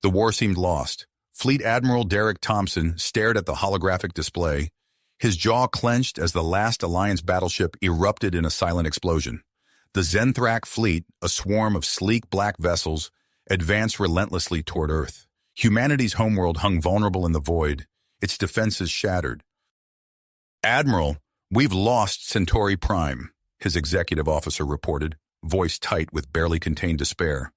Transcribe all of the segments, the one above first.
The war seemed lost. Fleet Admiral Derek Thompson stared at the holographic display, his jaw clenched as the last Alliance battleship erupted in a silent explosion. The Zenthrak fleet, a swarm of sleek black vessels, advanced relentlessly toward Earth. Humanity's homeworld hung vulnerable in the void, its defenses shattered. "Admiral, we've lost Centauri Prime," his executive officer reported, voice tight with barely contained despair.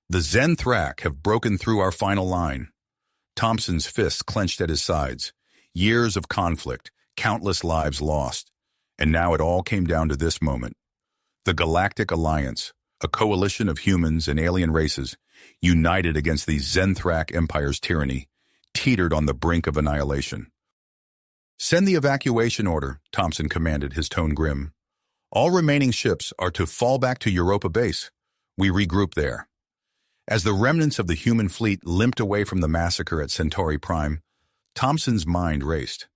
"The Zenthrak have broken through our final line." Thompson's fists clenched at his sides. Years of conflict, countless lives lost. And now it all came down to this moment. The Galactic Alliance, a coalition of humans and alien races, united against the Zenthrak Empire's tyranny, teetered on the brink of annihilation. "Send the evacuation order," Thompson commanded, his tone grim. "All remaining ships are to fall back to Europa base. We regroup there." As the remnants of the human fleet limped away from the massacre at Centauri Prime, Thompson's mind raced.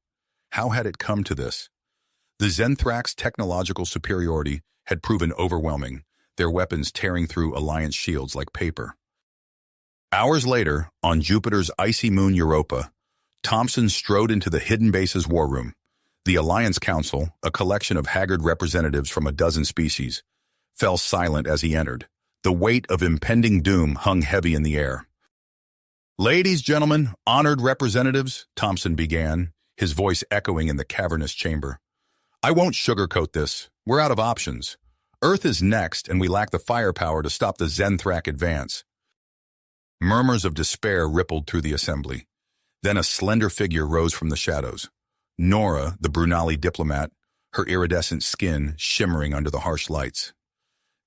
How had it come to this? The Zenthrak's technological superiority had proven overwhelming, their weapons tearing through Alliance shields like paper. Hours later, on Jupiter's icy moon Europa, Thompson strode into the hidden base's war room. The Alliance Council, a collection of haggard representatives from a dozen species, fell silent as he entered. The weight of impending doom hung heavy in the air. "Ladies, gentlemen, honored representatives," Thompson began, his voice echoing in the cavernous chamber. "I won't sugarcoat this. We're out of options. Earth is next, and we lack the firepower to stop the Zenthrak advance." Murmurs of despair rippled through the assembly. Then a slender figure rose from the shadows. Nora, the Brunali diplomat, her iridescent skin shimmering under the harsh lights.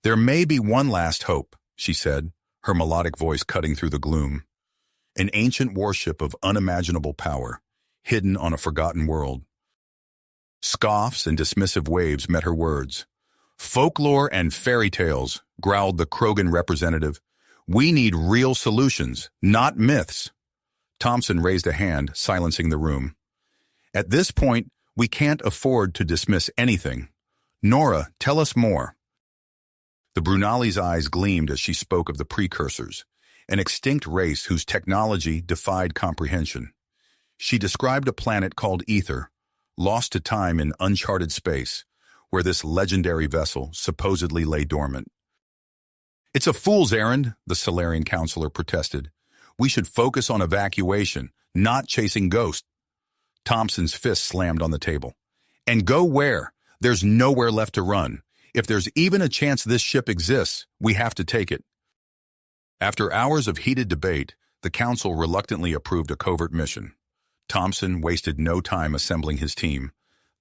"There may be one last hope," she said, her melodic voice cutting through the gloom. An ancient warship of unimaginable power, hidden on a forgotten world. Scoffs and dismissive waves met her words. "Folklore and fairy tales," growled the Krogan representative. "We need real solutions, not myths." Thompson raised a hand, silencing the room. "At this point, we can't afford to dismiss anything. Nora, tell us more." The Brunali's eyes gleamed as she spoke of the precursors, an extinct race whose technology defied comprehension. She described a planet called Ether, lost to time in uncharted space, where this legendary vessel supposedly lay dormant. "It's a fool's errand," the Solarian counselor protested. "We should focus on evacuation, not chasing ghosts." Thompson's fist slammed on the table. "And go where? There's nowhere left to run. If there's even a chance this ship exists, we have to take it." After hours of heated debate, the council reluctantly approved a covert mission. Thompson wasted no time assembling his team.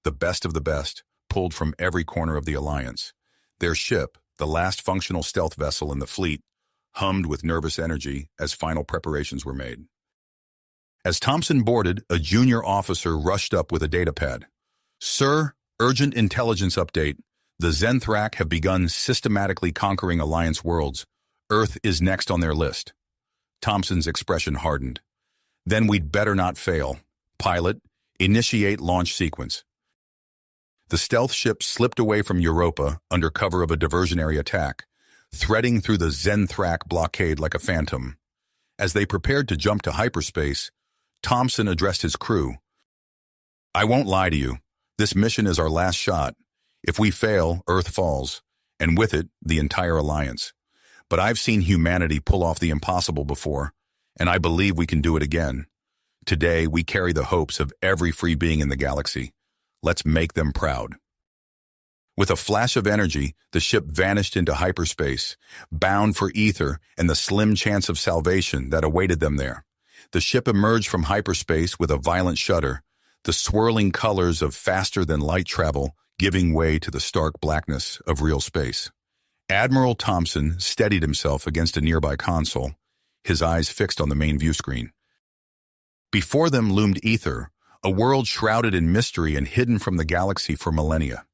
The best of the best, pulled from every corner of the Alliance. Their ship, the last functional stealth vessel in the fleet, hummed with nervous energy as final preparations were made. As Thompson boarded, a junior officer rushed up with a datapad. "Sir, urgent intelligence update. The Zenthrak have begun systematically conquering Alliance worlds. Earth is next on their list." Thompson's expression hardened. "Then we'd better not fail. Pilot, initiate launch sequence." The stealth ship slipped away from Europa under cover of a diversionary attack, threading through the Zenthrak blockade like a phantom. As they prepared to jump to hyperspace, Thompson addressed his crew. "I won't lie to you. This mission is our last shot. If we fail, Earth falls, and with it, the entire Alliance. But I've seen humanity pull off the impossible before, and I believe we can do it again. Today, we carry the hopes of every free being in the galaxy. Let's make them proud." With a flash of energy, the ship vanished into hyperspace, bound for Ether and the slim chance of salvation that awaited them there. The ship emerged from hyperspace with a violent shudder, the swirling colors of faster-than-light travel giving way to the stark blackness of real space. Admiral Thompson steadied himself against a nearby console, his eyes fixed on the main view screen. Before them loomed Ether, a world shrouded in mystery and hidden from the galaxy for millennia.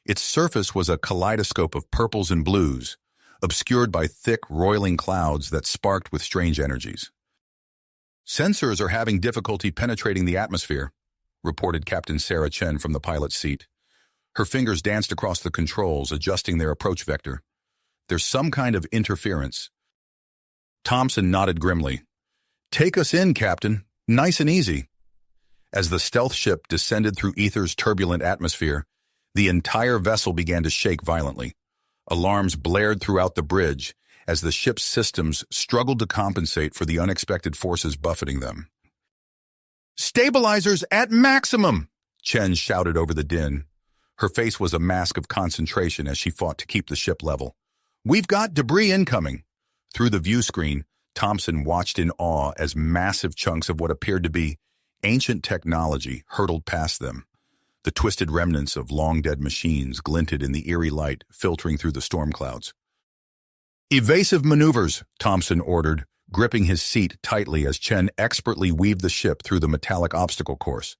Its surface was a kaleidoscope of purples and blues, obscured by thick, roiling clouds that sparked with strange energies. "Sensors are having difficulty penetrating the atmosphere," reported Captain Sarah Chen from the pilot's seat. Her fingers danced across the controls, adjusting their approach vector. "There's some kind of interference." Thompson nodded grimly. Take us in, Captain. Nice and easy. As the stealth ship descended through ether's turbulent atmosphere, the entire vessel began to shake violently. Alarms blared throughout the bridge as the ship's systems struggled to compensate for the unexpected forces buffeting them. "Stabilizers at maximum!" Chen shouted over the din. Her face was a mask of concentration as she fought to keep the ship level. "We've got debris incoming." Through the view screen, Thompson watched in awe as massive chunks of what appeared to be ancient technology hurtled past them. The twisted remnants of long-dead machines glinted in the eerie light filtering through the storm clouds. "Evasive maneuvers," Thompson ordered, gripping his seat tightly as Chen expertly weaved the ship through the metallic obstacle course.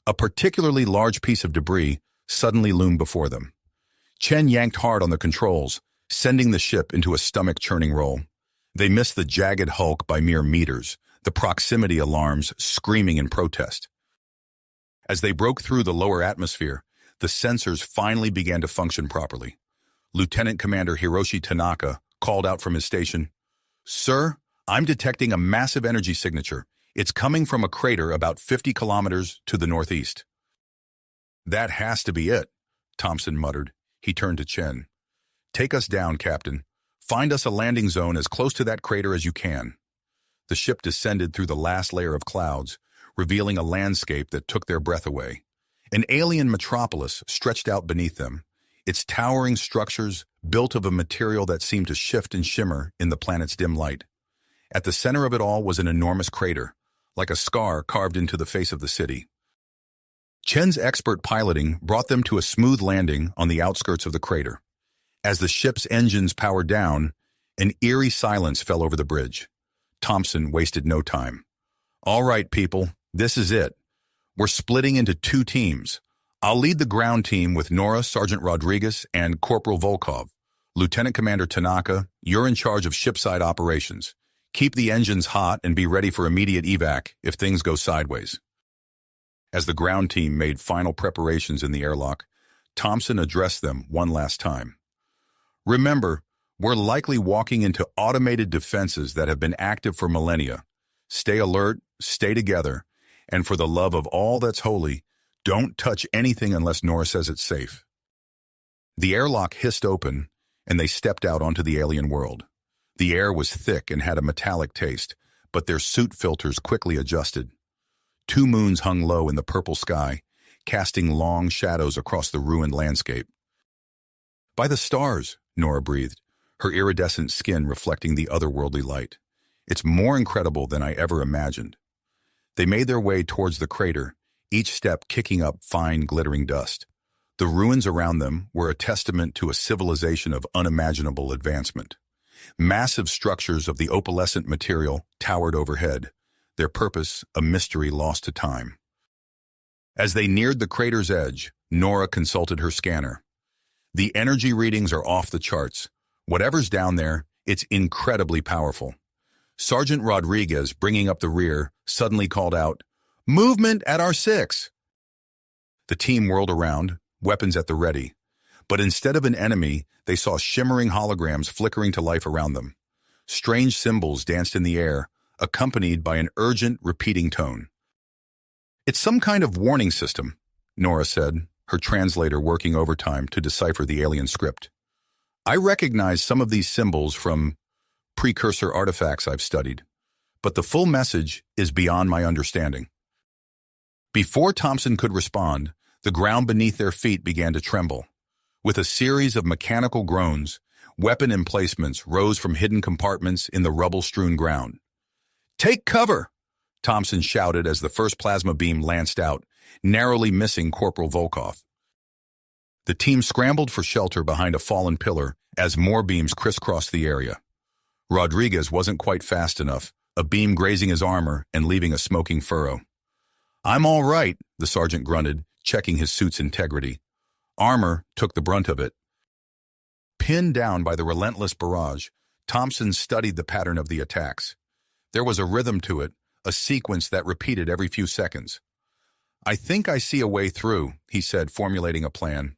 A particularly large piece of debris suddenly loomed before them. Chen yanked hard on the controls, sending the ship into a stomach-churning roll. They missed the jagged hulk by mere meters, the proximity alarms screaming in protest. As they broke through the lower atmosphere, the sensors finally began to function properly. Lieutenant Commander Hiroshi Tanaka called out from his station, "Sir, I'm detecting a massive energy signature. It's coming from a crater about 50 kilometers to the northeast." "That has to be it," Thompson muttered. He turned to Chen. "Take us down, Captain. Find us a landing zone as close to that crater as you can." The ship descended through the last layer of clouds, revealing a landscape that took their breath away. An alien metropolis stretched out beneath them, its towering structures built of a material that seemed to shift and shimmer in the planet's dim light. At the center of it all was an enormous crater, like a scar carved into the face of the city. Chen's expert piloting brought them to a smooth landing on the outskirts of the crater. As the ship's engines powered down, an eerie silence fell over the bridge. Thompson wasted no time. "All right, people, this is it. We're splitting into 2 teams. I'll lead the ground team with Nora, Sergeant Rodriguez, and Corporal Volkov. Lieutenant Commander Tanaka, you're in charge of shipside operations. Keep the engines hot and be ready for immediate evac if things go sideways." As the ground team made final preparations in the airlock, Thompson addressed them one last time. "Remember, we're likely walking into automated defenses that have been active for millennia. Stay alert, stay together, and for the love of all that's holy, don't touch anything unless Nora says it's safe." The airlock hissed open, and they stepped out onto the alien world. The air was thick and had a metallic taste, but their suit filters quickly adjusted. 2 moons hung low in the purple sky, casting long shadows across the ruined landscape. "By the stars," Nora breathed, her iridescent skin reflecting the otherworldly light. "It's more incredible than I ever imagined." They made their way towards the crater, each step kicking up fine, glittering dust. The ruins around them were a testament to a civilization of unimaginable advancement. Massive structures of the opalescent material towered overhead, their purpose a mystery lost to time. As they neared the crater's edge, Nora consulted her scanner. "The energy readings are off the charts. Whatever's down there, it's incredibly powerful." Sergeant Rodriguez, bringing up the rear, suddenly called out, "Movement at R6!" The team whirled around, weapons at the ready. But instead of an enemy, they saw shimmering holograms flickering to life around them. Strange symbols danced in the air, accompanied by an urgent, repeating tone. "It's some kind of warning system," Nora said, her translator working overtime to decipher the alien script. "I recognize some of these symbols from precursor artifacts I've studied, but the full message is beyond my understanding." Before Thompson could respond, the ground beneath their feet began to tremble. With a series of mechanical groans, weapon emplacements rose from hidden compartments in the rubble-strewn ground. "Take cover!" Thompson shouted as the first plasma beam lanced out, narrowly missing Corporal Volkov. The team scrambled for shelter behind a fallen pillar as more beams crisscrossed the area. Rodriguez wasn't quite fast enough, a beam grazing his armor and leaving a smoking furrow. "I'm all right," the sergeant grunted, checking his suit's integrity. Armor took the brunt of it. Pinned down by the relentless barrage, Thompson studied the pattern of the attacks. There was a rhythm to it, a sequence that repeated every few seconds. "I think I see a way through," he said, formulating a plan.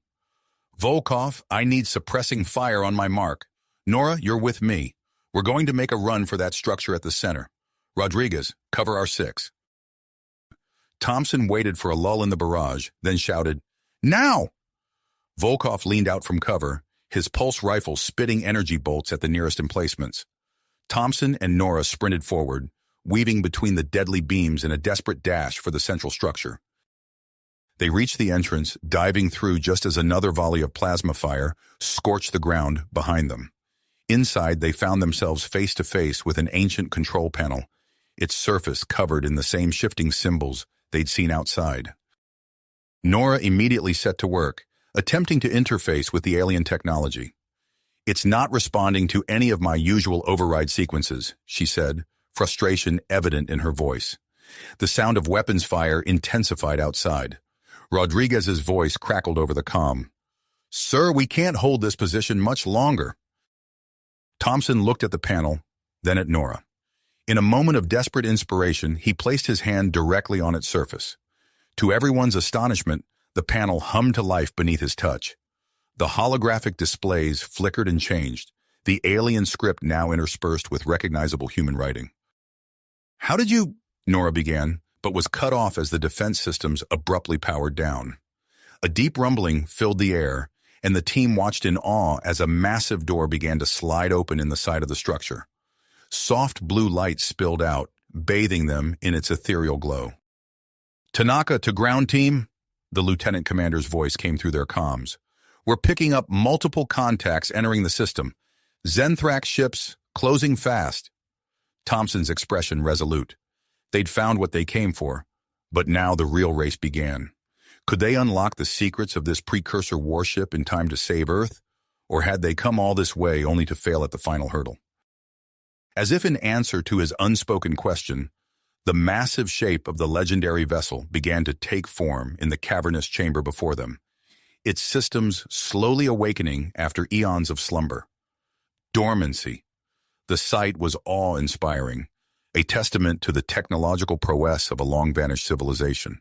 "Volkov, I need suppressing fire on my mark. Nora, you're with me. We're going to make a run for that structure at the center. Rodriguez, cover our six. Thompson waited for a lull in the barrage, then shouted, "Now!" Volkov leaned out from cover, his pulse rifle spitting energy bolts at the nearest emplacements. Thompson and Nora sprinted forward, weaving between the deadly beams in a desperate dash for the central structure. They reached the entrance, diving through just as another volley of plasma fire scorched the ground behind them. Inside, they found themselves face to face with an ancient control panel, its surface covered in the same shifting symbols they'd seen outside. Nora immediately set to work, attempting to interface with the alien technology. "It's not responding to any of my usual override sequences," she said, frustration evident in her voice. The sound of weapons fire intensified outside. Rodriguez's voice crackled over the comm. "Sir, we can't hold this position much longer." Thompson looked at the panel, then at Nora. In a moment of desperate inspiration, he placed his hand directly on its surface. To everyone's astonishment, the panel hummed to life beneath his touch. The holographic displays flickered and changed, the alien script now interspersed with recognizable human writing. "How did you—" Nora began, but was cut off as the defense systems abruptly powered down. A deep rumbling filled the air, and the team watched in awe as a massive door began to slide open in the side of the structure. Soft blue light spilled out, bathing them in its ethereal glow. "Tanaka to ground team," the lieutenant commander's voice came through their comms. "We're picking up multiple contacts entering the system. Zenthrak ships closing fast." Thompson's expression resolute. They'd found what they came for, but now the real race began. Could they unlock the secrets of this precursor warship in time to save Earth? Or had they come all this way only to fail at the final hurdle? As if in answer to his unspoken question, the massive shape of the legendary vessel began to take form in the cavernous chamber before them, its systems slowly awakening after eons of slumber. Dormancy. The sight was awe-inspiring, a testament to the technological prowess of a long-vanished civilization.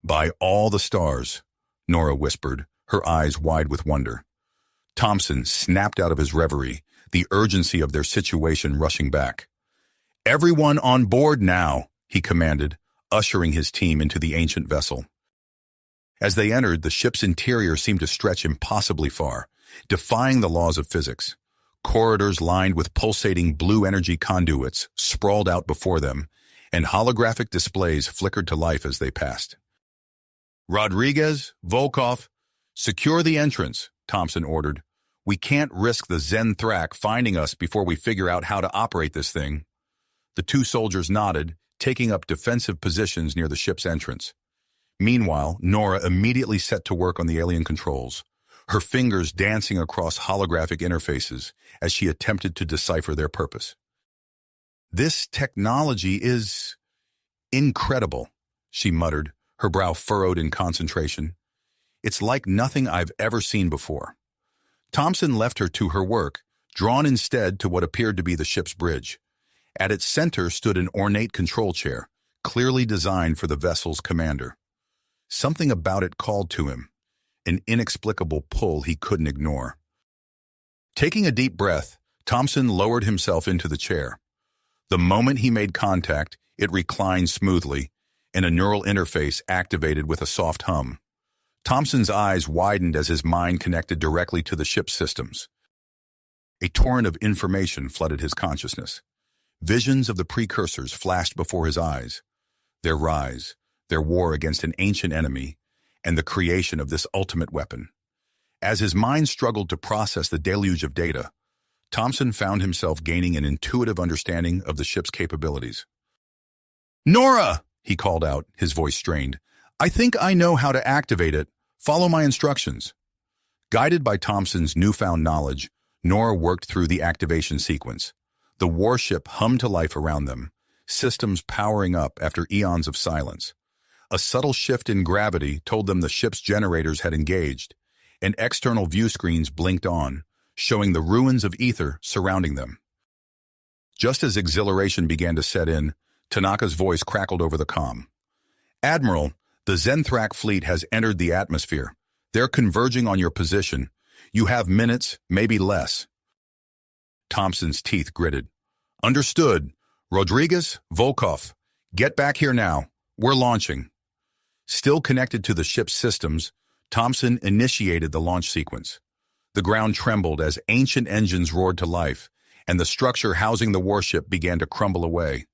"By all the stars," Nora whispered, her eyes wide with wonder. Thompson snapped out of his reverie, the urgency of their situation rushing back. "Everyone on board now," he commanded, ushering his team into the ancient vessel. As they entered, the ship's interior seemed to stretch impossibly far, defying the laws of physics. Corridors lined with pulsating blue energy conduits sprawled out before them, and holographic displays flickered to life as they passed. "Rodriguez, Volkov, secure the entrance," Thompson ordered. "We can't risk the Zenthrak finding us before we figure out how to operate this thing." The two soldiers nodded, taking up defensive positions near the ship's entrance. Meanwhile, Nora immediately set to work on the alien controls, her fingers dancing across holographic interfaces as she attempted to decipher their purpose. "This technology is incredible," she muttered, her brow furrowed in concentration. "It's like nothing I've ever seen before." Thompson left her to her work, drawn instead to what appeared to be the ship's bridge. At its center stood an ornate control chair, clearly designed for the vessel's commander. Something about it called to him, an inexplicable pull he couldn't ignore. Taking a deep breath, Thompson lowered himself into the chair. The moment he made contact, it reclined smoothly, and a neural interface activated with a soft hum. Thompson's eyes widened as his mind connected directly to the ship's systems. A torrent of information flooded his consciousness. Visions of the precursors flashed before his eyes. Their rise, their war against an ancient enemy, and the creation of this ultimate weapon. As his mind struggled to process the deluge of data, Thompson found himself gaining an intuitive understanding of the ship's capabilities. "Nora!" he called out, his voice strained. "I think I know how to activate it. Follow my instructions." Guided by Thompson's newfound knowledge, Nora worked through the activation sequence. The warship hummed to life around them, systems powering up after eons of silence. A subtle shift in gravity told them the ship's generators had engaged, and external view screens blinked on, showing the ruins of ether surrounding them. Just as exhilaration began to set in, Tanaka's voice crackled over the comm. "Admiral, the Zenthrak fleet has entered the atmosphere. They're converging on your position. You have minutes, maybe less." Thompson's teeth gritted. "Understood. Rodriguez, Volkov, get back here now. We're launching. Still connected to the ship's systems, Thompson initiated the launch sequence. The ground trembled as ancient engines roared to life, and the structure housing the warship began to crumble away.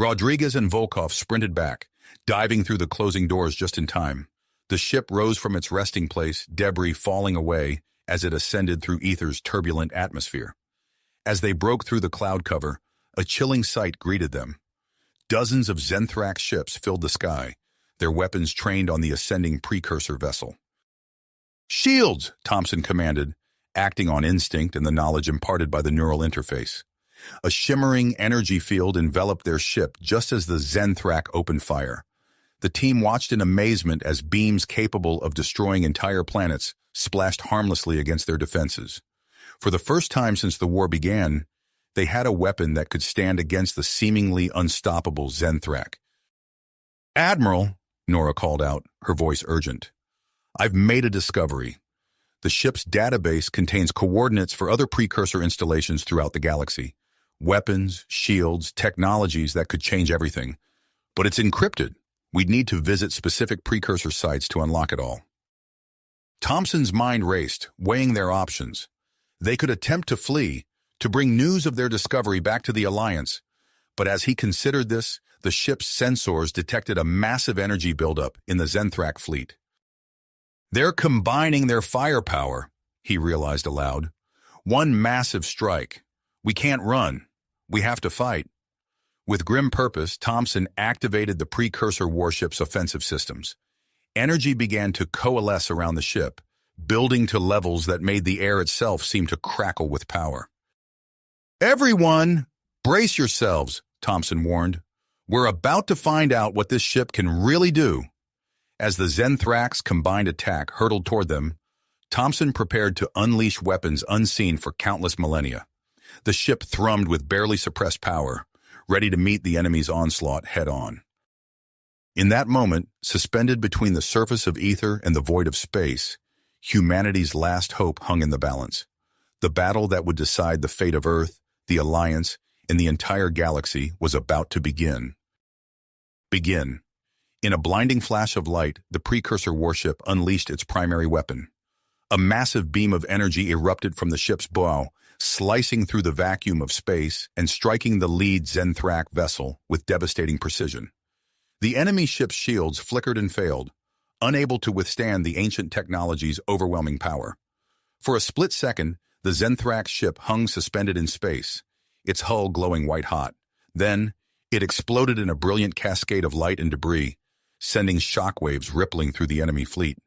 Rodriguez and Volkov sprinted back, diving through the closing doors just in time. The ship rose from its resting place, debris falling away as it ascended through ether's turbulent atmosphere. As they broke through the cloud cover, a chilling sight greeted them. Dozens of Zenthrak ships filled the sky, their weapons trained on the ascending precursor vessel. "Shields!" Thompson commanded, acting on instinct and the knowledge imparted by the neural interface. A shimmering energy field enveloped their ship just as the Zenthrak opened fire. The team watched in amazement as beams capable of destroying entire planets splashed harmlessly against their defenses. For the first time since the war began, they had a weapon that could stand against the seemingly unstoppable Zenthrak. "Admiral," Nora called out, her voice urgent, "I've made a discovery. The ship's database contains coordinates for other precursor installations throughout the galaxy. Weapons, shields, technologies that could change everything. But it's encrypted. We'd need to visit specific precursor sites to unlock it all." Thompson's mind raced, weighing their options. They could attempt to flee, to bring news of their discovery back to the Alliance. But as he considered this, the ship's sensors detected a massive energy buildup in the Zenthrak fleet. "They're combining their firepower," he realized aloud. "One massive strike. We can't run. We have to fight." With grim purpose, Thompson activated the precursor warship's offensive systems. Energy began to coalesce around the ship, building to levels that made the air itself seem to crackle with power. "Everyone, brace yourselves," Thompson warned. "We're about to find out what this ship can really do." As the Zenthrak's combined attack hurtled toward them, Thompson prepared to unleash weapons unseen for countless millennia. The ship thrummed with barely suppressed power, ready to meet the enemy's onslaught head-on. In that moment, suspended between the surface of ether and the void of space, humanity's last hope hung in the balance. The battle that would decide the fate of Earth, the Alliance, and the entire galaxy was about to begin. In a blinding flash of light, the precursor warship unleashed its primary weapon. A massive beam of energy erupted from the ship's bow, slicing through the vacuum of space and striking the lead Zenthrak vessel with devastating precision. The enemy ship's shields flickered and failed, unable to withstand the ancient technology's overwhelming power. For a split second, the Zenthrak ship hung suspended in space, its hull glowing white-hot. Then, it exploded in a brilliant cascade of light and debris, sending shockwaves rippling through the enemy fleet.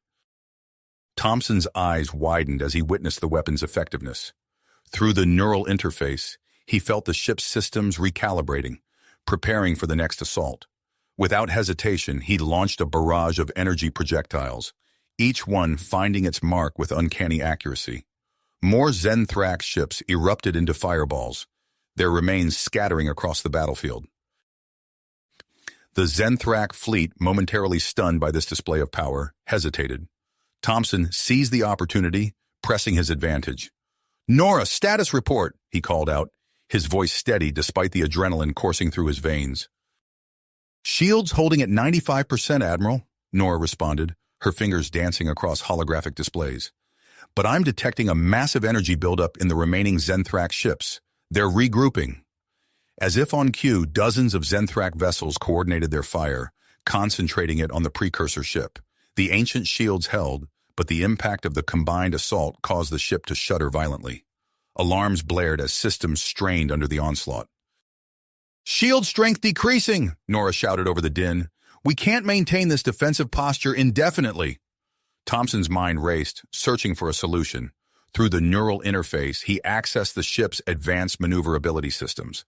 Thompson's eyes widened as he witnessed the weapon's effectiveness. Through the neural interface, he felt the ship's systems recalibrating, preparing for the next assault. Without hesitation, he launched a barrage of energy projectiles, each one finding its mark with uncanny accuracy. More Zenthrak ships erupted into fireballs, their remains scattering across the battlefield. The Zenthrak fleet, momentarily stunned by this display of power, hesitated. Thompson seized the opportunity, pressing his advantage. "Nora, status report," he called out, his voice steady despite the adrenaline coursing through his veins. "Shields holding at 95%, Admiral," Nora responded, her fingers dancing across holographic displays. "But I'm detecting a massive energy buildup in the remaining Zenthrak ships. They're regrouping." As if on cue, dozens of Zenthrak vessels coordinated their fire, concentrating it on the precursor ship. The ancient shields held, but the impact of the combined assault caused the ship to shudder violently. Alarms blared as systems strained under the onslaught. "Shield strength decreasing," Nora shouted over the din. "We can't maintain this defensive posture indefinitely." Thompson's mind raced, searching for a solution. Through the neural interface, he accessed the ship's advanced maneuverability systems.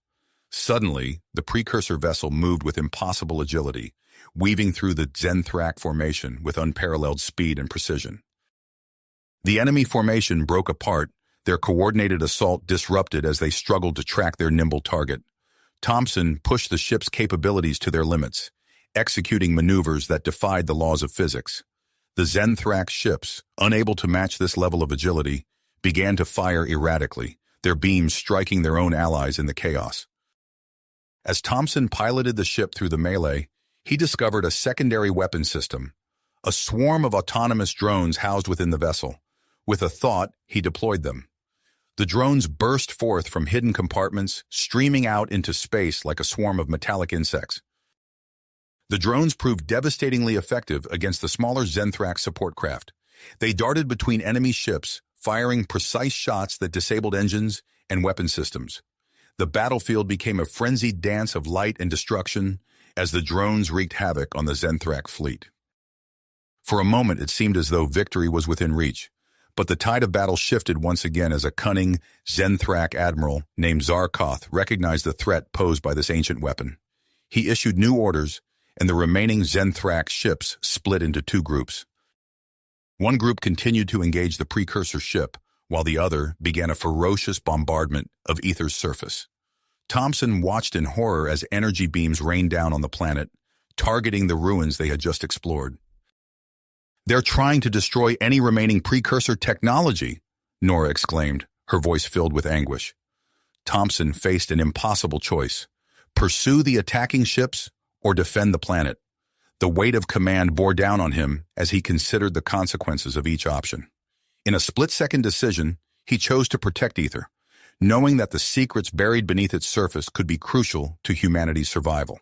Suddenly, the precursor vessel moved with impossible agility, weaving through the Zenthrak formation with unparalleled speed and precision. The enemy formation broke apart, their coordinated assault disrupted as they struggled to track their nimble target. Thompson pushed the ship's capabilities to their limits, executing maneuvers that defied the laws of physics. The Zenthrak ships, unable to match this level of agility, began to fire erratically, their beams striking their own allies in the chaos. As Thompson piloted the ship through the melee, he discovered a secondary weapon system, a swarm of autonomous drones housed within the vessel. With a thought, he deployed them. The drones burst forth from hidden compartments, streaming out into space like a swarm of metallic insects. The drones proved devastatingly effective against the smaller Zenthrak support craft. They darted between enemy ships, firing precise shots that disabled engines and weapon systems. The battlefield became a frenzied dance of light and destruction as the drones wreaked havoc on the Zenthrak fleet. For a moment, it seemed as though victory was within reach, but the tide of battle shifted once again as a cunning Zenthrak admiral named Zarkoth recognized the threat posed by this ancient weapon. He issued new orders, and the remaining Zenthrak ships split into two groups. One group continued to engage the precursor ship, while the other began a ferocious bombardment of Aether's surface. Thompson watched in horror as energy beams rained down on the planet, targeting the ruins they had just explored. "They're trying to destroy any remaining precursor technology," Nora exclaimed, her voice filled with anguish. Thompson faced an impossible choice: pursue the attacking ships or defend the planet. The weight of command bore down on him as he considered the consequences of each option. In a split-second decision, he chose to protect Aether, knowing that the secrets buried beneath its surface could be crucial to humanity's survival.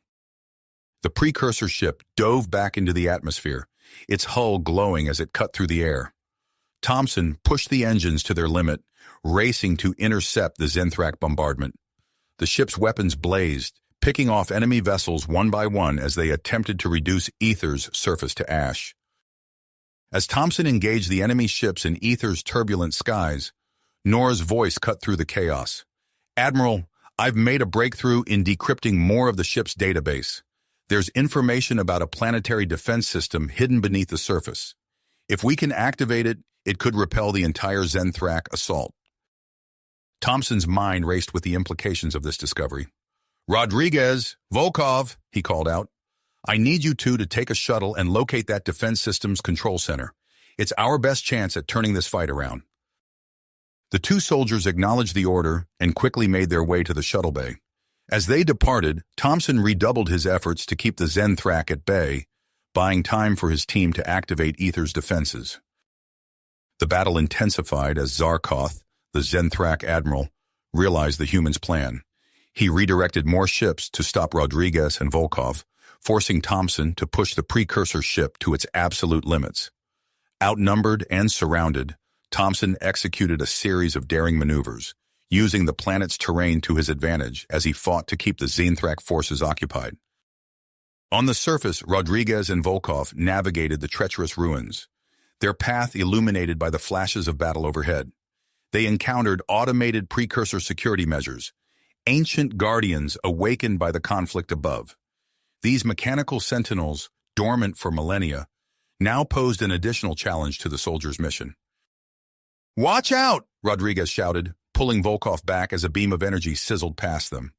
The precursor ship dove back into the atmosphere, its hull glowing as it cut through the air. Thompson pushed the engines to their limit, racing to intercept the Zenthrak bombardment. The ship's weapons blazed, picking off enemy vessels one by one as they attempted to reduce Aether's surface to ash. As Thompson engaged the enemy ships in Aether's turbulent skies, Nora's voice cut through the chaos. "Admiral, I've made a breakthrough in decrypting more of the ship's database. There's information about a planetary defense system hidden beneath the surface. If we can activate it, it could repel the entire Zenthrak assault." Thompson's mind raced with the implications of this discovery. "Rodriguez, Volkov," he called out. "I need you two to take a shuttle and locate that defense system's control center. It's our best chance at turning this fight around." The two soldiers acknowledged the order and quickly made their way to the shuttle bay. As they departed, Thompson redoubled his efforts to keep the Zenthrak at bay, buying time for his team to activate Aether's defenses. The battle intensified as Zarkoth, the Zenthrak admiral, realized the humans' plan. He redirected more ships to stop Rodriguez and Volkov, forcing Thompson to push the precursor ship to its absolute limits. Outnumbered and surrounded, Thompson executed a series of daring maneuvers, using the planet's terrain to his advantage as he fought to keep the Zenthrak forces occupied. On the surface, Rodriguez and Volkov navigated the treacherous ruins, their path illuminated by the flashes of battle overhead. They encountered automated precursor security measures, ancient guardians awakened by the conflict above. These mechanical sentinels, dormant for millennia, now posed an additional challenge to the soldiers' mission. "Watch out!" Rodriguez shouted, pulling Volkov back as a beam of energy sizzled past them.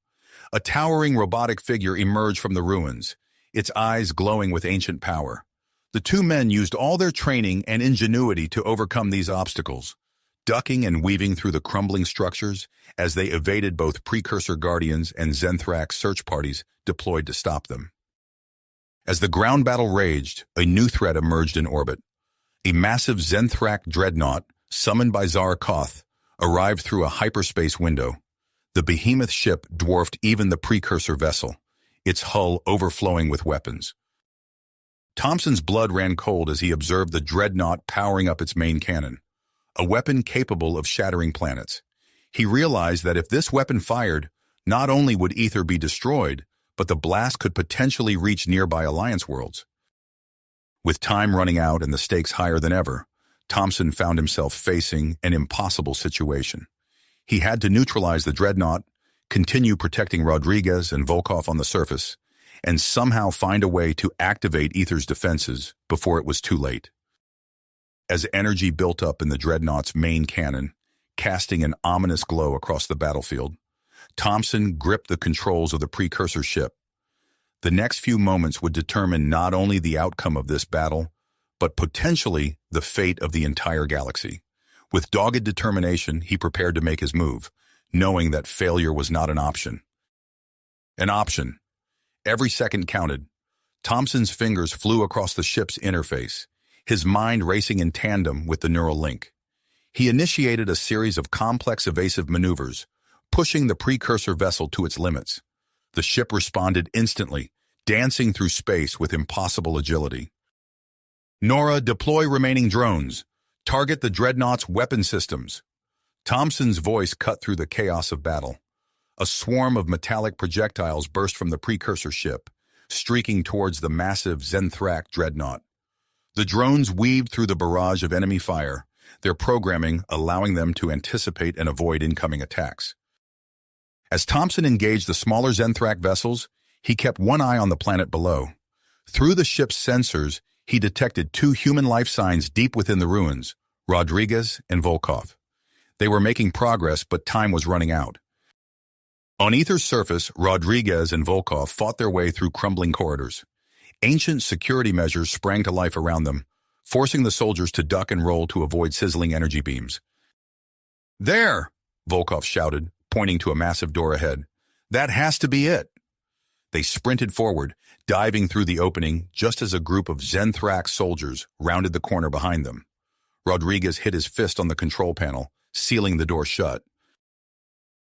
A towering robotic figure emerged from the ruins, its eyes glowing with ancient power. The two men used all their training and ingenuity to overcome these obstacles, ducking and weaving through the crumbling structures as they evaded both precursor guardians and Zenthrak search parties deployed to stop them. As the ground battle raged, a new threat emerged in orbit. A massive Zenthrak dreadnought, summoned by Zarkoth, arrived through a hyperspace window. The behemoth ship dwarfed even the precursor vessel, its hull overflowing with weapons. Thompson's blood ran cold as he observed the dreadnought powering up its main cannon, a weapon capable of shattering planets. He realized that if this weapon fired, not only would Aether be destroyed, but the blast could potentially reach nearby Alliance worlds. With time running out and the stakes higher than ever, Thompson found himself facing an impossible situation. He had to neutralize the dreadnought, continue protecting Rodriguez and Volkov on the surface, and somehow find a way to activate Aether's defenses before it was too late. As energy built up in the dreadnought's main cannon, casting an ominous glow across the battlefield, Thompson gripped the controls of the precursor ship. The next few moments would determine not only the outcome of this battle, but potentially the fate of the entire galaxy. With dogged determination, he prepared to make his move, knowing that failure was not an option. An option. Every second counted. Thompson's fingers flew across the ship's interface, his mind racing in tandem with the neural link. He initiated a series of complex evasive maneuvers, pushing the precursor vessel to its limits. The ship responded instantly, dancing through space with impossible agility. Nora, deploy remaining drones. Target the dreadnought's weapon systems. Thompson's voice cut through the chaos of battle. A swarm of metallic projectiles burst from the precursor ship, streaking towards the massive Zenthrak dreadnought. The drones weaved through the barrage of enemy fire, their programming allowing them to anticipate and avoid incoming attacks. As Thompson engaged the smaller Zenthrak vessels, he kept one eye on the planet below. Through the ship's sensors, he detected two human life signs deep within the ruins, Rodriguez and Volkov. They were making progress, but time was running out. On Ether's surface, Rodriguez and Volkov fought their way through crumbling corridors. Ancient security measures sprang to life around them, forcing the soldiers to duck and roll to avoid sizzling energy beams. "There!" Volkov shouted, pointing to a massive door ahead. "That has to be it." They sprinted forward, diving through the opening just as a group of Zenthrak soldiers rounded the corner behind them. Rodriguez hit his fist on the control panel, sealing the door shut.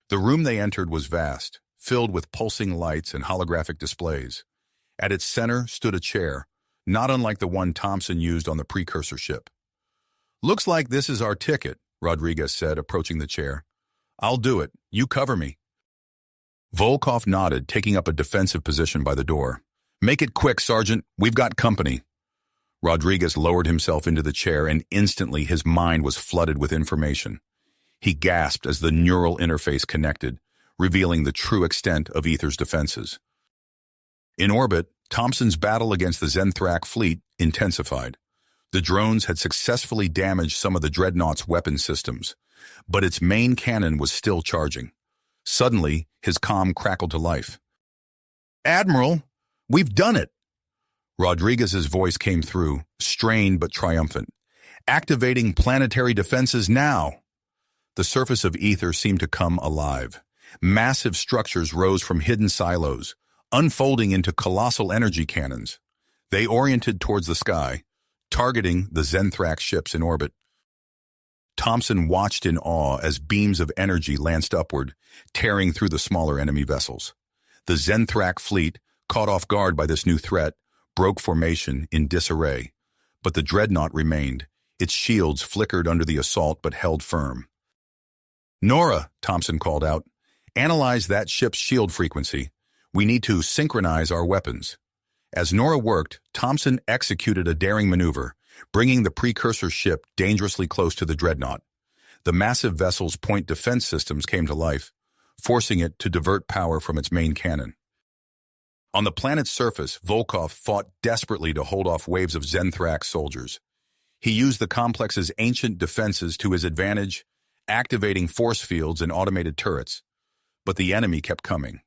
The room they entered was vast, filled with pulsing lights and holographic displays. At its center stood a chair, not unlike the one Thompson used on the precursor ship. "Looks like this is our ticket," Rodriguez said, approaching the chair. "I'll do it. You cover me." Volkov nodded, taking up a defensive position by the door. "Make it quick, Sergeant. We've got company." Rodriguez lowered himself into the chair, and instantly his mind was flooded with information. He gasped as the neural interface connected, revealing the true extent of Ether's defenses. In orbit, Thompson's battle against the Zenthrak fleet intensified. The drones had successfully damaged some of the dreadnought's weapon systems, but its main cannon was still charging. Suddenly, his comm crackled to life. "Admiral, we've done it!" Rodriguez's voice came through, strained but triumphant. "Activating planetary defenses now!" The surface of Ether seemed to come alive. Massive structures rose from hidden silos, unfolding into colossal energy cannons. They oriented towards the sky, targeting the Zenthrak ships in orbit. Thompson watched in awe as beams of energy lanced upward, tearing through the smaller enemy vessels. The Zenthrak fleet, caught off guard by this new threat, broke formation in disarray. But the dreadnought remained. Its shields flickered under the assault but held firm. "Nora," Thompson called out, "analyze that ship's shield frequency. We need to synchronize our weapons." As Nora worked, Thompson executed a daring maneuver, bringing the precursor ship dangerously close to the dreadnought. The massive vessel's point defense systems came to life, forcing it to divert power from its main cannon. On the planet's surface, Volkov fought desperately to hold off waves of Zenthrak soldiers. He used the complex's ancient defenses to his advantage, activating force fields and automated turrets. But the enemy kept coming.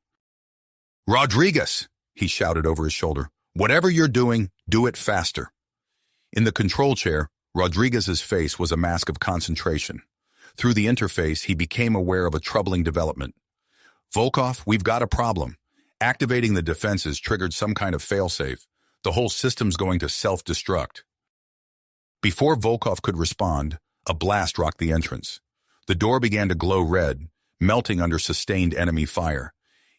"Rodriguez!" he shouted over his shoulder. "Whatever you're doing, do it faster." In the control chair, Rodriguez's face was a mask of concentration. Through the interface, he became aware of a troubling development. "Volkov, we've got a problem. Activating the defenses triggered some kind of failsafe. The whole system's going to self-destruct." Before Volkov could respond, a blast rocked the entrance. The door began to glow red, melting under sustained enemy fire.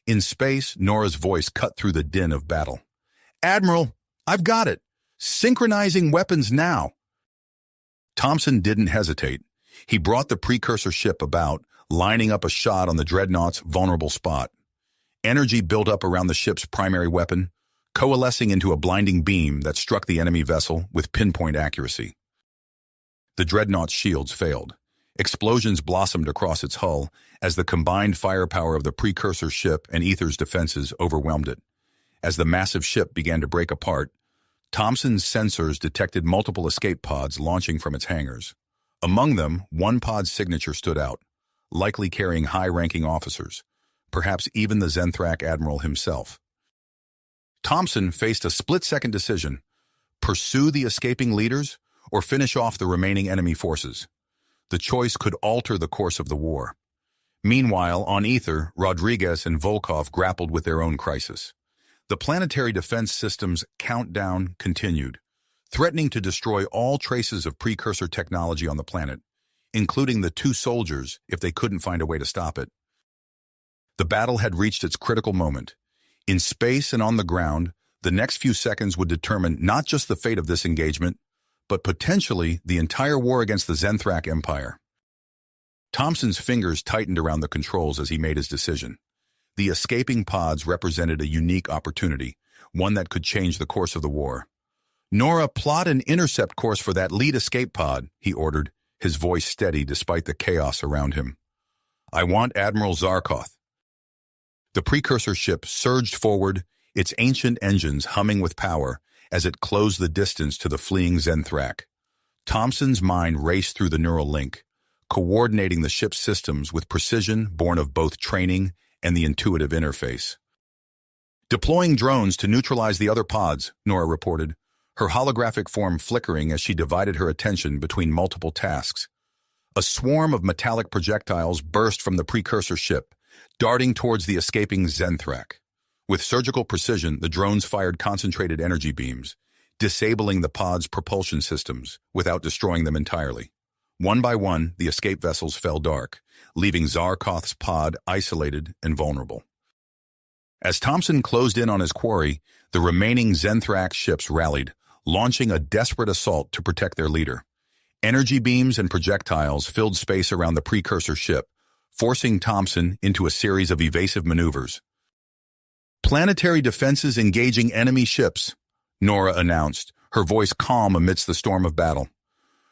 In space, Nora's voice cut through the din of battle. "Admiral, I've got it. Synchronizing weapons now." Thompson didn't hesitate. He brought the precursor ship about, lining up a shot on the dreadnought's vulnerable spot. Energy built up around the ship's primary weapon, coalescing into a blinding beam that struck the enemy vessel with pinpoint accuracy. The dreadnought's shields failed. Explosions blossomed across its hull as the combined firepower of the precursor ship and Ether's defenses overwhelmed it. As the massive ship began to break apart, Thompson's sensors detected multiple escape pods launching from its hangars. Among them, one pod's signature stood out, likely carrying high-ranking officers, perhaps even the Zenthrak admiral himself. Thompson faced a split-second decision: pursue the escaping leaders or finish off the remaining enemy forces. The choice could alter the course of the war. Meanwhile, on Ether, Rodriguez and Volkov grappled with their own crisis. The planetary defense system's countdown continued, threatening to destroy all traces of precursor technology on the planet, including the two soldiers if they couldn't find a way to stop it. The battle had reached its critical moment. In space and on the ground, the next few seconds would determine not just the fate of this engagement, but potentially the entire war against the Zenthrak Empire. Thompson's fingers tightened around the controls as he made his decision. The escaping pods represented a unique opportunity, one that could change the course of the war. "Nora, plot an intercept course for that lead escape pod," he ordered, his voice steady despite the chaos around him. "I want Admiral Zarkoth." The precursor ship surged forward, its ancient engines humming with power as it closed the distance to the fleeing Zenthrak. Thompson's mind raced through the neural link, coordinating the ship's systems with precision born of both training and the intuitive interface. "Deploying drones to neutralize the other pods," Nora reported, her holographic form flickering as she divided her attention between multiple tasks. A swarm of metallic projectiles burst from the precursor ship, darting towards the escaping Zenthrak. With surgical precision, the drones fired concentrated energy beams, disabling the pod's propulsion systems without destroying them entirely. One by one, the escape vessels fell dark, leaving Zarkoth's pod isolated and vulnerable. As Thompson closed in on his quarry, the remaining Zenthrak ships rallied, launching a desperate assault to protect their leader. Energy beams and projectiles filled space around the precursor ship, forcing Thompson into a series of evasive maneuvers. "Planetary defenses engaging enemy ships," Nora announced, her voice calm amidst the storm of battle.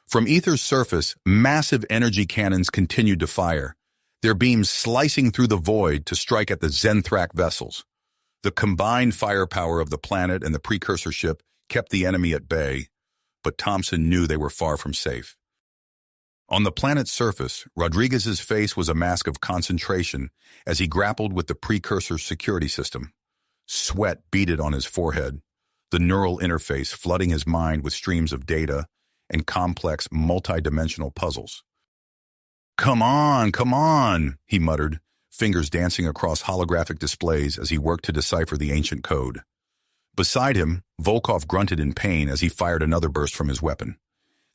From Ether's surface, massive energy cannons continued to fire, their beams slicing through the void to strike at the Zenthrak vessels. The combined firepower of the planet and the precursor ship kept the enemy at bay, but Thompson knew they were far from safe. On the planet's surface, Rodriguez's face was a mask of concentration as he grappled with the precursor security system. Sweat beaded on his forehead, the neural interface flooding his mind with streams of data and complex, multi-dimensional puzzles. Come on," he muttered, fingers dancing across holographic displays as he worked to decipher the ancient code. Beside him, Volkov grunted in pain as he fired another burst from his weapon.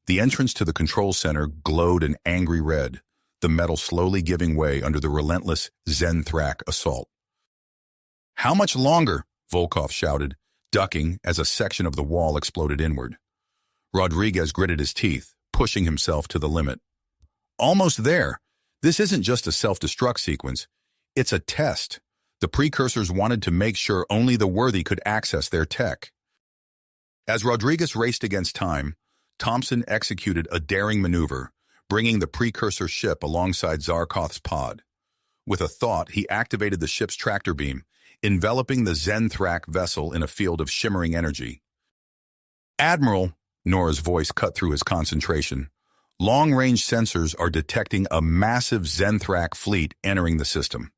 The entrance to the control center glowed an angry red, the metal slowly giving way under the relentless Zenthrak assault. "How much longer?" Volkov shouted, ducking as a section of the wall exploded inward. Rodriguez gritted his teeth, pushing himself to the limit. "Almost there. This isn't just a self-destruct sequence. It's a test. The precursors wanted to make sure only the worthy could access their tech." As Rodriguez raced against time, Thompson executed a daring maneuver, bringing the precursor ship alongside Zarkoth's pod. With a thought, he activated the ship's tractor beam, enveloping the Zenthrak vessel in a field of shimmering energy. "Admiral," Nora's voice cut through his concentration, "long-range sensors are detecting a massive Zenthrak fleet entering the system.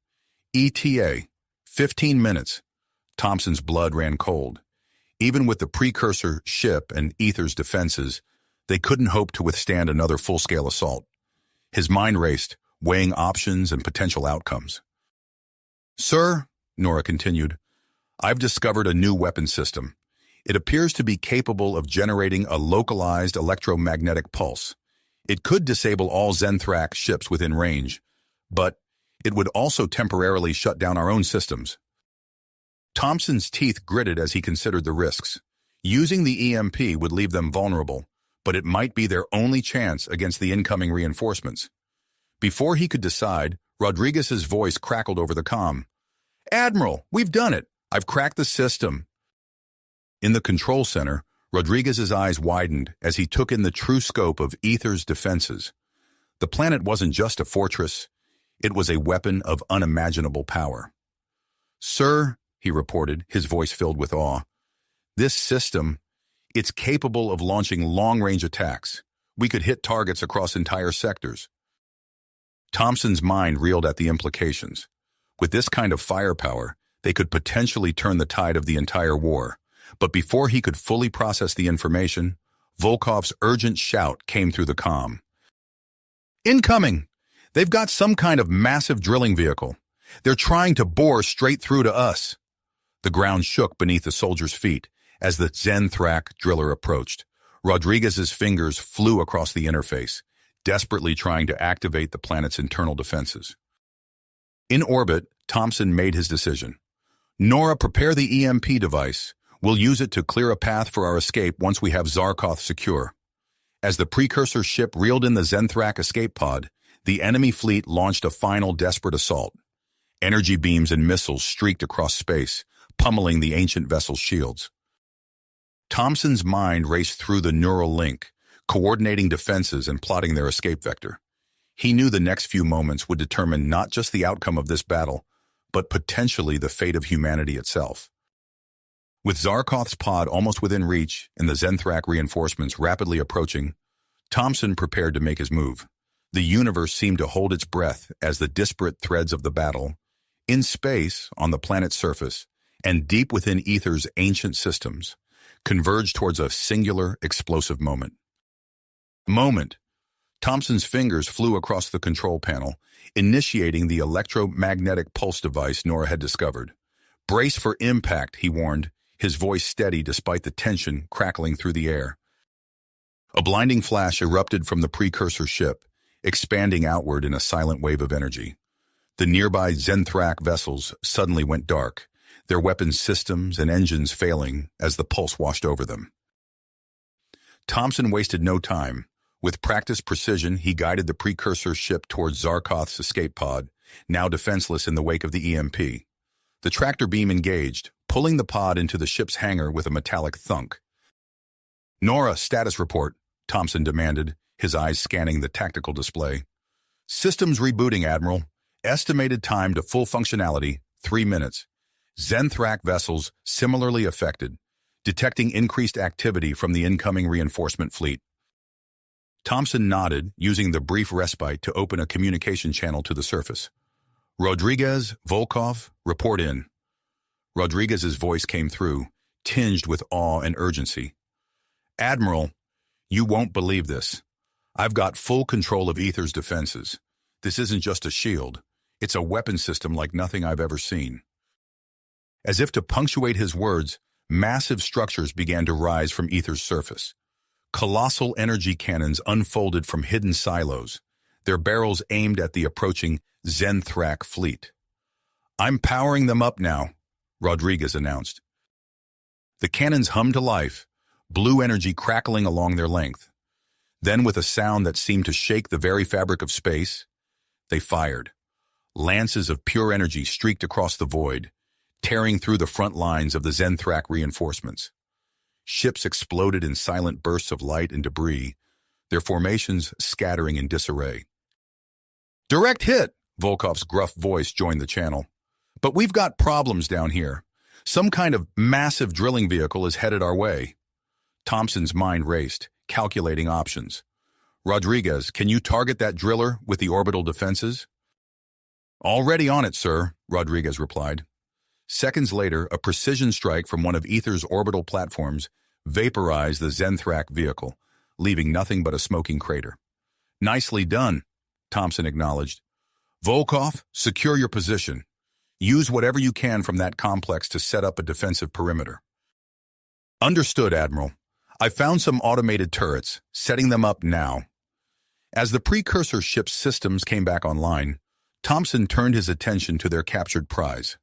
ETA, 15 minutes. Thompson's blood ran cold. Even with the precursor ship and Ether's defenses, they couldn't hope to withstand another full-scale assault. His mind raced, weighing options and potential outcomes. "Sir," Nora continued, "I've discovered a new weapon system. It appears to be capable of generating a localized electromagnetic pulse. It could disable all Zenthrak ships within range, but it would also temporarily shut down our own systems." Thompson's teeth gritted as he considered the risks. Using the EMP would leave them vulnerable, but it might be their only chance against the incoming reinforcements. Before he could decide, Rodriguez's voice crackled over the comm. "Admiral, we've done it. I've cracked the system." In the control center, Rodriguez's eyes widened as he took in the true scope of Ether's defenses. The planet wasn't just a fortress. It was a weapon of unimaginable power. "Sir," he reported, his voice filled with awe, "this system, it's capable of launching long-range attacks. We could hit targets across entire sectors." Thompson's mind reeled at the implications. With this kind of firepower, they could potentially turn the tide of the entire war. But before he could fully process the information, Volkov's urgent shout came through the comm. "Incoming! They've got some kind of massive drilling vehicle. They're trying to bore straight through to us. The ground shook beneath the soldier's feet as the Zenthrak driller approached. Rodriguez's fingers flew across the interface, desperately trying to activate the planet's internal defenses. In orbit, Thompson made his decision. Nora, prepare the EMP device. We'll use it to clear a path for our escape once we have Zarkoth secure. As the precursor ship reeled in the Zenthrak escape pod, the enemy fleet launched a final desperate assault. Energy beams and missiles streaked across space, pummeling the ancient vessel's shields. Thompson's mind raced through the neural link, coordinating defenses and plotting their escape vector. He knew the next few moments would determine not just the outcome of this battle, but potentially the fate of humanity itself. With Zarkoth's pod almost within reach and the Zenthrak reinforcements rapidly approaching, Thompson prepared to make his move. The universe seemed to hold its breath as the disparate threads of the battle, in space, on the planet's surface, and deep within Ether's ancient systems, converged towards a singular, explosive moment. Thompson's fingers flew across the control panel, initiating the electromagnetic pulse device Nora had discovered. "Brace for impact," he warned, his voice steady despite the tension crackling through the air. A blinding flash erupted from the precursor ship, expanding outward in a silent wave of energy. The nearby Zenthrak vessels suddenly went dark, their weapons systems and engines failing as the pulse washed over them. Thompson wasted no time. With practiced precision, he guided the precursor ship towards Zarkoth's escape pod, now defenseless in the wake of the EMP. The tractor beam engaged, pulling the pod into the ship's hangar with a metallic thunk. "Nora, status report," Thompson demanded, his eyes scanning the tactical display. "Systems rebooting, Admiral. Estimated time to full functionality, 3 minutes. Zenthrak vessels similarly affected, detecting increased activity from the incoming reinforcement fleet." Thompson nodded, using the brief respite to open a communication channel to the surface. "Rodriguez, Volkov, report in." Rodriguez's voice came through, tinged with awe and urgency. "Admiral, you won't believe this. I've got full control of Ether's defenses. This isn't just a shield. It's a weapon system like nothing I've ever seen." As if to punctuate his words, massive structures began to rise from Ether's surface. Colossal energy cannons unfolded from hidden silos, their barrels aimed at the approaching Zenthrak fleet. "I'm powering them up now," Rodriguez announced. The cannons hummed to life, blue energy crackling along their length. Then, with a sound that seemed to shake the very fabric of space, they fired. Lances of pure energy streaked across the void, tearing through the front lines of the Zenthrak reinforcements. Ships exploded in silent bursts of light and debris, their formations scattering in disarray. "Direct hit!" Volkov's gruff voice joined the channel. "But we've got problems down here. Some kind of massive drilling vehicle is headed our way." Thompson's mind raced, calculating options. "Rodriguez, can you target that driller with the orbital defenses?" "Already on it, sir," Rodriguez replied. Seconds later, a precision strike from one of Ether's orbital platforms vaporized the Zenthrak vehicle, leaving nothing but a smoking crater. "Nicely done," Thompson acknowledged. "Volkov, secure your position. Use whatever you can from that complex to set up a defensive perimeter." "Understood, Admiral. I found some automated turrets, setting them up now." As the precursor ship's systems came back online, Thompson turned his attention to their captured prize.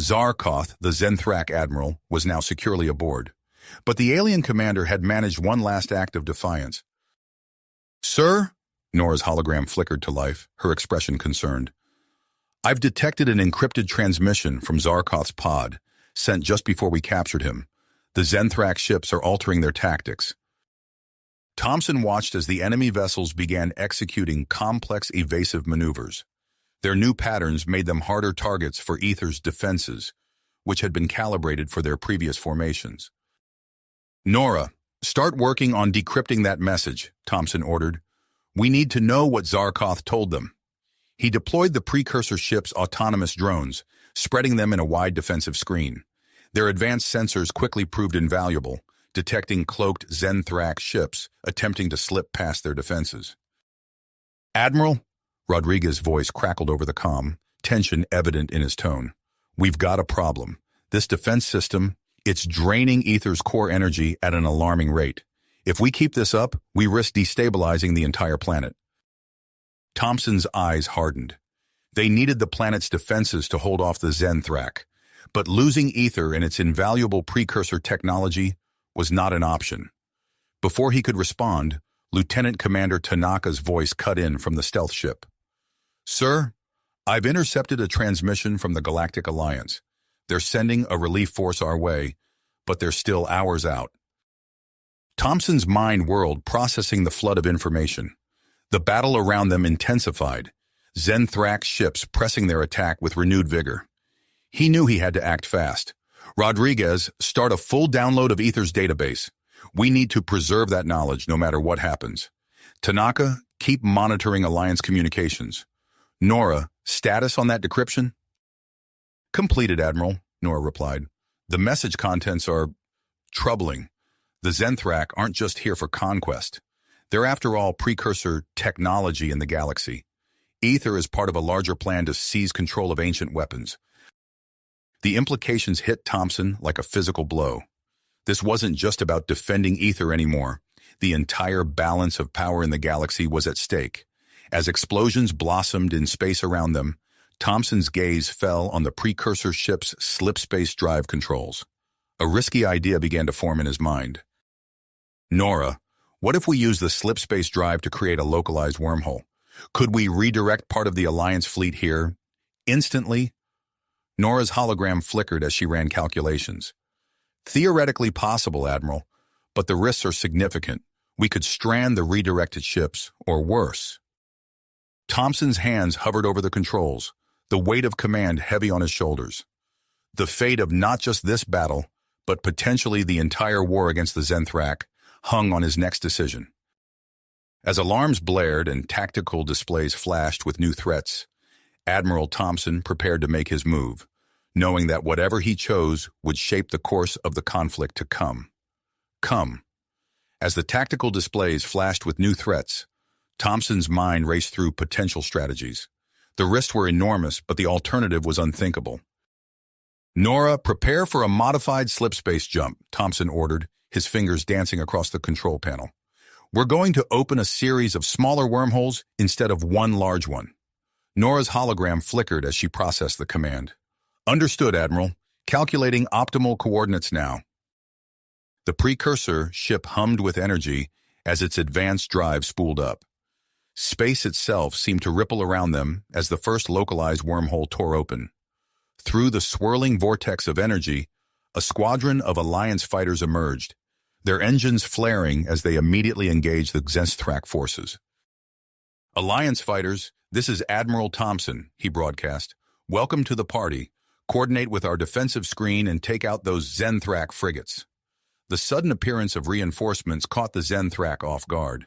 Zarkoth, the Zenthrak admiral, was now securely aboard, but the alien commander had managed one last act of defiance. "Sir?" Nora's hologram flickered to life, her expression concerned. "I've detected an encrypted transmission from Zarkoth's pod, sent just before we captured him. The Zenthrak ships are altering their tactics." Thompson watched as the enemy vessels began executing complex evasive maneuvers. Their new patterns made them harder targets for Ether's defenses, which had been calibrated for their previous formations. "Nora, start working on decrypting that message," Thompson ordered. "We need to know what Zarkoth told them." He deployed the precursor ship's autonomous drones, spreading them in a wide defensive screen. Their advanced sensors quickly proved invaluable, detecting cloaked Zenthrak ships attempting to slip past their defenses. "Admiral," Rodriguez's voice crackled over the comm, tension evident in his tone. "We've got a problem. This defense system, it's draining Ether's core energy at an alarming rate. If we keep this up, we risk destabilizing the entire planet." Thompson's eyes hardened. They needed the planet's defenses to hold off the Zenthrak, but losing Ether and its invaluable precursor technology was not an option. Before he could respond, Lieutenant Commander Tanaka's voice cut in from the stealth ship. "Sir, I've intercepted a transmission from the Galactic Alliance. They're sending a relief force our way, but they're still hours out." Thompson's mind whirled, processing the flood of information. The battle around them intensified, Zenthrak ships pressing their attack with renewed vigor. He knew he had to act fast. "Rodriguez, start a full download of Ether's database. We need to preserve that knowledge no matter what happens. Tanaka, keep monitoring Alliance communications. Nora, status on that decryption?" "Completed, Admiral," Nora replied. "The message contents are troubling. The Zenthrak aren't just here for conquest. They're after all precursor technology in the galaxy. Ether is part of a larger plan to seize control of ancient weapons." The implications hit Thompson like a physical blow. This wasn't just about defending Ether anymore. The entire balance of power in the galaxy was at stake. As explosions blossomed in space around them, Thompson's gaze fell on the precursor ship's slip-space drive controls. A risky idea began to form in his mind. "Nora, what if we use the slip-space drive to create a localized wormhole? Could we redirect part of the Alliance fleet here instantly?" Nora's hologram flickered as she ran calculations. "Theoretically possible, Admiral, but the risks are significant. We could strand the redirected ships, or worse." Thompson's hands hovered over the controls, the weight of command heavy on his shoulders. The fate of not just this battle, but potentially the entire war against the Zenthrak, hung on his next decision. As alarms blared and tactical displays flashed with new threats, Admiral Thompson prepared to make his move, knowing that whatever he chose would shape the course of the conflict to come. As the tactical displays flashed with new threats, Thompson's mind raced through potential strategies. The risks were enormous, but the alternative was unthinkable. "Nora, prepare for a modified slip-space jump," Thompson ordered, his fingers dancing across the control panel. "We're going to open a series of smaller wormholes instead of one large one." Nora's hologram flickered as she processed the command. "Understood, Admiral. Calculating optimal coordinates now." The precursor ship hummed with energy as its advanced drive spooled up. Space itself seemed to ripple around them as the first localized wormhole tore open. Through the swirling vortex of energy, a squadron of Alliance fighters emerged, their engines flaring as they immediately engaged the Zenthrak forces. "Alliance fighters, this is Admiral Thompson," he broadcast. "Welcome to the party. Coordinate with our defensive screen and take out those Zenthrak frigates." The sudden appearance of reinforcements caught the Zenthrak off guard.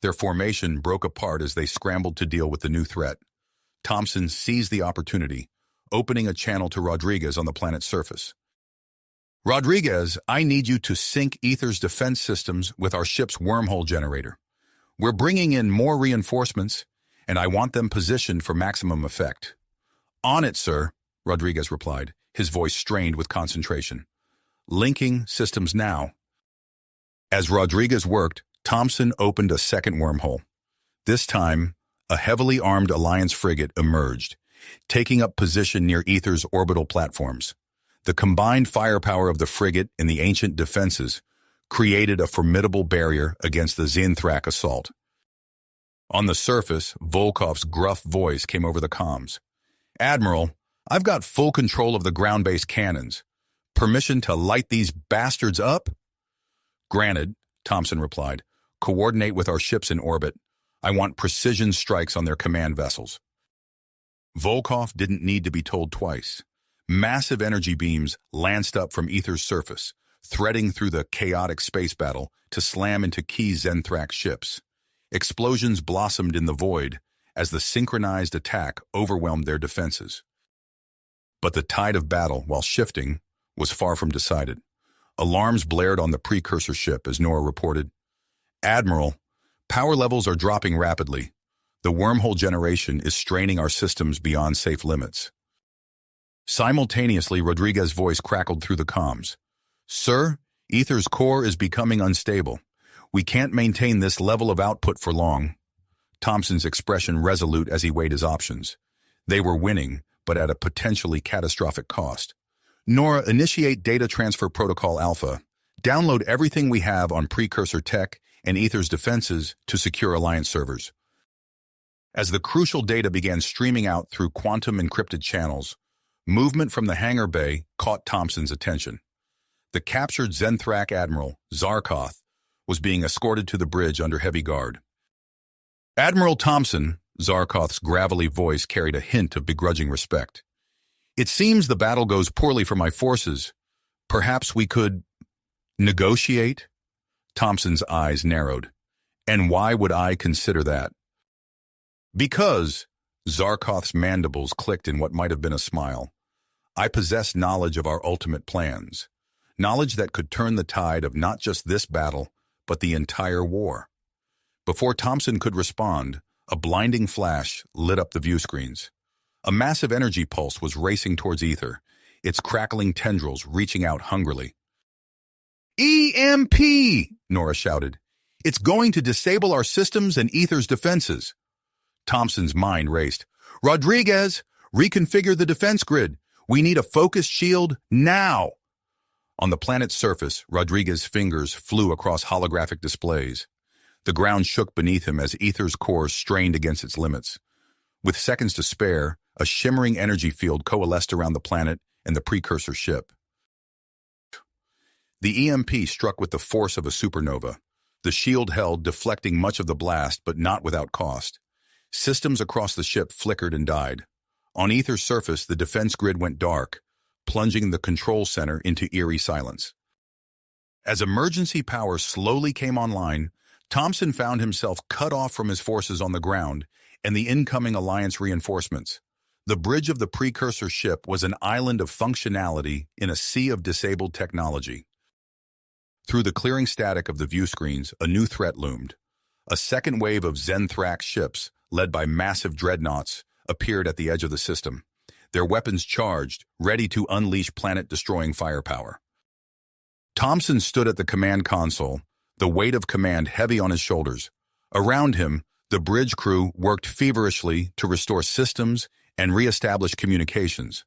Their formation broke apart as they scrambled to deal with the new threat. Thompson seized the opportunity, opening a channel to Rodriguez on the planet's surface. "Rodriguez, I need you to sync Ether's defense systems with our ship's wormhole generator. We're bringing in more reinforcements, and I want them positioned for maximum effect." "On it, sir," Rodriguez replied, his voice strained with concentration. "Linking systems now." As Rodriguez worked, Thompson opened a second wormhole. This time, a heavily armed Alliance frigate emerged, taking up position near Ether's orbital platforms. The combined firepower of the frigate and the ancient defenses created a formidable barrier against the Zenthrak assault. On the surface, Volkov's gruff voice came over the comms. "Admiral, I've got full control of the ground-based cannons. Permission to light these bastards up?" "Granted," Thompson replied. "Coordinate with our ships in orbit. I want precision strikes on their command vessels." Volkov didn't need to be told twice. Massive energy beams lanced up from Ether's surface, threading through the chaotic space battle to slam into key Zenthrak ships. Explosions blossomed in the void as the synchronized attack overwhelmed their defenses. But the tide of battle, while shifting, was far from decided. Alarms blared on the precursor ship as Nora reported, "Admiral, power levels are dropping rapidly. The wormhole generation is straining our systems beyond safe limits. Simultaneously, Rodriguez's voice crackled through the comms. Sir, Ether's core is becoming unstable. We can't maintain this level of output for long. Thompson's expression resolute as he weighed his options. They were winning, but at a potentially catastrophic cost. Nora, initiate data transfer protocol alpha. Download everything we have on precursor tech and Ether's defenses to secure Alliance servers. As the crucial data began streaming out through quantum encrypted channels, movement from the hangar bay caught Thompson's attention. The captured Zenthrak Admiral, Zarkoth, was being escorted to the bridge under heavy guard. Admiral Thompson, Zarkoth's gravelly voice carried a hint of begrudging respect. It seems the battle goes poorly for my forces. Perhaps we could negotiate? Thompson's eyes narrowed. And why would I consider that? Because, Zarkoth's mandibles clicked in what might have been a smile, I possess knowledge of our ultimate plans. Knowledge that could turn the tide of not just this battle, but the entire war. Before Thompson could respond, a blinding flash lit up the view screens. A massive energy pulse was racing towards Ether, its crackling tendrils reaching out hungrily. EMP! Nora shouted. It's going to disable our systems and Ether's defenses. Thompson's mind raced. Rodriguez, reconfigure the defense grid. We need a focused shield now. On the planet's surface, Rodriguez's fingers flew across holographic displays. The ground shook beneath him as Ether's core strained against its limits. With seconds to spare, a shimmering energy field coalesced around the planet and the precursor ship. The EMP struck with the force of a supernova. The shield held, deflecting much of the blast, but not without cost. Systems across the ship flickered and died. On Ether's surface, the defense grid went dark, plunging the control center into eerie silence. As emergency power slowly came online, Thompson found himself cut off from his forces on the ground and the incoming Alliance reinforcements. The bridge of the precursor ship was an island of functionality in a sea of disabled technology. Through the clearing static of the view screens, a new threat loomed. A second wave of Zenthrak ships, led by massive dreadnoughts, appeared at the edge of the system, their weapons charged, ready to unleash planet-destroying firepower. Thompson stood at the command console, the weight of command heavy on his shoulders. Around him, the bridge crew worked feverishly to restore systems and re-establish communications.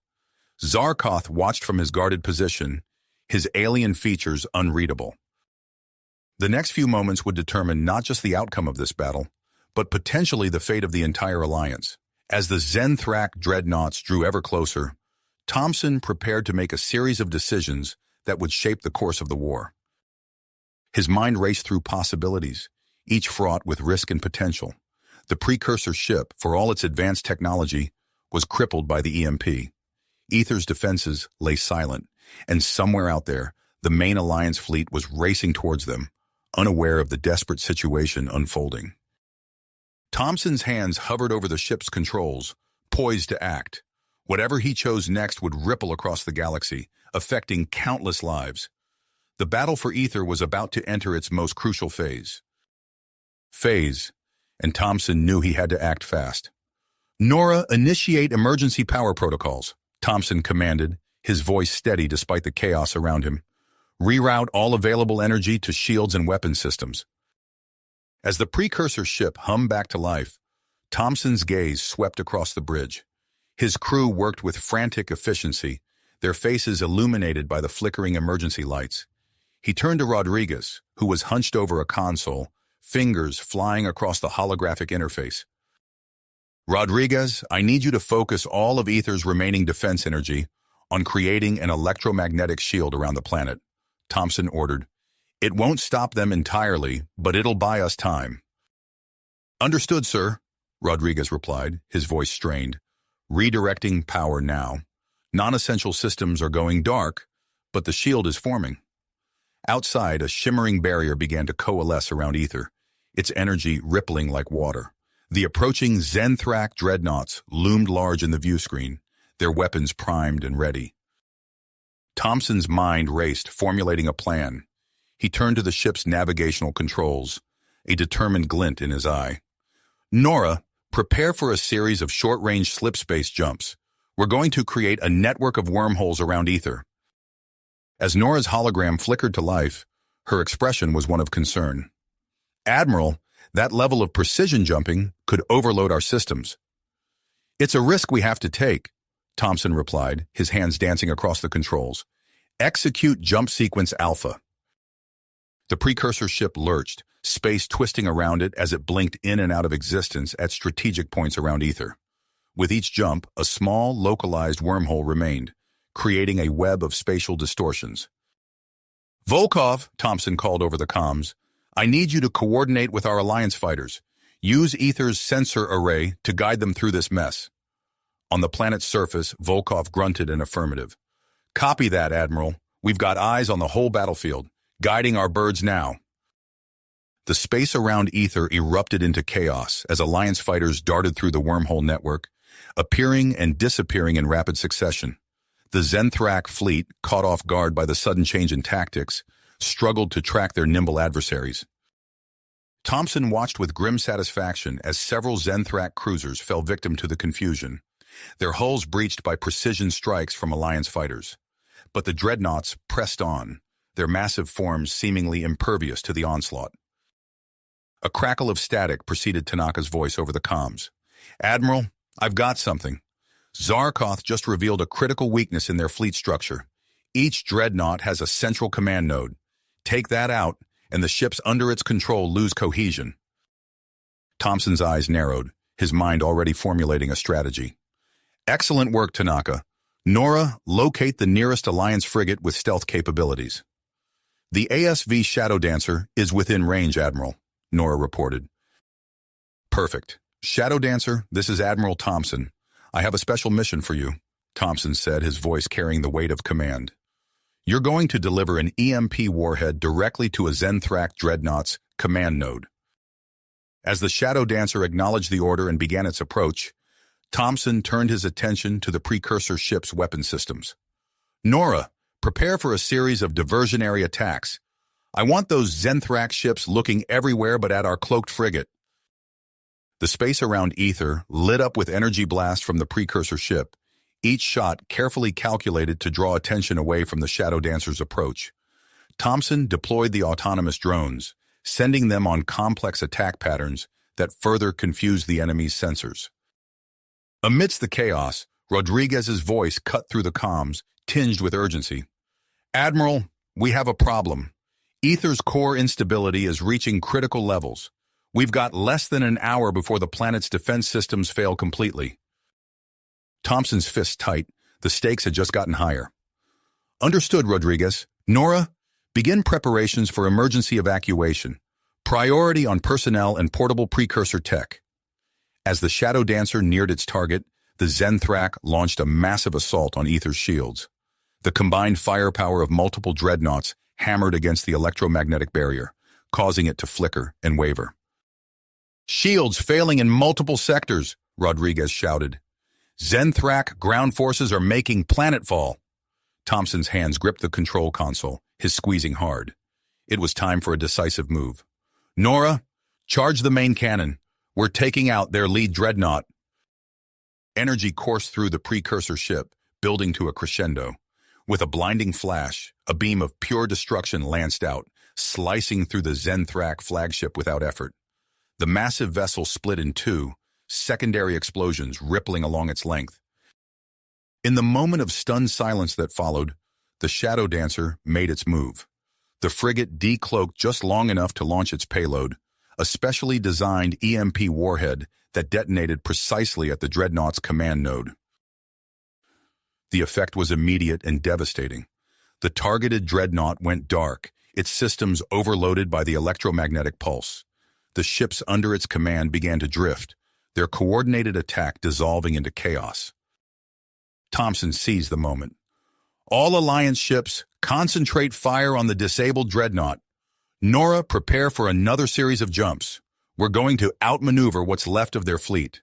Zarkoth watched from his guarded position, his alien features unreadable. The next few moments would determine not just the outcome of this battle, but potentially the fate of the entire Alliance. As the Zenthrak dreadnoughts drew ever closer, Thompson prepared to make a series of decisions that would shape the course of the war. His mind raced through possibilities, each fraught with risk and potential. The precursor ship, for all its advanced technology, was crippled by the EMP. Ether's defenses lay silent, and somewhere out there, the main Alliance fleet was racing towards them, unaware of the desperate situation unfolding. Thompson's hands hovered over the ship's controls, poised to act. Whatever he chose next would ripple across the galaxy, affecting countless lives. The battle for Ether was about to enter its most crucial phase. And Thompson knew he had to act fast. Nora, initiate emergency power protocols, Thompson commanded, his voice steady despite the chaos around him. Reroute all available energy to shields and weapon systems. As the precursor ship hummed back to life, Thompson's gaze swept across the bridge. His crew worked with frantic efficiency, their faces illuminated by the flickering emergency lights. He turned to Rodriguez, who was hunched over a console, fingers flying across the holographic interface. Rodriguez, I need you to focus all of Ether's remaining defense energy on creating an electromagnetic shield around the planet, Thompson ordered. It won't stop them entirely, but it'll buy us time. Understood, sir, Rodriguez replied, his voice strained. Redirecting power now. Non-essential systems are going dark, but the shield is forming. Outside, a shimmering barrier began to coalesce around Ether, its energy rippling like water. The approaching Zenthrak dreadnoughts loomed large in the view screen, their weapons primed and ready. Thompson's mind raced, formulating a plan. He turned to the ship's navigational controls, a determined glint in his eye. Nora, prepare for a series of short-range slip-space jumps. We're going to create a network of wormholes around Ether. As Nora's hologram flickered to life, her expression was one of concern. Admiral, that level of precision jumping could overload our systems. It's a risk we have to take, Thompson replied, his hands dancing across the controls. Execute jump sequence alpha. The precursor ship lurched, space twisting around it as it blinked in and out of existence at strategic points around Ether. With each jump, a small, localized wormhole remained, creating a web of spatial distortions. Volkov, Thompson called over the comms, I need you to coordinate with our Alliance fighters. Use Ether's sensor array to guide them through this mess. On the planet's surface, Volkov grunted an affirmative. Copy that, Admiral. We've got eyes on the whole battlefield, guiding our birds now. The space around Ether erupted into chaos as Alliance fighters darted through the wormhole network, appearing and disappearing in rapid succession. The Zenthrak fleet, caught off guard by the sudden change in tactics, struggled to track their nimble adversaries. Thompson watched with grim satisfaction as several Zenthrak cruisers fell victim to the confusion, their hulls breached by precision strikes from Alliance fighters. But the dreadnoughts pressed on, their massive forms seemingly impervious to the onslaught. A crackle of static preceded Tanaka's voice over the comms. Admiral, I've got something. Zarkoth just revealed a critical weakness in their fleet structure. Each dreadnought has a central command node. Take that out, and the ships under its control lose cohesion. Thompson's eyes narrowed, his mind already formulating a strategy. Excellent work, Tanaka. Nora, locate the nearest Alliance frigate with stealth capabilities. The ASV Shadow Dancer is within range, Admiral, Nora reported. Perfect. Shadow Dancer, this is Admiral Thompson. I have a special mission for you, Thompson said, his voice carrying the weight of command. You're going to deliver an EMP warhead directly to a Zenthrak dreadnought's command node. As the Shadow Dancer acknowledged the order and began its approach, Thompson turned his attention to the precursor ship's weapon systems. Nora, prepare for a series of diversionary attacks. I want those Zenthrak ships looking everywhere but at our cloaked frigate. The space around Ether lit up with energy blasts from the precursor ship, each shot carefully calculated to draw attention away from the Shadow Dancer's approach. Thompson deployed the autonomous drones, sending them on complex attack patterns that further confused the enemy's sensors. Amidst the chaos, Rodriguez's voice cut through the comms, tinged with urgency. Admiral, we have a problem. Ether's core instability is reaching critical levels. We've got less than an hour before the planet's defense systems fail completely. Thompson's fists tight. The stakes had just gotten higher. Understood, Rodriguez. Nora, begin preparations for emergency evacuation. Priority on personnel and portable precursor tech. As the Shadow Dancer neared its target, the Zenthrak launched a massive assault on Ether's shields. The combined firepower of multiple dreadnoughts hammered against the electromagnetic barrier, causing it to flicker and waver. Shields failing in multiple sectors, Rodriguez shouted. Zenthrak ground forces are making planetfall. Thompson's hands gripped the control console, his squeezing hard. It was time for a decisive move. Nora, charge the main cannon. We're taking out their lead dreadnought. Energy coursed through the precursor ship, building to a crescendo. With a blinding flash, a beam of pure destruction lanced out, slicing through the Zenthrak flagship without effort. The massive vessel split in two, secondary explosions rippling along its length. In the moment of stunned silence that followed, the Shadow Dancer made its move. The frigate decloaked just long enough to launch its payload, a specially designed EMP warhead that detonated precisely at the dreadnought's command node. The effect was immediate and devastating. The targeted dreadnought went dark, its systems overloaded by the electromagnetic pulse. The ships under its command began to drift, their coordinated attack dissolving into chaos. Thompson seized the moment. All Alliance ships, concentrate fire on the disabled dreadnought. Nora, prepare for another series of jumps. We're going to outmaneuver what's left of their fleet.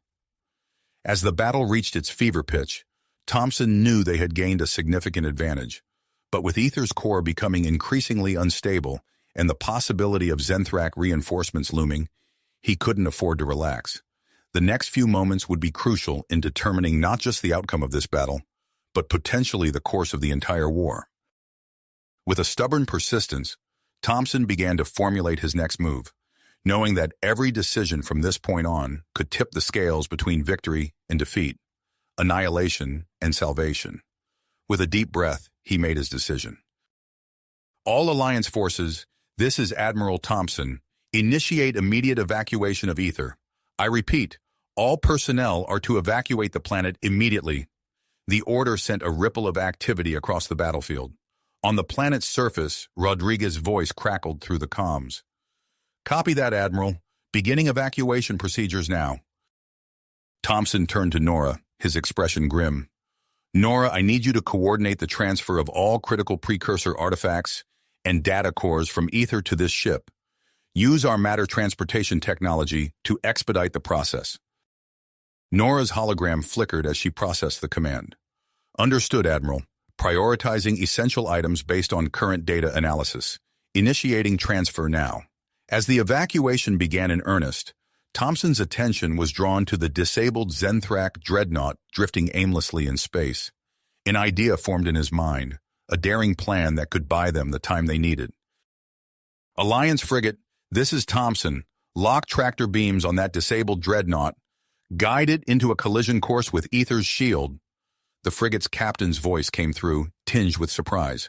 As the battle reached its fever pitch, Thompson knew they had gained a significant advantage. But with Ether's core becoming increasingly unstable and the possibility of Zenthrak reinforcements looming, he couldn't afford to relax. The next few moments would be crucial in determining not just the outcome of this battle, but potentially the course of the entire war. With a stubborn persistence, Thompson began to formulate his next move, knowing that every decision from this point on could tip the scales between victory and defeat, annihilation and salvation. With a deep breath, he made his decision. All Alliance forces, this is Admiral Thompson, initiate immediate evacuation of Ether. I repeat, all personnel are to evacuate the planet immediately. The order sent a ripple of activity across the battlefield. On the planet's surface, Rodriguez's voice crackled through the comms. Copy that, Admiral. Beginning evacuation procedures now. Thompson turned to Nora, his expression grim. Nora, I need you to coordinate the transfer of all critical precursor artifacts and data cores from Ether to this ship. Use our matter transportation technology to expedite the process. Nora's hologram flickered as she processed the command. Understood, Admiral. Prioritizing essential items based on current data analysis. Initiating transfer now. As the evacuation began in earnest, Thompson's attention was drawn to the disabled Zenthrak dreadnought drifting aimlessly in space. An idea formed in his mind, a daring plan that could buy them the time they needed. Alliance frigate, this is Thompson. Lock tractor beams on that disabled dreadnought. Guide it into a collision course with Ether's shield. The frigate's captain's voice came through, tinged with surprise.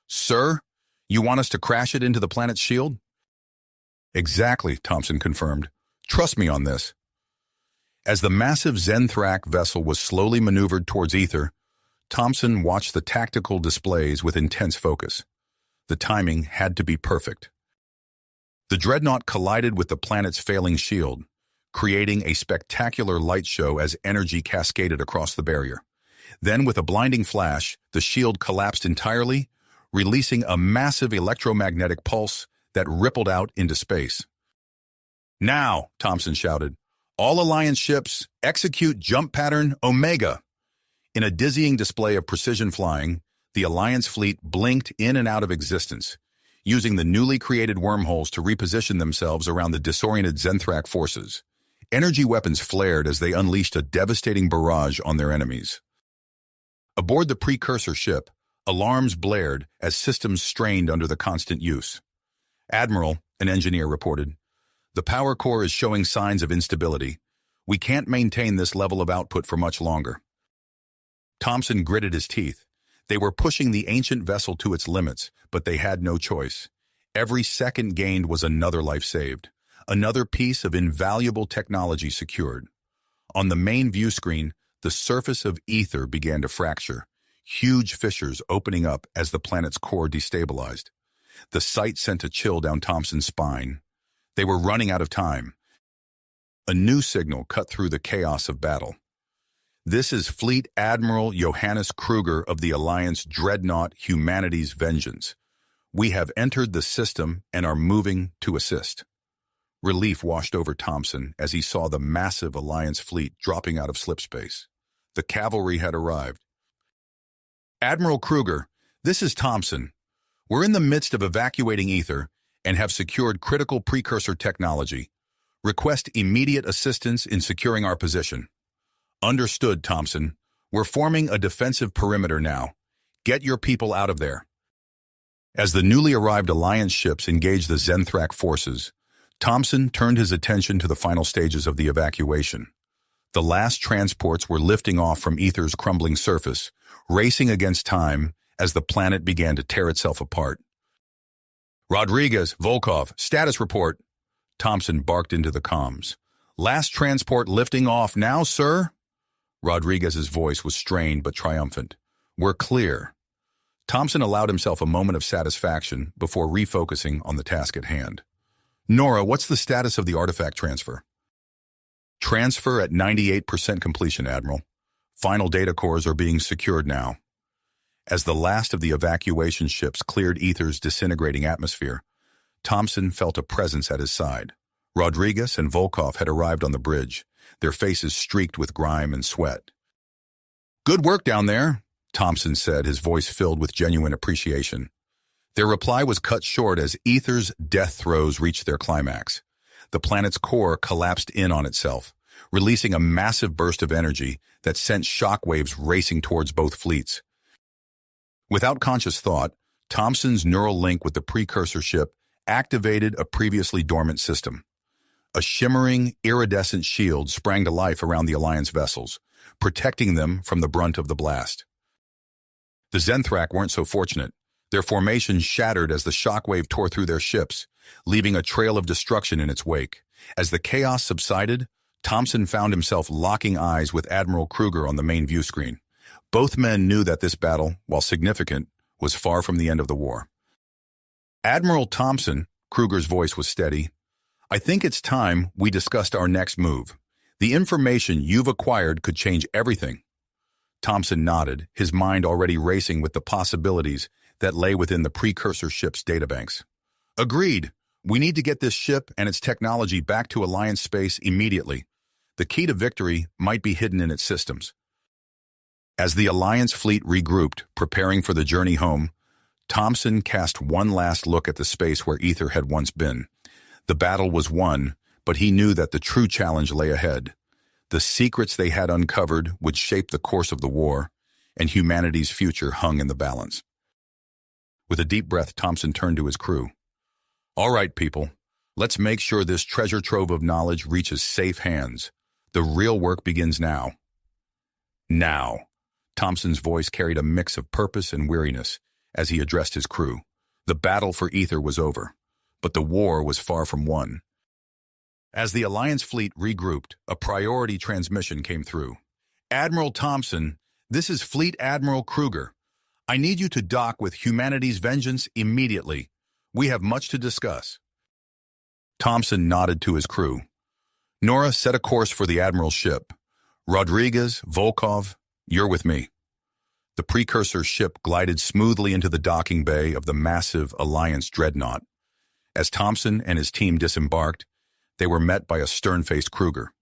Sir, you want us to crash it into the planet's shield? Exactly, Thompson confirmed. Trust me on this. As the massive Zenthrak vessel was slowly maneuvered towards Ether, Thompson watched the tactical displays with intense focus. The timing had to be perfect. The dreadnought collided with the planet's failing shield, creating a spectacular light show as energy cascaded across the barrier. Then, with a blinding flash, the shield collapsed entirely, releasing a massive electromagnetic pulse that rippled out into space. Now, Thompson shouted, all Alliance ships, execute jump pattern Omega. In a dizzying display of precision flying, the Alliance fleet blinked in and out of existence, using the newly created wormholes to reposition themselves around the disoriented Zenthrak forces. Energy weapons flared as they unleashed a devastating barrage on their enemies. Aboard the precursor ship, alarms blared as systems strained under the constant use. Admiral, an engineer reported, the power core is showing signs of instability. We can't maintain this level of output for much longer. Thompson gritted his teeth. They were pushing the ancient vessel to its limits, but they had no choice. Every second gained was another life saved, another piece of invaluable technology secured. On the main view screen, the surface of Ether began to fracture, huge fissures opening up as the planet's core destabilized. The sight sent a chill down Thompson's spine. They were running out of time. A new signal cut through the chaos of battle. This is Fleet Admiral Johannes Kruger of the Alliance Dreadnought Humanity's Vengeance. We have entered the system and are moving to assist. Relief washed over Thompson as he saw the massive Alliance fleet dropping out of slipspace. The cavalry had arrived. Admiral Kruger, this is Thompson. We're in the midst of evacuating Ether and have secured critical precursor technology. Request immediate assistance in securing our position. Understood, Thompson. We're forming a defensive perimeter now. Get your people out of there. As the newly arrived Alliance ships engaged the Zenthrak forces, Thompson turned his attention to the final stages of the evacuation. The last transports were lifting off from Ether's crumbling surface, racing against time as the planet began to tear itself apart. Rodriguez, Volkov, status report. Thompson barked into the comms. Last transport lifting off now, sir? Rodriguez's voice was strained but triumphant. We're clear. Thompson allowed himself a moment of satisfaction before refocusing on the task at hand. Nora, what's the status of the artifact transfer? Transfer at 98% completion, Admiral. Final data cores are being secured now. As the last of the evacuation ships cleared Ether's disintegrating atmosphere, Thompson felt a presence at his side. Rodriguez and Volkov had arrived on the bridge, their faces streaked with grime and sweat. Good work down there, Thompson said, his voice filled with genuine appreciation. Their reply was cut short as Ether's death throes reached their climax. The planet's core collapsed in on itself, releasing a massive burst of energy that sent shockwaves racing towards both fleets. Without conscious thought, Thompson's neural link with the precursor ship activated a previously dormant system. A shimmering, iridescent shield sprang to life around the Alliance vessels, protecting them from the brunt of the blast. The Zenthrak weren't so fortunate. Their formation shattered as the shockwave tore through their ships, leaving a trail of destruction in its wake. As the chaos subsided, Thompson found himself locking eyes with Admiral Kruger on the main view screen. Both men knew that this battle, while significant, was far from the end of the war. "Admiral Thompson," Kruger's voice was steady, "I think it's time we discussed our next move. The information you've acquired could change everything." Thompson nodded, his mind already racing with the possibilities that lay within the precursor ship's databanks. "Agreed. We need to get this ship and its technology back to Alliance space immediately. The key to victory might be hidden in its systems." As the Alliance fleet regrouped, preparing for the journey home, Thompson cast one last look at the space where Ether had once been. The battle was won, but he knew that the true challenge lay ahead. The secrets they had uncovered would shape the course of the war, and humanity's future hung in the balance. With a deep breath, Thompson turned to his crew. "All right, people, let's make sure this treasure trove of knowledge reaches safe hands. The real work begins now." Now. Thompson's voice carried a mix of purpose and weariness as he addressed his crew. The battle for Ether was over, but the war was far from won. As the Alliance fleet regrouped, a priority transmission came through. "Admiral Thompson, this is Fleet Admiral Kruger. I need you to dock with humanity's vengeance immediately. We have much to discuss." Thompson nodded to his crew. "Nora, set a course for the Admiral's ship. Rodriguez, Volkov, you're with me." The precursor ship glided smoothly into the docking bay of the massive Alliance dreadnought. As Thompson and his team disembarked, they were met by a stern-faced Kruger.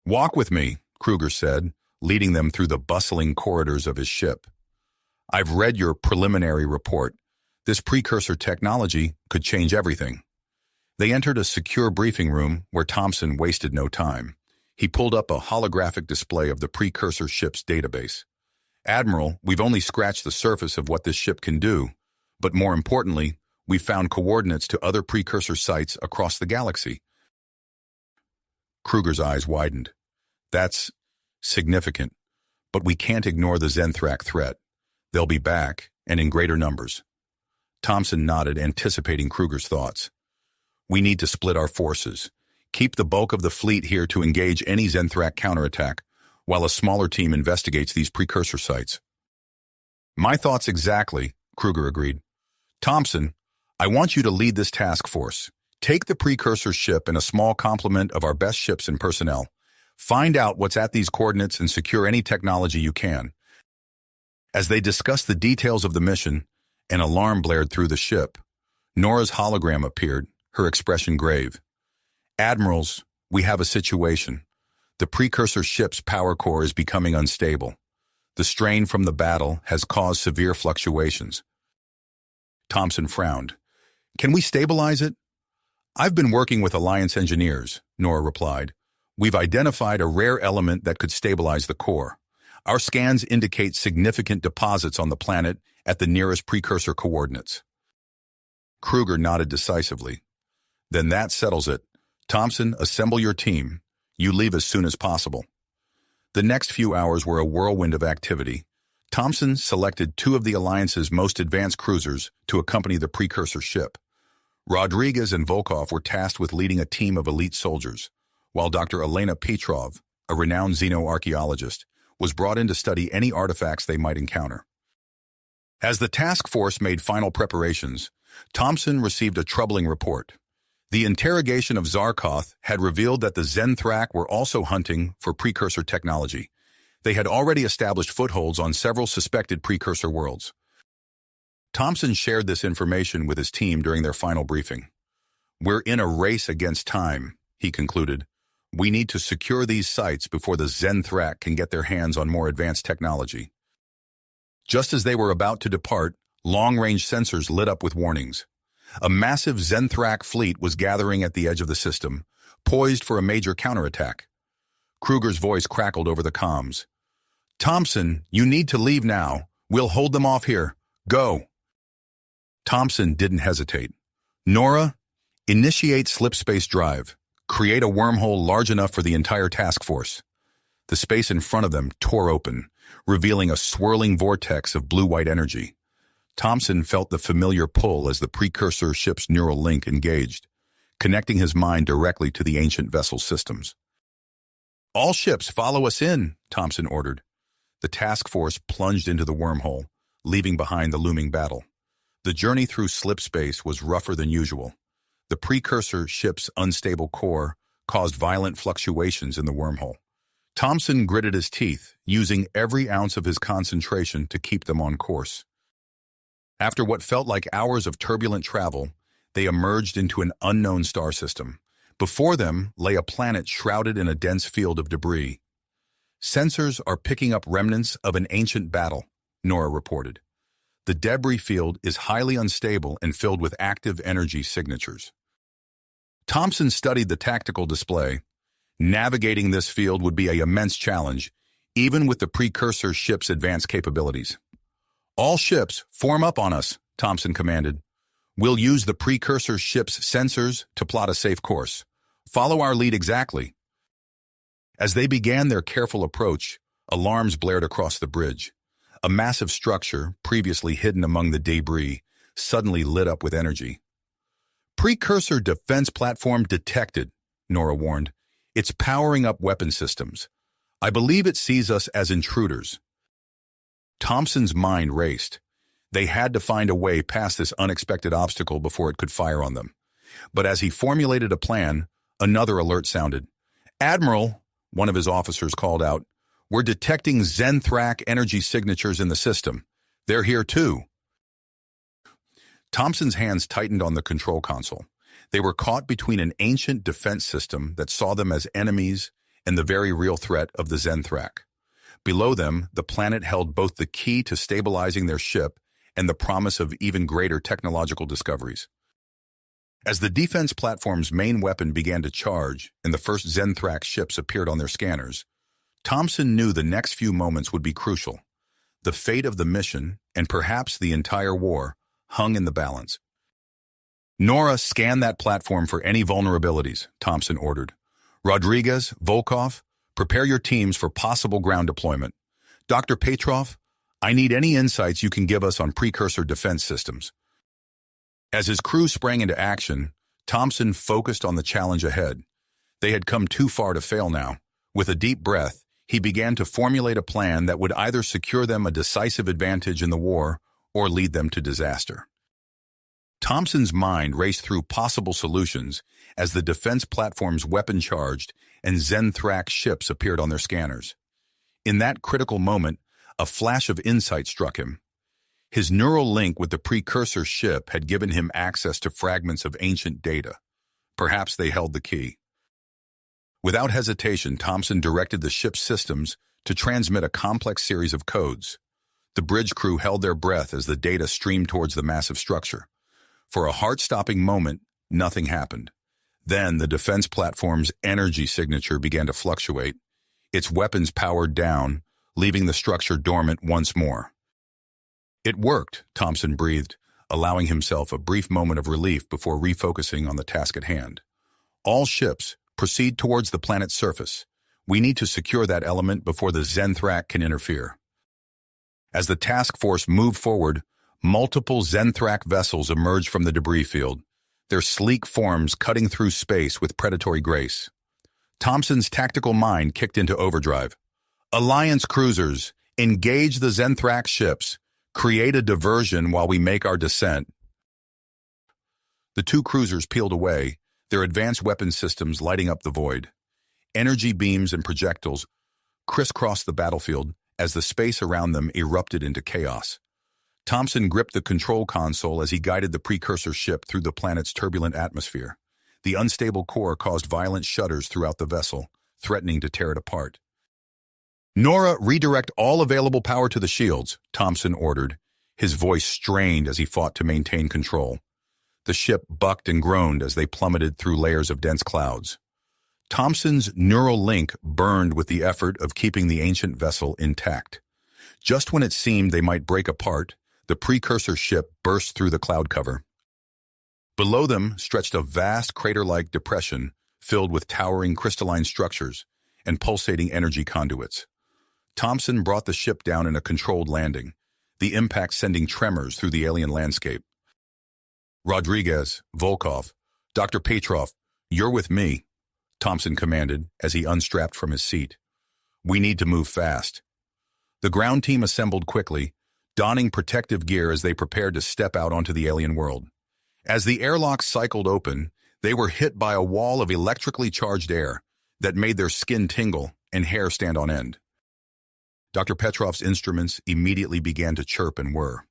"Walk with me," Kruger said, leading them through the bustling corridors of his ship. "I've read your preliminary report. This precursor technology could change everything." They entered a secure briefing room where Thompson wasted no time. He pulled up a holographic display of the precursor ship's database. "Admiral, we've only scratched the surface of what this ship can do, but more importantly, we've found coordinates to other precursor sites across the galaxy." Kruger's eyes widened. "That's significant, but we can't ignore the Zenthrak threat. They'll be back, and in greater numbers." Thompson nodded, anticipating Kruger's thoughts. "We need to split our forces. Keep the bulk of the fleet here to engage any Zenthrak counterattack, while a smaller team investigates these precursor sites." "My thoughts exactly," Kruger agreed. "Thompson, I want you to lead this task force. Take the precursor ship and a small complement of our best ships and personnel. Find out what's at these coordinates and secure any technology you can." As they discussed the details of the mission, an alarm blared through the ship. Nora's hologram appeared, her expression grave. "Admirals, we have a situation. The precursor ship's power core is becoming unstable. The strain from the battle has caused severe fluctuations." Thompson frowned. "Can we stabilize it?" "I've been working with Alliance engineers," Nora replied. "We've identified a rare element that could stabilize the core. Our scans indicate significant deposits on the planet at the nearest precursor coordinates." Kruger nodded decisively. "Then that settles it. Thompson, assemble your team. You leave as soon as possible." The next few hours were a whirlwind of activity. Thompson selected 2 of the Alliance's most advanced cruisers to accompany the precursor ship. Rodriguez and Volkov were tasked with leading a team of elite soldiers, while Dr. Elena Petrov, a renowned xenoarchaeologist, was brought in to study any artifacts they might encounter. As the task force made final preparations, Thompson received a troubling report. The interrogation of Zarkoth had revealed that the Zenthrak were also hunting for precursor technology. They had already established footholds on several suspected precursor worlds. Thompson shared this information with his team during their final briefing. "We're in a race against time," he concluded. "We need to secure these sites before the Zenthrak can get their hands on more advanced technology." Just as they were about to depart, long-range sensors lit up with warnings. A massive Zenthrak fleet was gathering at the edge of the system, poised for a major counterattack. Kruger's voice crackled over the comms. Thompson, you need to leave now. We'll hold them off here. Go. Thompson didn't hesitate. Nora, initiate slipspace drive. Create a wormhole large enough for the entire task force. The space in front of them tore open, revealing a swirling vortex of blue-white energy. Thompson felt the familiar pull as the precursor ship's neural link engaged, connecting his mind directly to the ancient vessel's systems. All ships follow us in, Thompson ordered. The task force plunged into the wormhole, leaving behind the looming battle. The journey through slipspace was rougher than usual. The precursor ship's unstable core caused violent fluctuations in the wormhole. Thompson gritted his teeth, using every ounce of his concentration to keep them on course. After what felt like hours of turbulent travel, they emerged into an unknown star system. Before them lay a planet shrouded in a dense field of debris. Sensors are picking up remnants of an ancient battle, Nora reported. The debris field is highly unstable and filled with active energy signatures. Thompson studied the tactical display. Navigating this field would be an immense challenge, even with the precursor ship's advanced capabilities. All ships, form up on us, Thompson commanded. We'll use the precursor ship's sensors to plot a safe course. Follow our lead exactly. As they began their careful approach, alarms blared across the bridge. A massive structure, previously hidden among the debris, suddenly lit up with energy. Precursor defense platform detected, Nora warned. It's powering up weapon systems. I believe it sees us as intruders. Thompson's mind raced. They had to find a way past this unexpected obstacle before it could fire on them. But as he formulated a plan, another alert sounded. Admiral, one of his officers called out, we're detecting Zenthrak energy signatures in the system. They're here too. Thompson's hands tightened on the control console. They were caught between an ancient defense system that saw them as enemies and the very real threat of the Zenthrak. Below them, the planet held both the key to stabilizing their ship and the promise of even greater technological discoveries. As the defense platform's main weapon began to charge and the first Zenthrak ships appeared on their scanners, Thompson knew the next few moments would be crucial. The fate of the mission, and perhaps the entire war, hung in the balance. Nora, scan that platform for any vulnerabilities, Thompson ordered. Rodriguez, Volkov, prepare your teams for possible ground deployment. Dr. Petrov, I need any insights you can give us on precursor defense systems. As his crew sprang into action, Thompson focused on the challenge ahead. They had come too far to fail now. With a deep breath, he began to formulate a plan that would either secure them a decisive advantage in the war or lead them to disaster. Thompson's mind raced through possible solutions as the defense platform's weapon charged and Zenthrak ships appeared on their scanners. In that critical moment, a flash of insight struck him. His neural link with the precursor ship had given him access to fragments of ancient data. Perhaps they held the key. Without hesitation, Thompson directed the ship's systems to transmit a complex series of codes. The bridge crew held their breath as the data streamed towards the massive structure. For a heart-stopping moment, nothing happened. Then the defense platform's energy signature began to fluctuate. Its weapons powered down, leaving the structure dormant once more. It worked, Thompson breathed, allowing himself a brief moment of relief before refocusing on the task at hand. All ships, proceed towards the planet's surface. We need to secure that element before the Zenthrak can interfere. As the task force moved forward, multiple Zenthrak vessels emerged from the debris field, their sleek forms cutting through space with predatory grace. Thompson's tactical mind kicked into overdrive. Alliance cruisers, engage the Zenthrak ships. Create a diversion while we make our descent. The two cruisers peeled away, their advanced weapon systems lighting up the void. Energy beams and projectiles crisscrossed the battlefield as the space around them erupted into chaos. Thompson gripped the control console as he guided the precursor ship through the planet's turbulent atmosphere. The unstable core caused violent shudders throughout the vessel, threatening to tear it apart. Nora, redirect all available power to the shields, Thompson ordered, his voice strained as he fought to maintain control. The ship bucked and groaned as they plummeted through layers of dense clouds. Thompson's neural link burned with the effort of keeping the ancient vessel intact. Just when it seemed they might break apart, the precursor ship burst through the cloud cover. Below them stretched a vast crater-like depression filled with towering crystalline structures and pulsating energy conduits. Thompson brought the ship down in a controlled landing, the impact sending tremors through the alien landscape. "Rodriguez, Volkov, Dr. Petrov, you're with me," Thompson commanded as he unstrapped from his seat. "We need to move fast." The ground team assembled quickly, donning protective gear as they prepared to step out onto the alien world. As the airlocks cycled open, they were hit by a wall of electrically charged air that made their skin tingle and hair stand on end. Dr. Petrov's instruments immediately began to chirp and whir.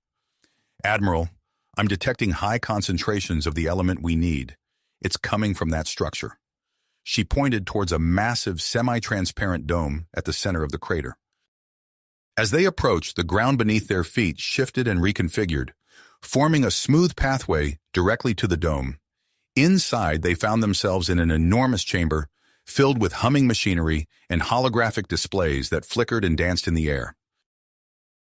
"Admiral, I'm detecting high concentrations of the element we need. It's coming from that structure." She pointed towards a massive semi-transparent dome at the center of the crater. As they approached, the ground beneath their feet shifted and reconfigured, forming a smooth pathway directly to the dome. Inside, they found themselves in an enormous chamber filled with humming machinery and holographic displays that flickered and danced in the air.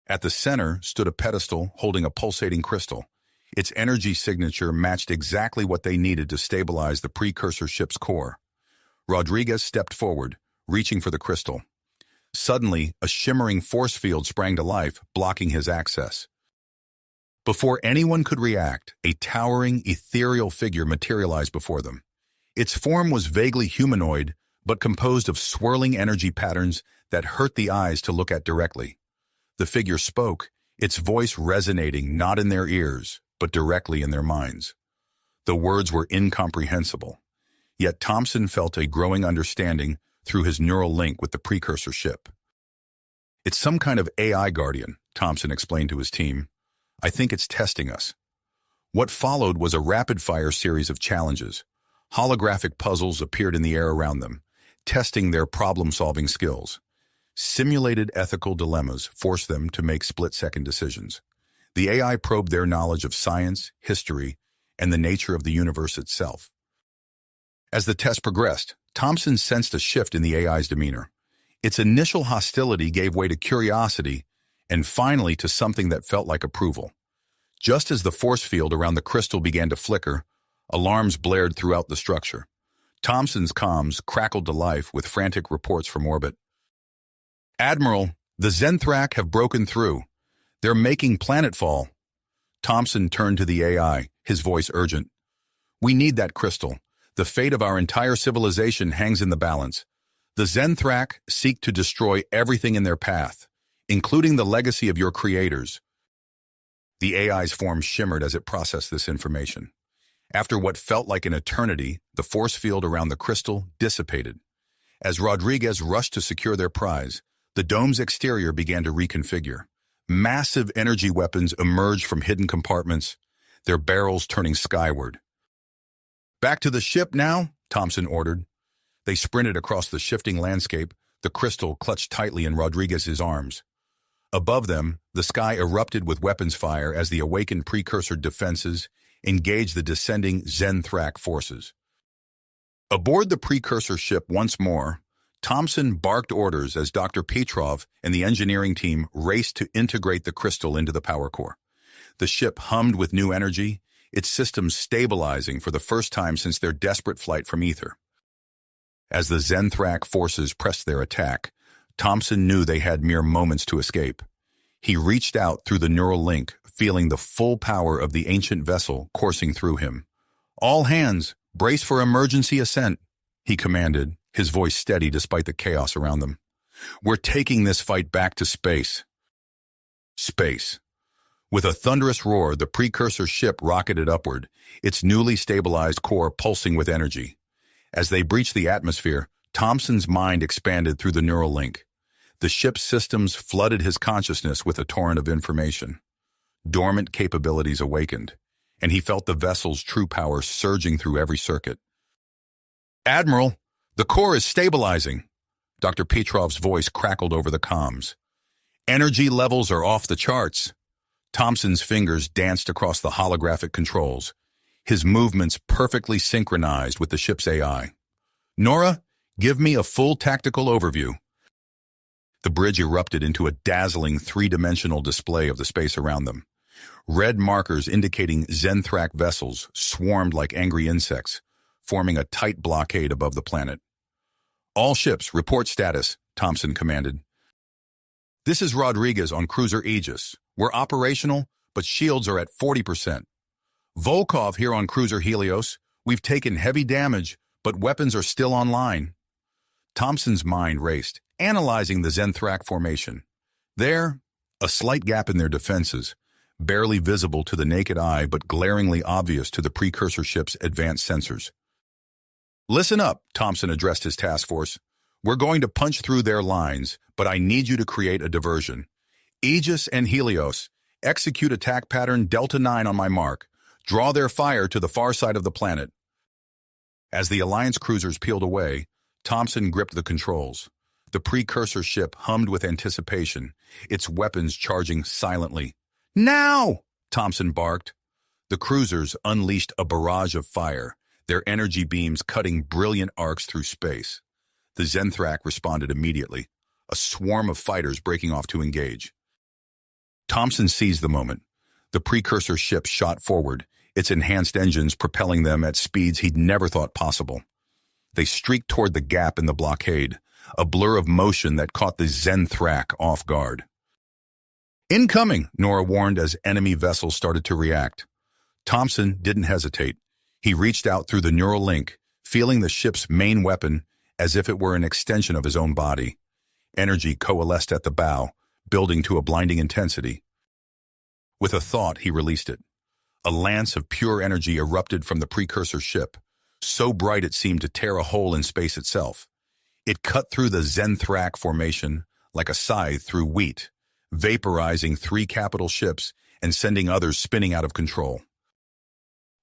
At the center stood a pedestal holding a pulsating crystal. Its energy signature matched exactly what they needed to stabilize the precursor ship's core. Rodriguez stepped forward, reaching for the crystal. Suddenly, a shimmering force field sprang to life, blocking his access. Before anyone could react, a towering, ethereal figure materialized before them. Its form was vaguely humanoid, but composed of swirling energy patterns that hurt the eyes to look at directly. The figure spoke, its voice resonating not in their ears, but directly in their minds. The words were incomprehensible, yet Thompson felt a growing understanding through his neural link with the precursor ship. "It's some kind of AI guardian," Thompson explained to his team. "I think it's testing us." What followed was a rapid-fire series of challenges. Holographic puzzles appeared in the air around them, testing their problem-solving skills. Simulated ethical dilemmas forced them to make split-second decisions. The AI probed their knowledge of science, history, and the nature of the universe itself. As the test progressed, Thompson sensed a shift in the AI's demeanor. Its initial hostility gave way to curiosity, and finally to something that felt like approval. Just as the force field around the crystal began to flicker, alarms blared throughout the structure. Thompson's comms crackled to life with frantic reports from orbit. "Admiral, the Zenthrak have broken through. They're making planetfall." Thompson turned to the AI, his voice urgent. "We need that crystal. The fate of our entire civilization hangs in the balance. The Zenthrak seek to destroy everything in their path, including the legacy of your creators." The AI's form shimmered as it processed this information. After what felt like an eternity, the force field around the crystal dissipated. As Rodriguez rushed to secure their prize, the dome's exterior began to reconfigure. Massive energy weapons emerged from hidden compartments, their barrels turning skyward. "Back to the ship now," Thompson ordered. They sprinted across the shifting landscape, the crystal clutched tightly in Rodriguez's arms. Above them, the sky erupted with weapons fire as the awakened precursor defenses engaged the descending Zenthrak forces. Aboard the precursor ship once more, Thompson barked orders as Dr. Petrov and the engineering team raced to integrate the crystal into the power core. The ship hummed with new energy, its systems stabilizing for the first time since their desperate flight from Ether. As the Zenthrak forces pressed their attack, Thompson knew they had mere moments to escape. He reached out through the neural link, feeling the full power of the ancient vessel coursing through him. "All hands, brace for emergency ascent," he commanded, his voice steady despite the chaos around them. "We're taking this fight back to space." Space. With a thunderous roar, the precursor ship rocketed upward, its newly stabilized core pulsing with energy. As they breached the atmosphere, Thompson's mind expanded through the neural link. The ship's systems flooded his consciousness with a torrent of information. Dormant capabilities awakened, and he felt the vessel's true power surging through every circuit. "Admiral, the core is stabilizing." Dr. Petrov's voice crackled over the comms. "Energy levels are off the charts." Thompson's fingers danced across the holographic controls, his movements perfectly synchronized with the ship's AI. "Nora, Give me a full tactical overview. The bridge erupted into a dazzling three-dimensional display of the space around them. Red markers indicating Zenthrak vessels swarmed like angry insects, forming a tight blockade above the planet. All ships, report status, Thompson commanded. This is Rodriguez on cruiser Aegis. We're operational, but shields are at 40%. Volkov here on cruiser Helios. We've taken heavy damage, but weapons are still online. Thompson's mind raced, analyzing the Zenthrak formation. There, a slight gap in their defenses, barely visible to the naked eye but glaringly obvious to the precursor ship's advanced sensors. Listen up, Thompson addressed his task force. We're going to punch through their lines, but I need you to create a diversion. Aegis and Helios, execute attack pattern Delta 9 on my mark. Draw their fire to the far side of the planet. As the Alliance cruisers peeled away, Thompson gripped the controls. The precursor ship hummed with anticipation, its weapons charging silently. Now! Thompson barked. The cruisers unleashed a barrage of fire, their energy beams cutting brilliant arcs through space. The Zenthrak responded immediately, a swarm of fighters breaking off to engage. Thompson seized the moment. The precursor ship shot forward, its enhanced engines propelling them at speeds he'd never thought possible. They streaked toward the gap in the blockade, a blur of motion that caught the Zenthrak off guard. Incoming, Nora warned as enemy vessels started to react. Thompson didn't hesitate. He reached out through the neural link, feeling the ship's main weapon as if it were an extension of his own body. Energy coalesced at the bow, building to a blinding intensity. With a thought, he released it. A lance of pure energy erupted from the precursor ship, so bright it seemed to tear a hole in space itself. It cut through the Zenthrak formation like a scythe through wheat, vaporizing 3 capital ships and sending others spinning out of control.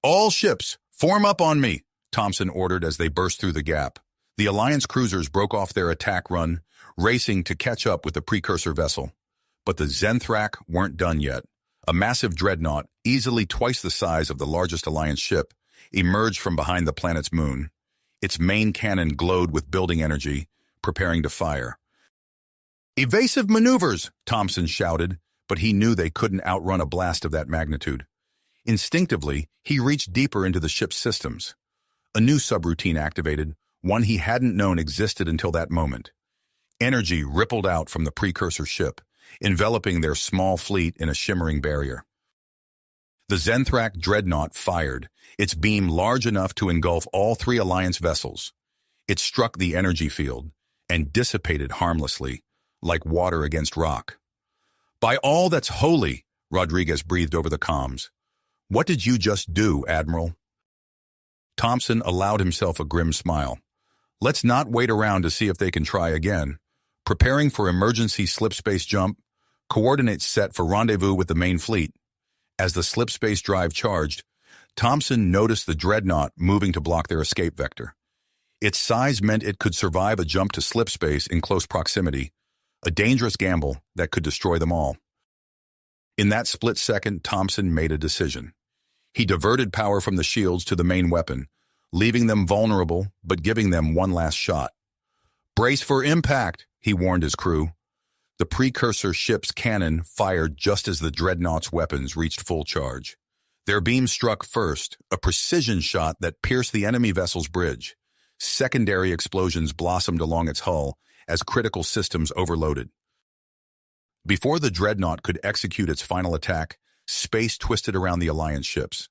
All ships, form up on me, Thompson ordered as they burst through the gap. The Alliance cruisers broke off their attack run, racing to catch up with the precursor vessel. But the Zenthrak weren't done yet. A massive dreadnought, easily twice the size of the largest Alliance ship, emerged from behind the planet's moon. Its main cannon glowed with building energy, preparing to fire. Evasive maneuvers, Thompson shouted, but he knew they couldn't outrun a blast of that magnitude. Instinctively, he reached deeper into the ship's systems. A new subroutine activated, one he hadn't known existed until that moment. Energy rippled out from the precursor ship, enveloping their small fleet in a shimmering barrier. The Zenthrak dreadnought fired, its beam large enough to engulf all 3 Alliance vessels. It struck the energy field and dissipated harmlessly, like water against rock. By all that's holy, Rodriguez breathed over the comms. What did you just do, Admiral? Thompson allowed himself a grim smile. Let's not wait around to see if they can try again. Preparing for emergency slipspace jump, coordinates set for rendezvous with the main fleet. As the slipspace drive charged, Thompson noticed the dreadnought moving to block their escape vector. Its size meant it could survive a jump to slipspace in close proximity, a dangerous gamble that could destroy them all. In that split second, Thompson made a decision. He diverted power from the shields to the main weapon, leaving them vulnerable but giving them one last shot. Brace for impact, he warned his crew. The precursor ship's cannon fired just as the dreadnought's weapons reached full charge. Their beam struck first, a precision shot that pierced the enemy vessel's bridge. Secondary explosions blossomed along its hull as critical systems overloaded. Before the dreadnought could execute its final attack, space twisted around the Alliance ships.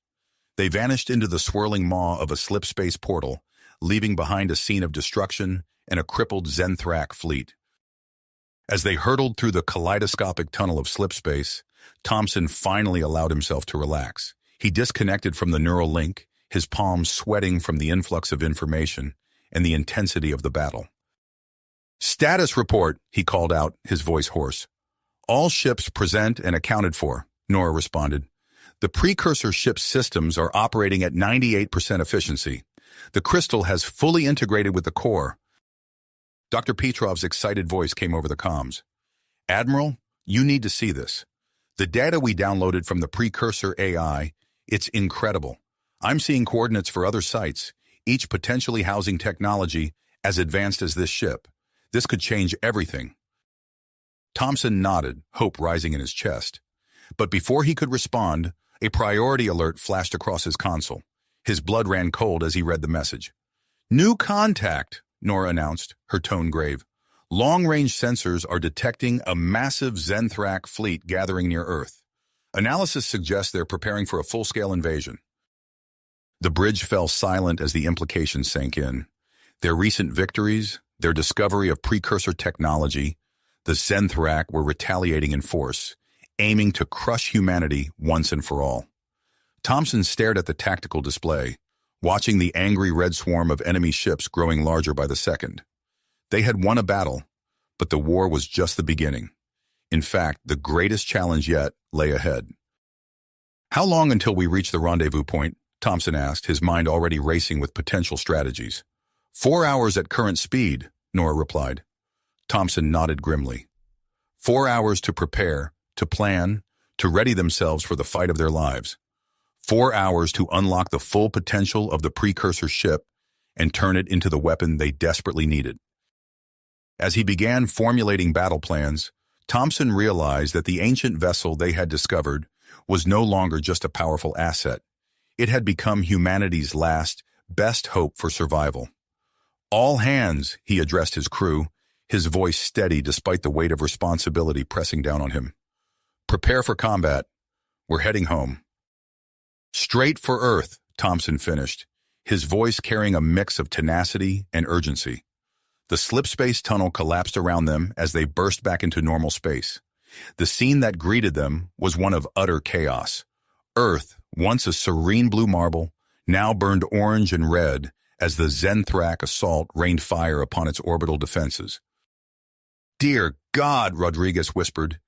They vanished into the swirling maw of a slipspace portal, leaving behind a scene of destruction and a crippled Zenthrak fleet. As they hurtled through the kaleidoscopic tunnel of slipspace, Thompson finally allowed himself to relax. He disconnected from the neural link, his palms sweating from the influx of information and the intensity of the battle. Status report, he called out, his voice hoarse. All ships present and accounted for, Nora responded. The precursor ship's systems are operating at 98% efficiency. The crystal has fully integrated with the core. Dr. Petrov's excited voice came over the comms. Admiral, you need to see this. The data we downloaded from the precursor AI, it's incredible. I'm seeing coordinates for other sites, each potentially housing technology As advanced as this ship, this could change everything. Thompson nodded, hope rising in his chest. But before he could respond, a priority alert flashed across his console. His blood ran cold as he read the message. "New contact," Nora announced, her tone grave. "Long-range sensors are detecting a massive Zenthrak fleet gathering near Earth. Analysis suggests they're preparing for a full-scale invasion." The bridge fell silent as the implications sank in. Their recent victories, their discovery of precursor technology, the Zenthrak were retaliating in force, aiming to crush humanity once and for all. Thompson stared at the tactical display, watching the angry red swarm of enemy ships growing larger by the second. They had won a battle, but the war was just the beginning. In fact, the greatest challenge yet lay ahead. "How long until we reach the rendezvous point?" Thompson asked, his mind already racing with potential strategies. 4 hours at current speed," Nora replied. Thompson nodded grimly. 4 hours to prepare, to plan, to ready themselves for the fight of their lives. 4 hours to unlock the full potential of the precursor ship and turn it into the weapon they desperately needed. As he began formulating battle plans, Thompson realized that the ancient vessel they had discovered was no longer just a powerful asset. It had become humanity's last, best hope for survival. "All hands," he addressed his crew, his voice steady despite the weight of responsibility pressing down on him. "Prepare for combat. We're heading home." "Straight for Earth," Thompson finished, his voice carrying a mix of tenacity and urgency. The slipspace tunnel collapsed around them as they burst back into normal space. The scene that greeted them was one of utter chaos. Earth, once a serene blue marble, now burned orange and red as the Zenthrak assault rained fire upon its orbital defenses. "Dear God," Rodriguez whispered,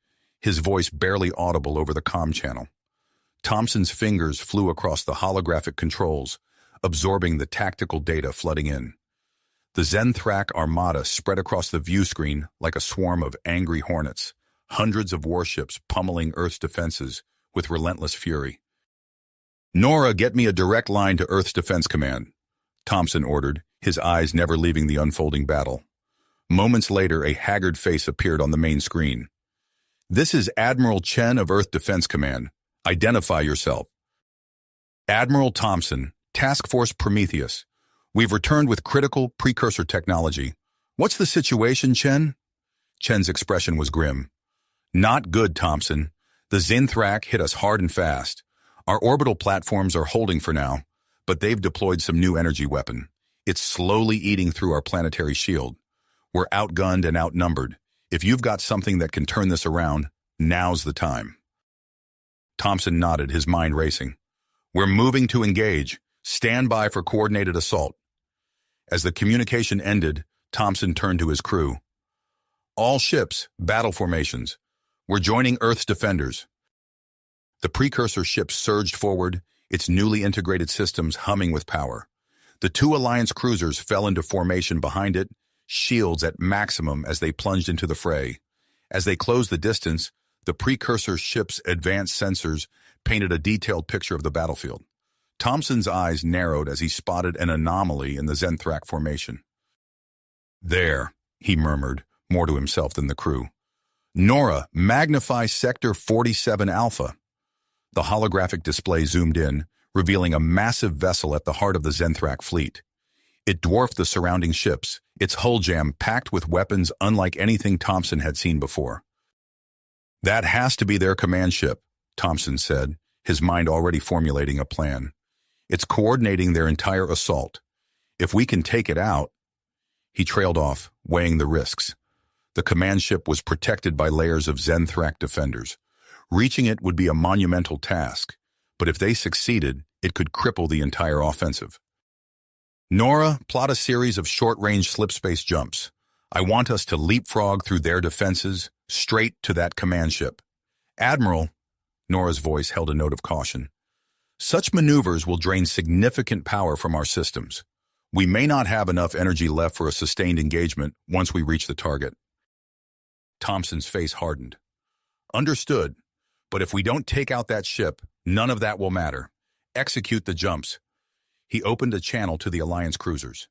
his voice barely audible over the comm channel. Thompson's fingers flew across the holographic controls, absorbing the tactical data flooding in. The Zenthrak armada spread across the view screen like a swarm of angry hornets, hundreds of warships pummeling Earth's defenses with relentless fury. "Nora, get me a direct line to Earth's Defense Command," Thompson ordered, his eyes never leaving the unfolding battle. Moments later, a haggard face appeared on the main screen. "This is Admiral Chen of Earth Defense Command. Identify yourself." "Admiral Thompson, Task Force Prometheus. We've returned with critical precursor technology. What's the situation, Chen?" Chen's expression was grim. "Not good, Thompson. The Zenthrak hit us hard and fast. Our orbital platforms are holding for now, but they've deployed some new energy weapon. It's slowly eating through our planetary shield. We're outgunned and outnumbered. If you've got something that can turn this around, now's the time." Thompson nodded, his mind racing. "We're moving to engage. Stand by for coordinated assault." As the communication ended, Thompson turned to his crew. "All ships, battle formations. We're joining Earth's defenders." The precursor ship surged forward, its newly integrated systems humming with power. The two Alliance cruisers fell into formation behind it, shields at maximum as they plunged into the fray. As they closed the distance, the precursor ship's advanced sensors painted a detailed picture of the battlefield. Thompson's eyes narrowed as he spotted an anomaly in the Zenthrak formation. "There," he murmured, more to himself than the crew. "Nora, magnify Sector 47 Alpha." The holographic display zoomed in, revealing a massive vessel at the heart of the Zenthrak fleet. It dwarfed the surrounding ships, its hull jam-packed with weapons unlike anything Thompson had seen before. "That has to be their command ship," Thompson said, his mind already formulating a plan. "It's coordinating their entire assault. If we can take it out—" He trailed off, weighing the risks. The command ship was protected by layers of Zenthrak defenders. Reaching it would be a monumental task, but if they succeeded, it could cripple the entire offensive. "Nora, plot a series of short-range slipspace jumps. I want us to leapfrog through their defenses, straight to that command ship." "Admiral," Nora's voice held a note of caution, "such maneuvers will drain significant power from our systems. We may not have enough energy left for a sustained engagement once we reach the target." Thompson's face hardened. "Understood, but if we don't take out that ship, none of that will matter. Execute the jumps." He opened a channel to the Alliance cruisers.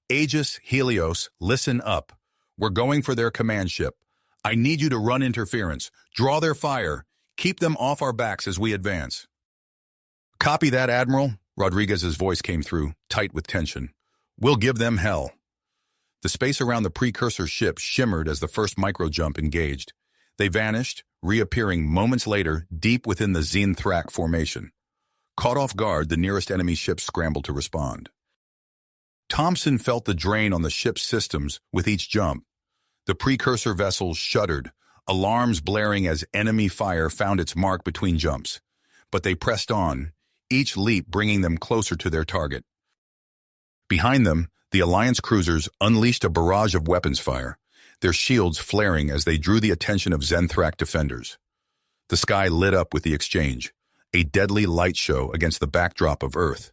Aegis, Helios, listen up. We're going for their command ship. I need you to run interference, draw their fire, keep them off our backs as we advance. Copy that, Admiral. Rodriguez's voice came through, tight with tension. We'll give them hell. The space around the precursor ship shimmered as the first micro-jump engaged. They vanished, reappearing moments later deep within the Zenthrak formation. Caught off guard, the nearest enemy ship scrambled to respond. Thompson felt the drain on the ship's systems with each jump. The precursor vessels shuddered, alarms blaring as enemy fire found its mark between jumps. But they pressed on, each leap bringing them closer to their target. Behind them, the Alliance cruisers unleashed a barrage of weapons fire, their shields flaring as they drew the attention of Zenthrak defenders. The sky lit up with the exchange, a deadly light show against the backdrop of Earth.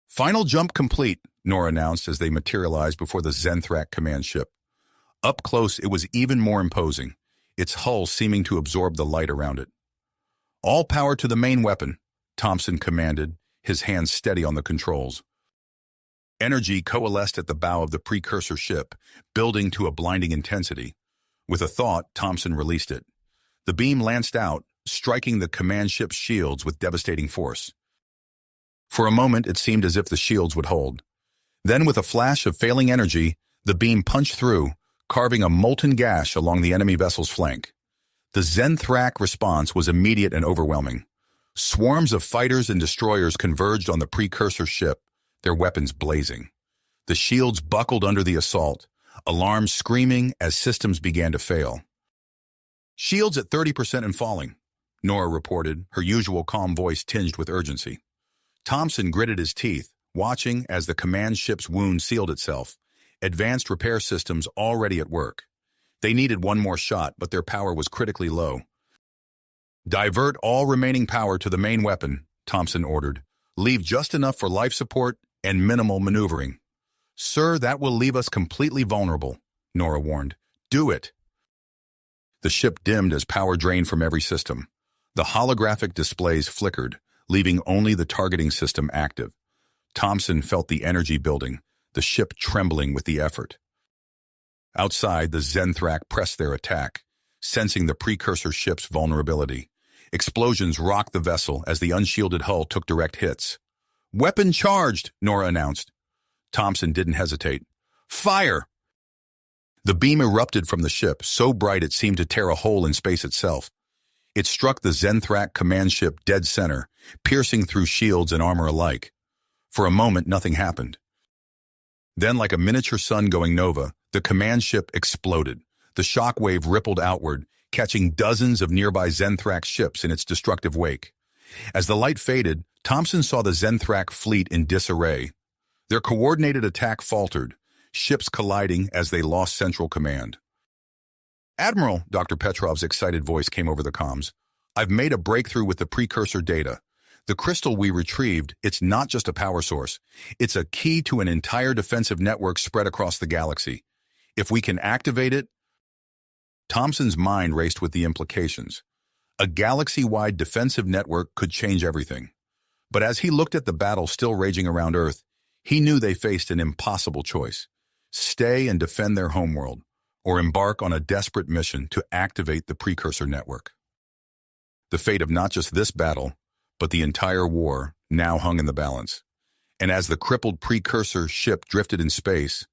Final jump complete, Nora announced as they materialized before the Zenthrak command ship. Up close, it was even more imposing, its hull seeming to absorb the light around it. All power to the main weapon, Thompson commanded, his hands steady on the controls. Energy coalesced at the bow of the precursor ship, building to a blinding intensity. With a thought, Thompson released it. The beam lanced out, striking the command ship's shields with devastating force. For a moment, it seemed as if the shields would hold. Then, with a flash of failing energy, the beam punched through, carving a molten gash along the enemy vessel's flank. The Zenthrak response was immediate and overwhelming. Swarms of fighters and destroyers converged on the precursor ship, their weapons blazing. The shields buckled under the assault, alarms screaming as systems began to fail. Shields at 30% and falling, Nora reported, her usual calm voice tinged with urgency. Thompson gritted his teeth, watching as the command ship's wound sealed itself, advanced repair systems already at work. They needed one more shot, but their power was critically low. Divert all remaining power to the main weapon, Thompson ordered. Leave just enough for life support and minimal maneuvering. Sir, that will leave us completely vulnerable, Nora warned. Do it. The ship dimmed as power drained from every system. The holographic displays flickered, leaving only the targeting system active. Thompson felt the energy building, the ship trembling with the effort. Outside, the Zenthrak pressed their attack, sensing the precursor ship's vulnerability. Explosions rocked the vessel as the unshielded hull took direct hits. Weapon charged, Nora announced. Thompson didn't hesitate. Fire! The beam erupted from the ship, so bright it seemed to tear a hole in space itself. It struck the Zenthrak command ship dead center, piercing through shields and armor alike. For a moment, nothing happened. Then, like a miniature sun going nova, the command ship exploded. The shockwave rippled outward, catching dozens of nearby Zenthrak ships in its destructive wake. As the light faded, Thompson saw the Zenthrak fleet in disarray. Their coordinated attack faltered, ships colliding as they lost central command. Admiral, Dr. Petrov's excited voice came over the comms. I've made a breakthrough with the precursor data. The crystal we retrieved, it's not just a power source. It's a key to an entire defensive network spread across the galaxy. If we can activate it... Thompson's mind raced with the implications. A galaxy-wide defensive network could change everything. But as he looked at the battle still raging around Earth, he knew they faced an impossible choice. Stay and defend their homeworld, or embark on a desperate mission to activate the precursor network. The fate of not just this battle, but the entire war now hung in the balance. And as the crippled precursor ship drifted in space,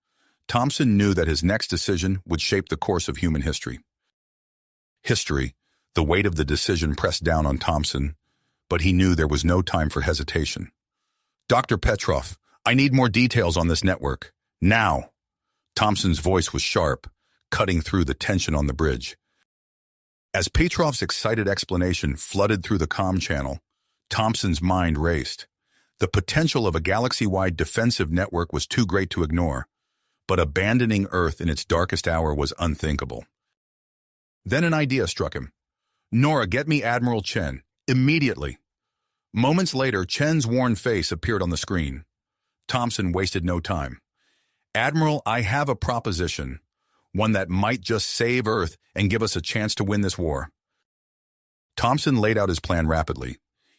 Thompson knew that his next decision would shape the course of human history. The weight of the decision pressed down on Thompson, but he knew there was no time for hesitation. Dr. Petrov, I need more details on this network. Now! Thompson's voice was sharp, cutting through the tension on the bridge. As Petrov's excited explanation flooded through the comm channel, Thompson's mind raced. The potential of a galaxy-wide defensive network was too great to ignore, but abandoning Earth in its darkest hour was unthinkable. Then an idea struck him. Nora, get me Admiral Chen, immediately. Moments later, Chen's worn face appeared on the screen. Thompson wasted no time. Admiral, I have a proposition, one that might just save Earth and give us a chance to win this war. Thompson laid out his plan rapidly.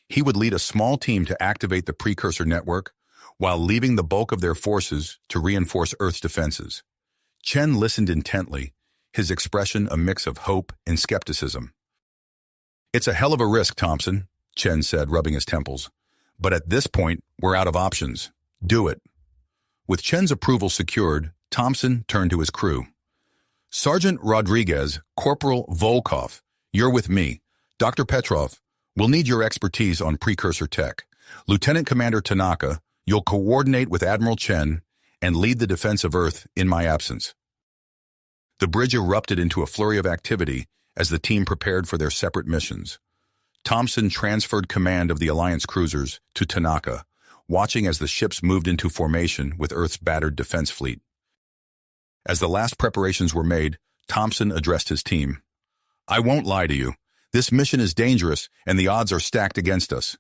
He would lead a small team to activate the precursor network, while leaving the bulk of their forces to reinforce Earth's defenses. Chen listened intently, his expression a mix of hope and skepticism. "It's a hell of a risk, Thompson," Chen said, rubbing his temples. "But at this point, we're out of options. Do it." With Chen's approval secured, Thompson turned to his crew. "Sergeant Rodriguez, Corporal Volkov, you're with me. Dr. Petrov, we'll need your expertise on precursor tech. Lieutenant Commander Tanaka, you'll coordinate with Admiral Chen and lead the defense of Earth in my absence." The bridge erupted into a flurry of activity as the team prepared for their separate missions. Thompson transferred command of the Alliance cruisers to Tanaka, watching as the ships moved into formation with Earth's battered defense fleet. As the last preparations were made, Thompson addressed his team. "I won't lie to you. This mission is dangerous and the odds are stacked against us.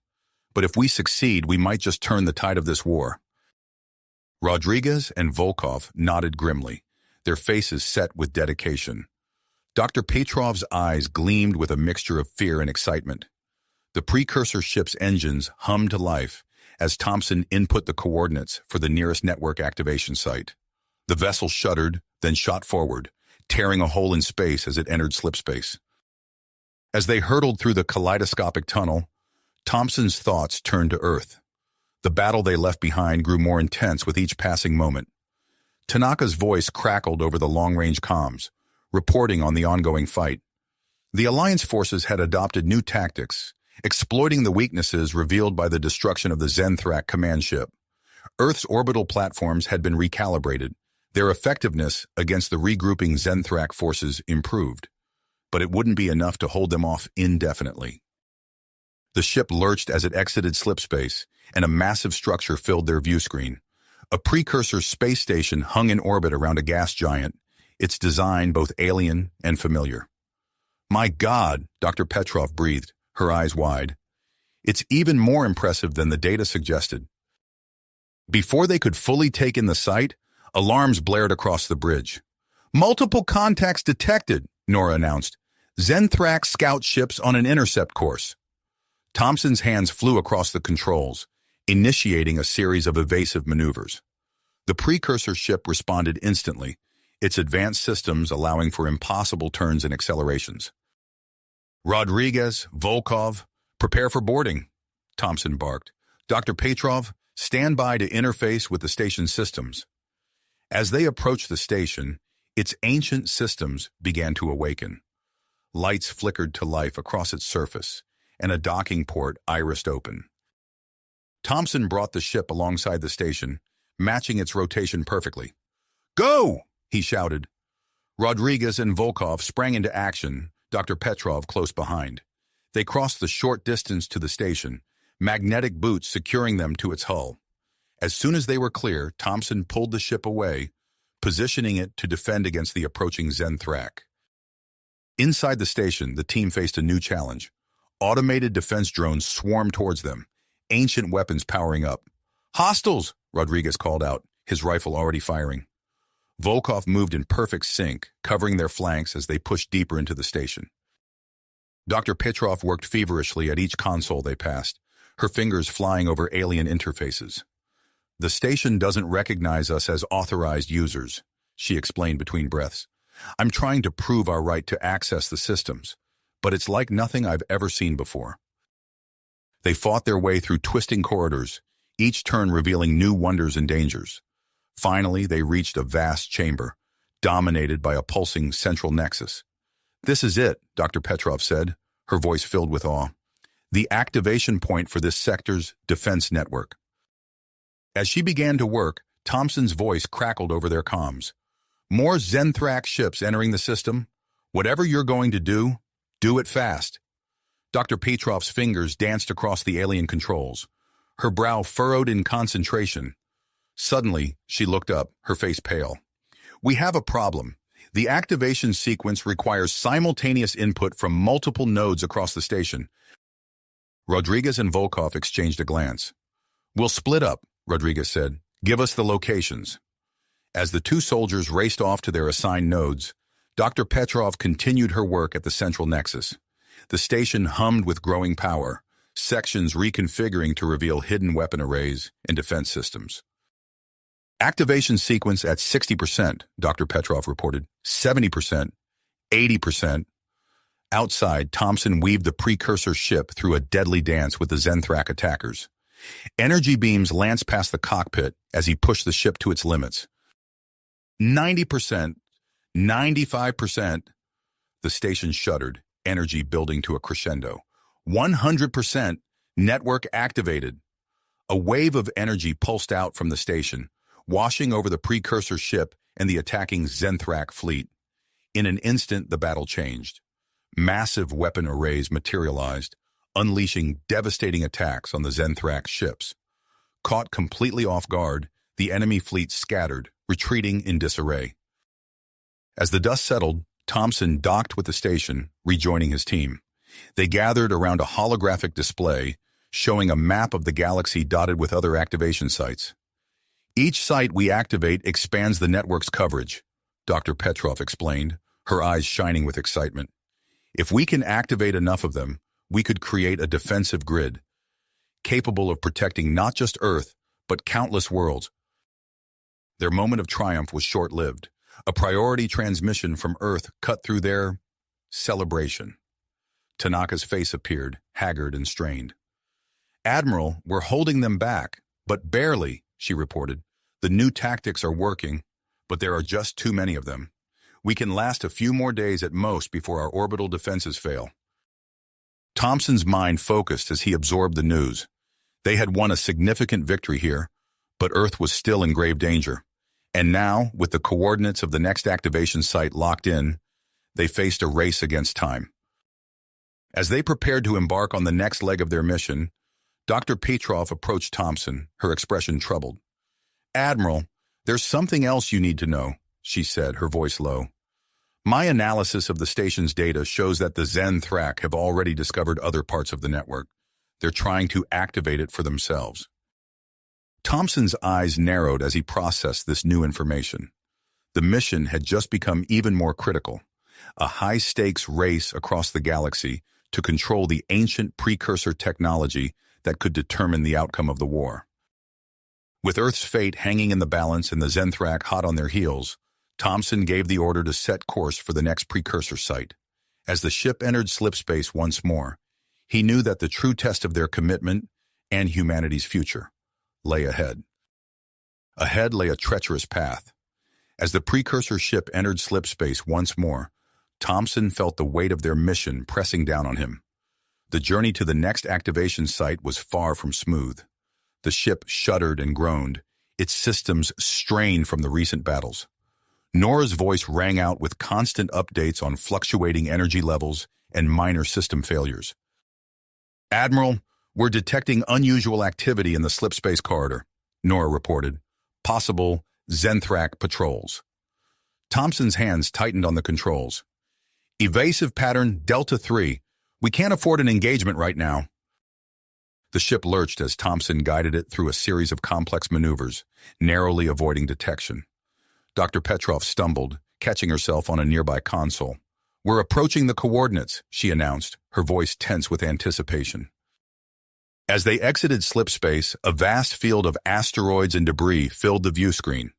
But if we succeed, we might just turn the tide of this war." Rodriguez and Volkov nodded grimly, their faces set with dedication. Dr. Petrov's eyes gleamed with a mixture of fear and excitement. The precursor ship's engines hummed to life as Thompson input the coordinates for the nearest network activation site. The vessel shuddered, then shot forward, tearing a hole in space as it entered slipspace. As they hurtled through the kaleidoscopic tunnel, Thompson's thoughts turned to Earth. The battle they left behind grew more intense with each passing moment. Tanaka's voice crackled over the long-range comms, reporting on the ongoing fight. The Alliance forces had adopted new tactics, exploiting the weaknesses revealed by the destruction of the Zenthrak command ship. Earth's orbital platforms had been recalibrated. Their effectiveness against the regrouping Zenthrak forces improved, but it wouldn't be enough to hold them off indefinitely. The ship lurched as it exited slipspace, and a massive structure filled their view screen. A precursor space station hung in orbit around a gas giant, its design both alien and familiar. "My God," Dr. Petrov breathed, her eyes wide. "It's even more impressive than the data suggested." Before they could fully take in the site, alarms blared across the bridge. "Multiple contacts detected," Nora announced. "Zenthrak scout ships on an intercept course." Thompson's hands flew across the controls, initiating a series of evasive maneuvers. The precursor ship responded instantly, its advanced systems allowing for impossible turns and accelerations. "Rodriguez, Volkov, prepare for boarding," Thompson barked. "Dr. Petrov, stand by to interface with the station's systems." As they approached the station, its ancient systems began to awaken. Lights flickered to life across its surface, and a docking port irised open. Thompson brought the ship alongside the station, matching its rotation perfectly. "Go!" he shouted. Rodriguez and Volkov sprang into action, Dr. Petrov close behind. They crossed the short distance to the station, magnetic boots securing them to its hull. As soon as they were clear, Thompson pulled the ship away, positioning it to defend against the approaching Zenthrak. Inside the station, the team faced a new challenge. Automated defense drones swarmed towards them, ancient weapons powering up. "Hostiles!" Rodriguez called out, his rifle already firing. Volkov moved in perfect sync, covering their flanks as they pushed deeper into the station. Dr. Petrov worked feverishly at each console they passed, her fingers flying over alien interfaces. "The station doesn't recognize us as authorized users," she explained between breaths. "I'm trying to prove our right to access the systems, but it's like nothing I've ever seen before." They fought their way through twisting corridors, each turn revealing new wonders and dangers. Finally, they reached a vast chamber, dominated by a pulsing central nexus. "This is it," Dr. Petrov said, her voice filled with awe. "The activation point for this sector's defense network." As she began to work, Thompson's voice crackled over their comms. "More Zenthrak ships entering the system. Whatever you're going to do it fast." Dr. Petrov's fingers danced across the alien controls, her brow furrowed in concentration. Suddenly, she looked up, her face pale. "We have a problem. The activation sequence requires simultaneous input from multiple nodes across the station." Rodriguez and Volkov exchanged a glance. "We'll split up," Rodriguez said. "Give us the locations." As the two soldiers raced off to their assigned nodes, Dr. Petrov continued her work at the central nexus. The station hummed with growing power, sections reconfiguring to reveal hidden weapon arrays and defense systems. Activation sequence at 60%, Dr. Petrov reported. 70%, 80%. Outside, Thompson weaved the precursor ship through a deadly dance with the Zenthrak attackers. Energy beams lanced past the cockpit as he pushed the ship to its limits. 90%, 95%. The station shuddered, energy building to a crescendo. 100%, network activated. A wave of energy pulsed out from the station, washing over the precursor ship and the attacking Zenthrak fleet. In an instant, the battle changed. Massive weapon arrays materialized, unleashing devastating attacks on the Zenthrak ships. Caught completely off guard, the enemy fleet scattered, retreating in disarray. As the dust settled, Thompson docked with the station, rejoining his team. They gathered around a holographic display showing a map of the galaxy dotted with other activation sites. Each site we activate expands the network's coverage, Dr. Petrov explained, her eyes shining with excitement. If we can activate enough of them, we could create a defensive grid, capable of protecting not just Earth, but countless worlds. Their moment of triumph was short-lived. A priority transmission from Earth cut through their celebration. Tanaka's face appeared, haggard and strained. "Admiral, we're holding them back, but barely," she reported. "The new tactics are working, but there are just too many of them. We can last a few more days at most before our orbital defenses fail." Thompson's mind focused as he absorbed the news. They had won a significant victory here, but Earth was still in grave danger. And now, with the coordinates of the next activation site locked in, they faced a race against time. As they prepared to embark on the next leg of their mission, Dr. Petrov approached Thompson, her expression troubled. "Admiral, there's something else you need to know," she said, her voice low. "My analysis of the station's data shows that the Zenthrak have already discovered other parts of the network. They're trying to activate it for themselves." Thompson's eyes narrowed as he processed this new information. The mission had just become even more critical. A high-stakes race across the galaxy to control the ancient precursor technology that could determine the outcome of the war. With Earth's fate hanging in the balance and the Zenthrak hot on their heels, Thompson gave the order to set course for the next precursor site. As the ship entered slipspace once more, he knew that the true test of their commitment and humanity's future lay ahead. Ahead lay a treacherous path. As the precursor ship entered slipspace once more, Thompson felt the weight of their mission pressing down on him. The journey to the next activation site was far from smooth. The ship shuddered and groaned, its systems strained from the recent battles. Nora's voice rang out with constant updates on fluctuating energy levels and minor system failures. "Admiral, we're detecting unusual activity in the slipspace corridor," Nora reported. "Possible Zenthrak patrols." Thompson's hands tightened on the controls. "Evasive pattern Delta 3. We can't afford an engagement right now." The ship lurched as Thompson guided it through a series of complex maneuvers, narrowly avoiding detection. Dr. Petrov stumbled, catching herself on a nearby console. "We're approaching the coordinates," she announced, her voice tense with anticipation. As they exited slipspace, a vast field of asteroids and debris filled the view screen.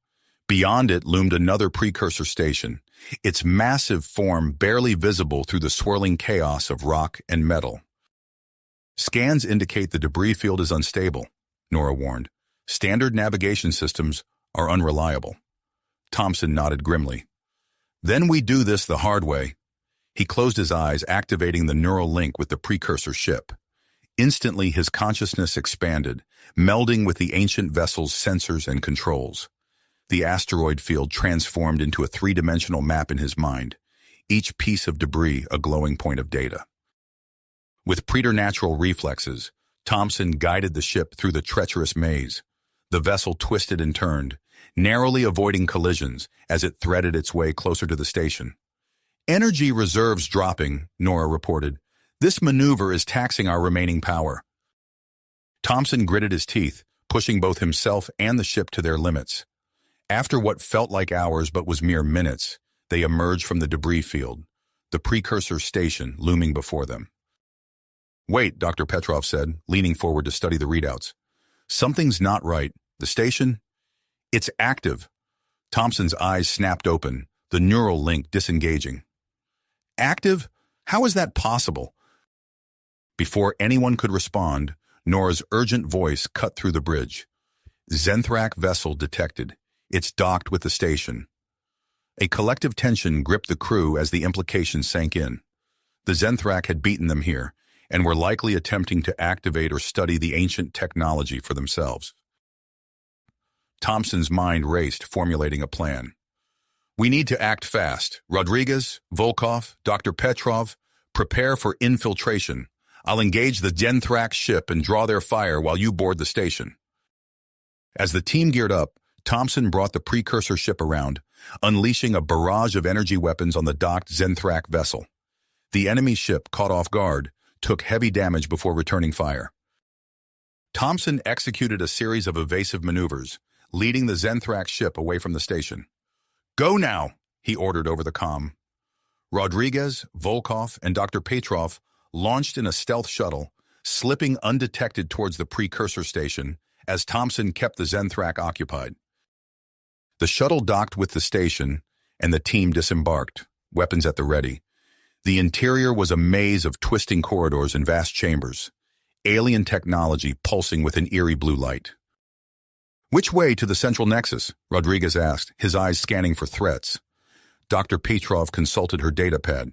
Beyond it loomed another precursor station, its massive form barely visible through the swirling chaos of rock and metal. "Scans indicate the debris field is unstable," Nora warned. "Standard navigation systems are unreliable." Thompson nodded grimly. "Then we do this the hard way." He closed his eyes, activating the neural link with the precursor ship. Instantly, his consciousness expanded, melding with the ancient vessel's sensors and controls. The asteroid field transformed into a three-dimensional map in his mind, each piece of debris a glowing point of data. With preternatural reflexes, Thompson guided the ship through the treacherous maze. The vessel twisted and turned, narrowly avoiding collisions as it threaded its way closer to the station. "Energy reserves dropping," Nora reported. "This maneuver is taxing our remaining power." Thompson gritted his teeth, pushing both himself and the ship to their limits. After what felt like hours but was mere minutes, they emerged from the debris field, the precursor station looming before them. Wait, Dr. Petrov said, leaning forward to study the readouts. Something's not right. The station? It's active. Thompson's eyes snapped open, the neural link disengaging. Active? How is that possible? Before anyone could respond, Nora's urgent voice cut through the bridge. Zenthrak vessel detected. It's docked with the station. A collective tension gripped the crew as the implications sank in. The Zenthrak had beaten them here, and were likely attempting to activate or study the ancient technology for themselves. Thompson's mind raced, formulating a plan. We need to act fast. Rodriguez, Volkov, Dr. Petrov, prepare for infiltration. I'll engage the Zenthrak ship and draw their fire while you board the station. As the team geared up, Thompson brought the precursor ship around, unleashing a barrage of energy weapons on the docked Zenthrak vessel. The enemy ship, caught off guard, took heavy damage before returning fire. Thompson executed a series of evasive maneuvers, leading the Zenthrak ship away from the station. Go now, he ordered over the comm. Rodriguez, Volkov, and Dr. Petrov launched in a stealth shuttle, slipping undetected towards the precursor station as Thompson kept the Zenthrak occupied. The shuttle docked with the station, and the team disembarked, weapons at the ready. The interior was a maze of twisting corridors and vast chambers, alien technology pulsing with an eerie blue light. Which way to the central nexus? Rodriguez asked, his eyes scanning for threats. Dr. Petrov consulted her datapad.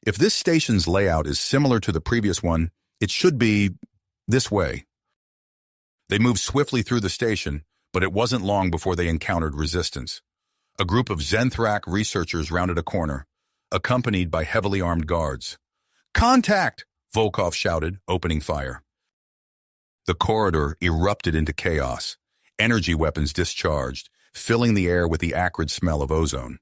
If this station's layout is similar to the previous one, it should be this way. They moved swiftly through the station, but it wasn't long before they encountered resistance. A group of Zenthrak researchers rounded a corner, accompanied by heavily armed guards. Contact! Volkov shouted, opening fire. The corridor erupted into chaos, energy weapons discharged, filling the air with the acrid smell of ozone.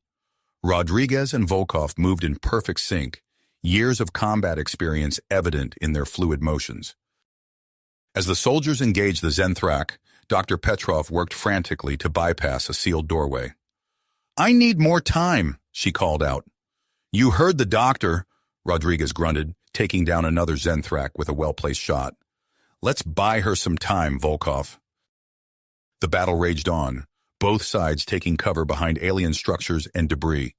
Rodriguez and Volkov moved in perfect sync, years of combat experience evident in their fluid motions. As the soldiers engaged the Zenthrak, Dr. Petrov worked frantically to bypass a sealed doorway. I need more time, she called out. You heard the doctor, Rodriguez grunted, taking down another Zenthrak with a well-placed shot. Let's buy her some time, Volkov. The battle raged on, both sides taking cover behind alien structures and debris.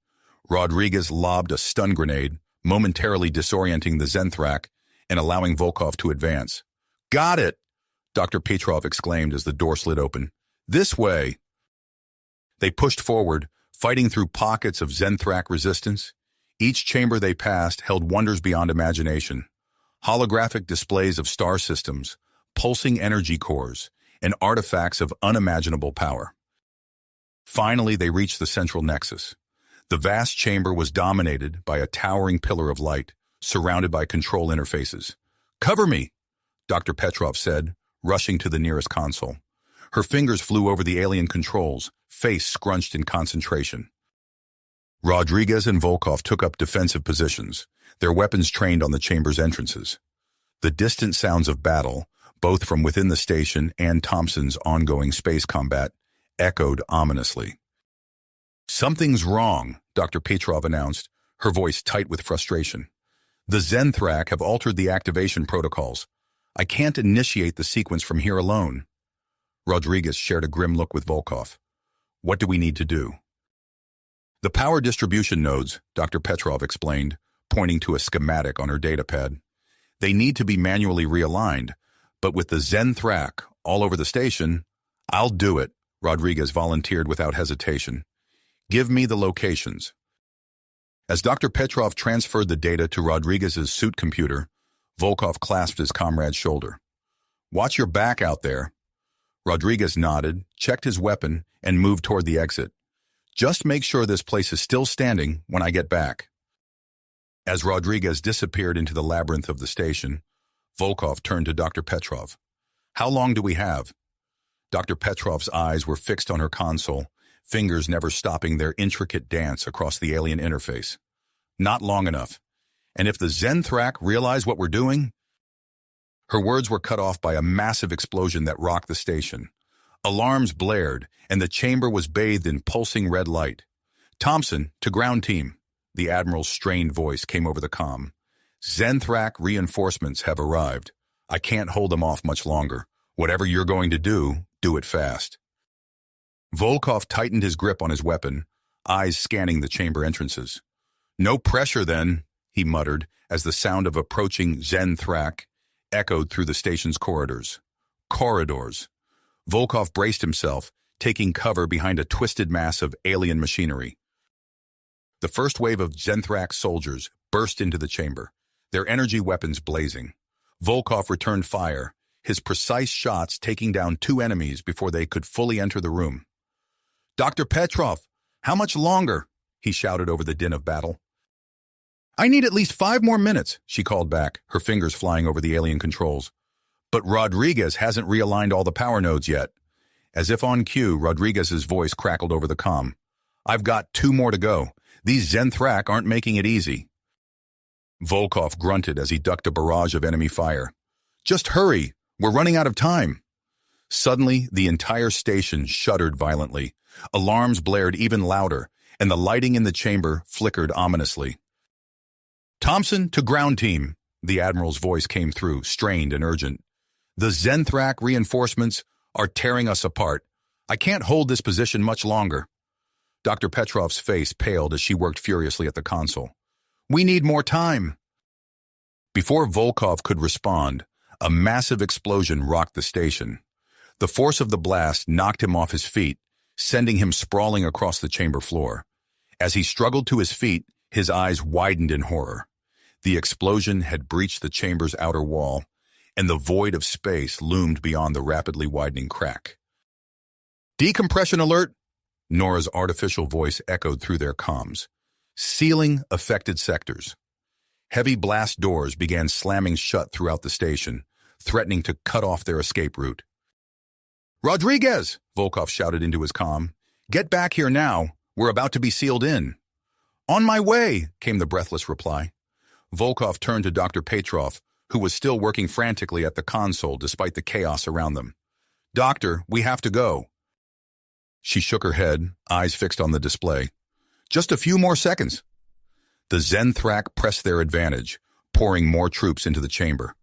Rodriguez lobbed a stun grenade, momentarily disorienting the Zenthrak and allowing Volkov to advance. Got it! Dr. Petrov exclaimed as the door slid open. This way! They pushed forward, fighting through pockets of Zenthrak resistance. Each chamber they passed held wonders beyond imagination. Holographic displays of star systems, pulsing energy cores, and artifacts of unimaginable power. Finally, they reached the central nexus. The vast chamber was dominated by a towering pillar of light, surrounded by control interfaces. Cover me, Dr. Petrov said, rushing to the nearest console. Her fingers flew over the alien controls, face scrunched in concentration. Rodriguez and Volkov took up defensive positions, their weapons trained on the chamber's entrances. The distant sounds of battle, both from within the station and Thompson's ongoing space combat, echoed ominously. Something's wrong, Dr. Petrov announced, her voice tight with frustration. The Zenthrak have altered the activation protocols. I can't initiate the sequence from here alone. Rodriguez shared a grim look with Volkov. What do we need to do? The power distribution nodes, Dr. Petrov explained, pointing to a schematic on her datapad. They need to be manually realigned, but with the Zenthrak all over the station, I'll do it, Rodriguez volunteered without hesitation. Give me the locations. As Dr. Petrov transferred the data to Rodriguez's suit computer, Volkov clasped his comrade's shoulder. Watch your back out there. Rodriguez nodded, checked his weapon, and moved toward the exit. Just make sure this place is still standing when I get back. As Rodriguez disappeared into the labyrinth of the station, Volkov turned to Dr. Petrov. How long do we have? Dr. Petrov's eyes were fixed on her console, fingers never stopping their intricate dance across the alien interface. Not long enough. And if the Zenthrak realize what we're doing? Her words were cut off by a massive explosion that rocked the station. Alarms blared, and the chamber was bathed in pulsing red light. Thompson, to ground team. The Admiral's strained voice came over the comm. Zenthrak reinforcements have arrived. I can't hold them off much longer. Whatever you're going to do it fast. Volkov tightened his grip on his weapon, eyes scanning the chamber entrances. No pressure then, he muttered as the sound of approaching Zenthrak echoed through the station's corridors. Corridors. Volkov braced himself, taking cover behind a twisted mass of alien machinery. The first wave of Zenthrak soldiers burst into the chamber, their energy weapons blazing. Volkov returned fire, his precise shots taking down 2 enemies before they could fully enter the room. "Dr. Petrov, how much longer?" he shouted over the din of battle. "I need at least 5 more minutes," she called back, her fingers flying over the alien controls. "But Rodriguez hasn't realigned all the power nodes yet." As if on cue, Rodriguez's voice crackled over the comm. "I've got 2 more to go. These Zenthrak aren't making it easy." Volkov grunted as he ducked a barrage of enemy fire. "Just hurry! We're running out of time." Suddenly, the entire station shuddered violently. Alarms blared even louder, and the lighting in the chamber flickered ominously. "Thompson to ground team," the Admiral's voice came through, strained and urgent. "The Zenthrak reinforcements are tearing us apart. I can't hold this position much longer." Dr. Petrov's face paled as she worked furiously at the console. "We need more time." Before Volkov could respond, a massive explosion rocked the station. The force of the blast knocked him off his feet, sending him sprawling across the chamber floor. As he struggled to his feet, his eyes widened in horror. The explosion had breached the chamber's outer wall, and the void of space loomed beyond the rapidly widening crack. "Decompression alert!" Nora's artificial voice echoed through their comms. "Sealing affected sectors." Heavy blast doors began slamming shut throughout the station, threatening to cut off their escape route. "Rodriguez!" Volkov shouted into his comm. "Get back here now. We're about to be sealed in." "On my way," came the breathless reply. Volkov turned to Dr. Petrov, who was still working frantically at the console despite the chaos around them. "Doctor, we have to go." She shook her head, eyes fixed on the display. "Just a few more seconds." The Zenthrak pressed their advantage, pouring more troops into the chamber.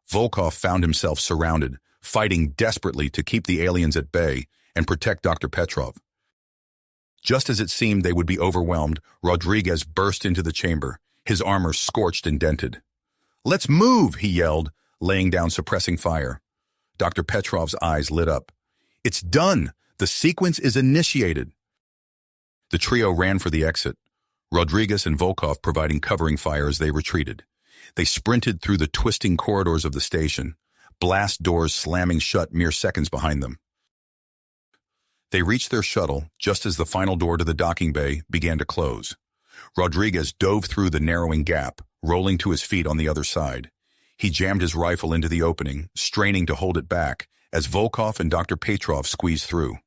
Volkov found himself surrounded, fighting desperately to keep the aliens at bay and protect Dr. Petrov. Just as it seemed they would be overwhelmed, Rodriguez burst into the chamber, his armor scorched and dented. "Let's move," he yelled, laying down suppressing fire. Dr. Petrov's eyes lit up. "It's done! The sequence is initiated." The trio ran for the exit, Rodriguez and Volkov providing covering fire as they retreated. They sprinted through the twisting corridors of the station, blast doors slamming shut mere seconds behind them. They reached their shuttle just as the final door to the docking bay began to close. Rodriguez dove through the narrowing gap, rolling to his feet on the other side. He jammed his rifle into the opening, straining to hold it back, as Volkov and Dr. Petrov squeezed through.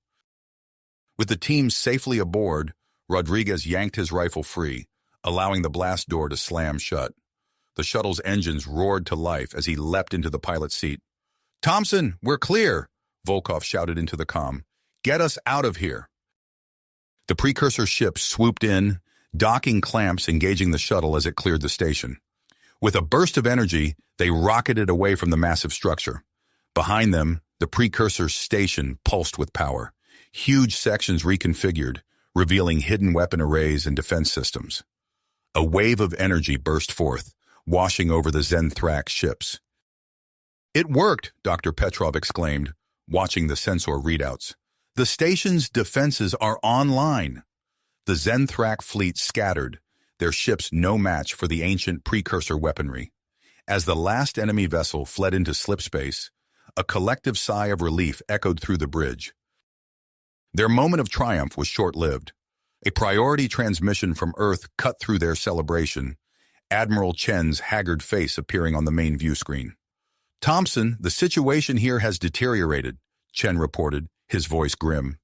With the team safely aboard, Rodriguez yanked his rifle free, allowing the blast door to slam shut. The shuttle's engines roared to life as he leapt into the pilot's seat. "Thompson, we're clear!" Volkov shouted into the comm. "Get us out of here!" The precursor ship swooped in, docking clamps engaging the shuttle as it cleared the station. With a burst of energy, they rocketed away from the massive structure. Behind them, the precursor station pulsed with power. Huge sections reconfigured, revealing hidden weapon arrays and defense systems. A wave of energy burst forth, washing over the Zenthrak ships. "It worked," Dr. Petrov exclaimed, watching the sensor readouts. "The station's defenses are online." The Zenthrak fleet scattered, their ships no match for the ancient precursor weaponry. As the last enemy vessel fled into slipspace, a collective sigh of relief echoed through the bridge. Their moment of triumph was short-lived. A priority transmission from Earth cut through their celebration, Admiral Chen's haggard face appearing on the main view screen. "Thompson, the situation here has deteriorated," Chen reported, his voice grim.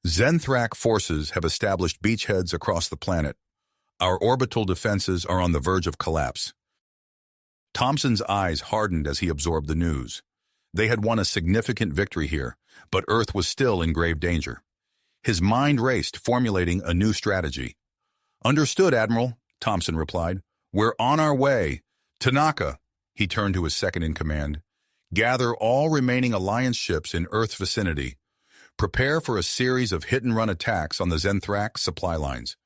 "Zenthrak forces have established beachheads across the planet. Our orbital defenses are on the verge of collapse." Thompson's eyes hardened as he absorbed the news. They had won a significant victory here, but Earth was still in grave danger. His mind raced, formulating a new strategy. "Understood, Admiral," Thompson replied. "We're on our way. Tanaka, he turned to his second-in-command, gather all remaining Alliance ships in Earth's vicinity. Prepare for a series of hit-and-run attacks on the Zenthrak supply lines.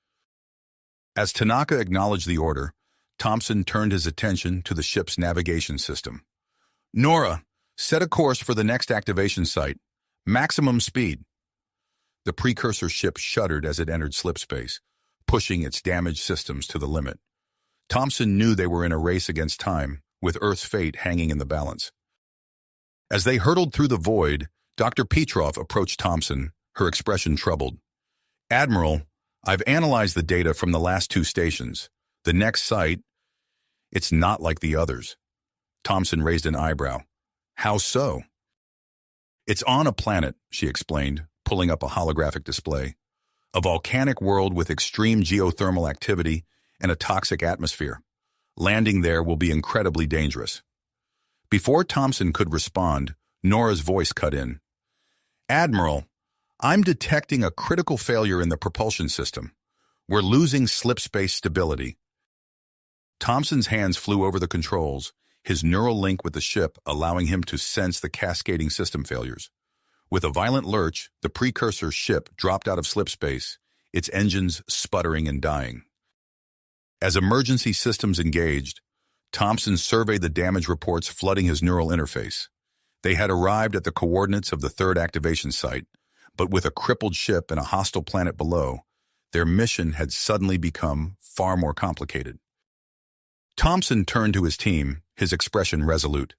As Tanaka acknowledged the order, Thompson turned his attention to the ship's navigation system. Nora, set a course for the next activation site. Maximum speed. The precursor ship shuddered as it entered slipspace, pushing its damaged systems to the limit. Thompson knew they were in a race against time, with Earth's fate hanging in the balance. As they hurtled through the void, Dr. Petrov approached Thompson, her expression troubled. Admiral, I've analyzed the data from the last two stations. The next site, it's not like the others. Thompson raised an eyebrow. How so? It's on a planet, she explained, pulling up a holographic display. A volcanic world with extreme geothermal activity and a toxic atmosphere. Landing there will be incredibly dangerous. Before Thompson could respond, Nora's voice cut in. Admiral, I'm detecting a critical failure in the propulsion system. We're losing slipspace stability. Thompson's hands flew over the controls, his neural link with the ship allowing him to sense the cascading system failures. With a violent lurch, the precursor ship dropped out of slipspace, its engines sputtering and dying. As emergency systems engaged, Thompson surveyed the damage reports flooding his neural interface. They had arrived at the coordinates of the third activation site, but with a crippled ship and a hostile planet below, their mission had suddenly become far more complicated. Thompson turned to his team, his expression resolute.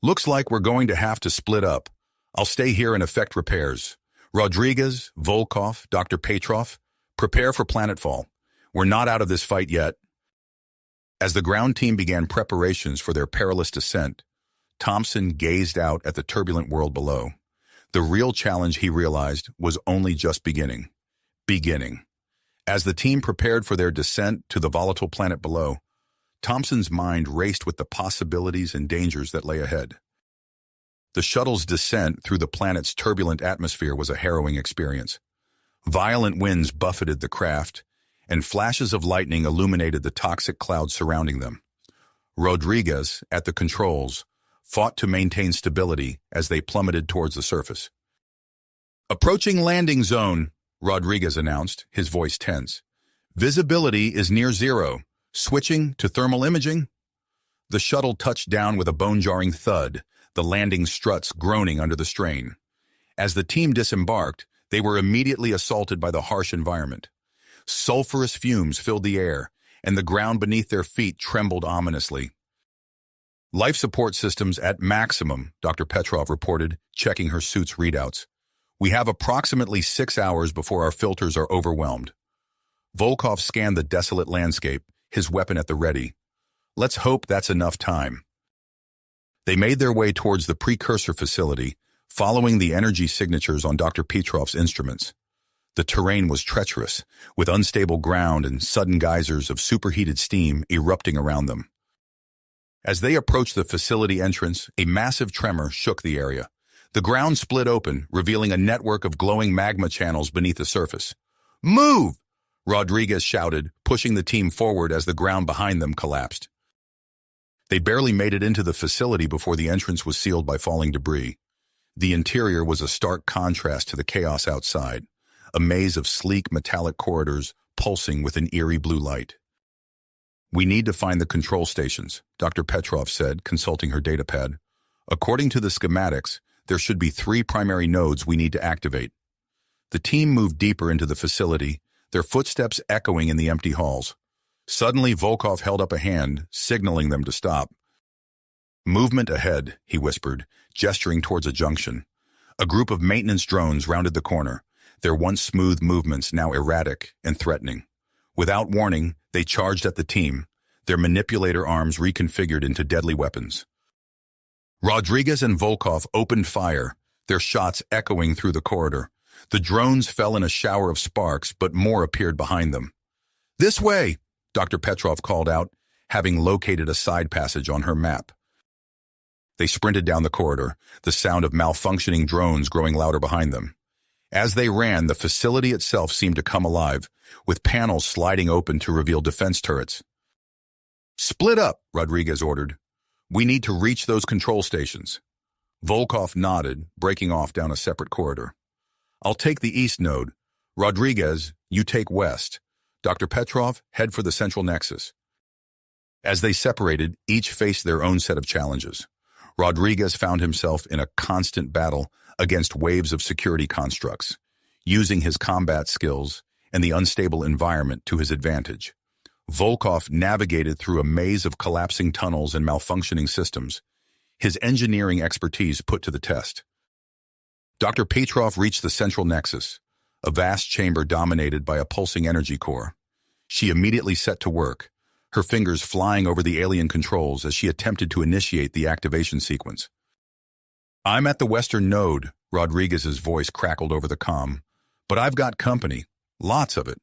Looks like we're going to have to split up. I'll stay here and effect repairs. Rodriguez, Volkov, Dr. Petrov, prepare for planetfall. We're not out of this fight yet. As the ground team began preparations for their perilous descent, Thompson gazed out at the turbulent world below. The real challenge, he realized, was only just beginning. As the team prepared for their descent to the volatile planet below, Thompson's mind raced with the possibilities and dangers that lay ahead. The shuttle's descent through the planet's turbulent atmosphere was a harrowing experience. Violent winds buffeted the craft, and flashes of lightning illuminated the toxic clouds surrounding them. Rodriguez, at the controls, fought to maintain stability as they plummeted towards the surface. Approaching landing zone, Rodriguez announced, his voice tense. Visibility is near zero. Switching to thermal imaging? The shuttle touched down with a bone-jarring thud, the landing struts groaning under the strain. As the team disembarked, they were immediately assaulted by the harsh environment. Sulfurous fumes filled the air, and the ground beneath their feet trembled ominously. Life support systems at maximum, Dr. Petrov reported, checking her suit's readouts. We have approximately 6 hours before our filters are overwhelmed. Volkov scanned the desolate landscape, his weapon at the ready. Let's hope that's enough time. They made their way towards the precursor facility, following the energy signatures on Dr. Petrov's instruments. The terrain was treacherous, with unstable ground and sudden geysers of superheated steam erupting around them. As they approached the facility entrance, a massive tremor shook the area. The ground split open, revealing a network of glowing magma channels beneath the surface. Move! Rodriguez shouted, pushing the team forward as the ground behind them collapsed. They barely made it into the facility before the entrance was sealed by falling debris. The interior was a stark contrast to the chaos outside, a maze of sleek metallic corridors pulsing with an eerie blue light. We need to find the control stations, Dr. Petrov said, consulting her datapad. According to the schematics, there should be 3 primary nodes we need to activate. The team moved deeper into the facility, their footsteps echoing in the empty halls. Suddenly, Volkov held up a hand, signaling them to stop. Movement ahead, he whispered, gesturing towards a junction. A group of maintenance drones rounded the corner, their once smooth movements now erratic and threatening. Without warning, they charged at the team, their manipulator arms reconfigured into deadly weapons. Rodriguez and Volkov opened fire, their shots echoing through the corridor. The drones fell in a shower of sparks, but more appeared behind them. This way, Dr. Petrov called out, having located a side passage on her map. They sprinted down the corridor, the sound of malfunctioning drones growing louder behind them. As they ran, the facility itself seemed to come alive, with panels sliding open to reveal defense turrets. Split up, Rodriguez ordered. We need to reach those control stations. Volkov nodded, breaking off down a separate corridor. I'll take the east node. Rodriguez, you take west. Dr. Petrov, head for the central nexus. As they separated, each faced their own set of challenges. Rodriguez found himself in a constant battle against waves of security constructs, using his combat skills and the unstable environment to his advantage. Volkov navigated through a maze of collapsing tunnels and malfunctioning systems, his engineering expertise put to the test. Dr. Petrov reached the central nexus, a vast chamber dominated by a pulsing energy core. She immediately set to work, her fingers flying over the alien controls as she attempted to initiate the activation sequence. I'm at the western node, Rodriguez's voice crackled over the comm, but I've got company, lots of it.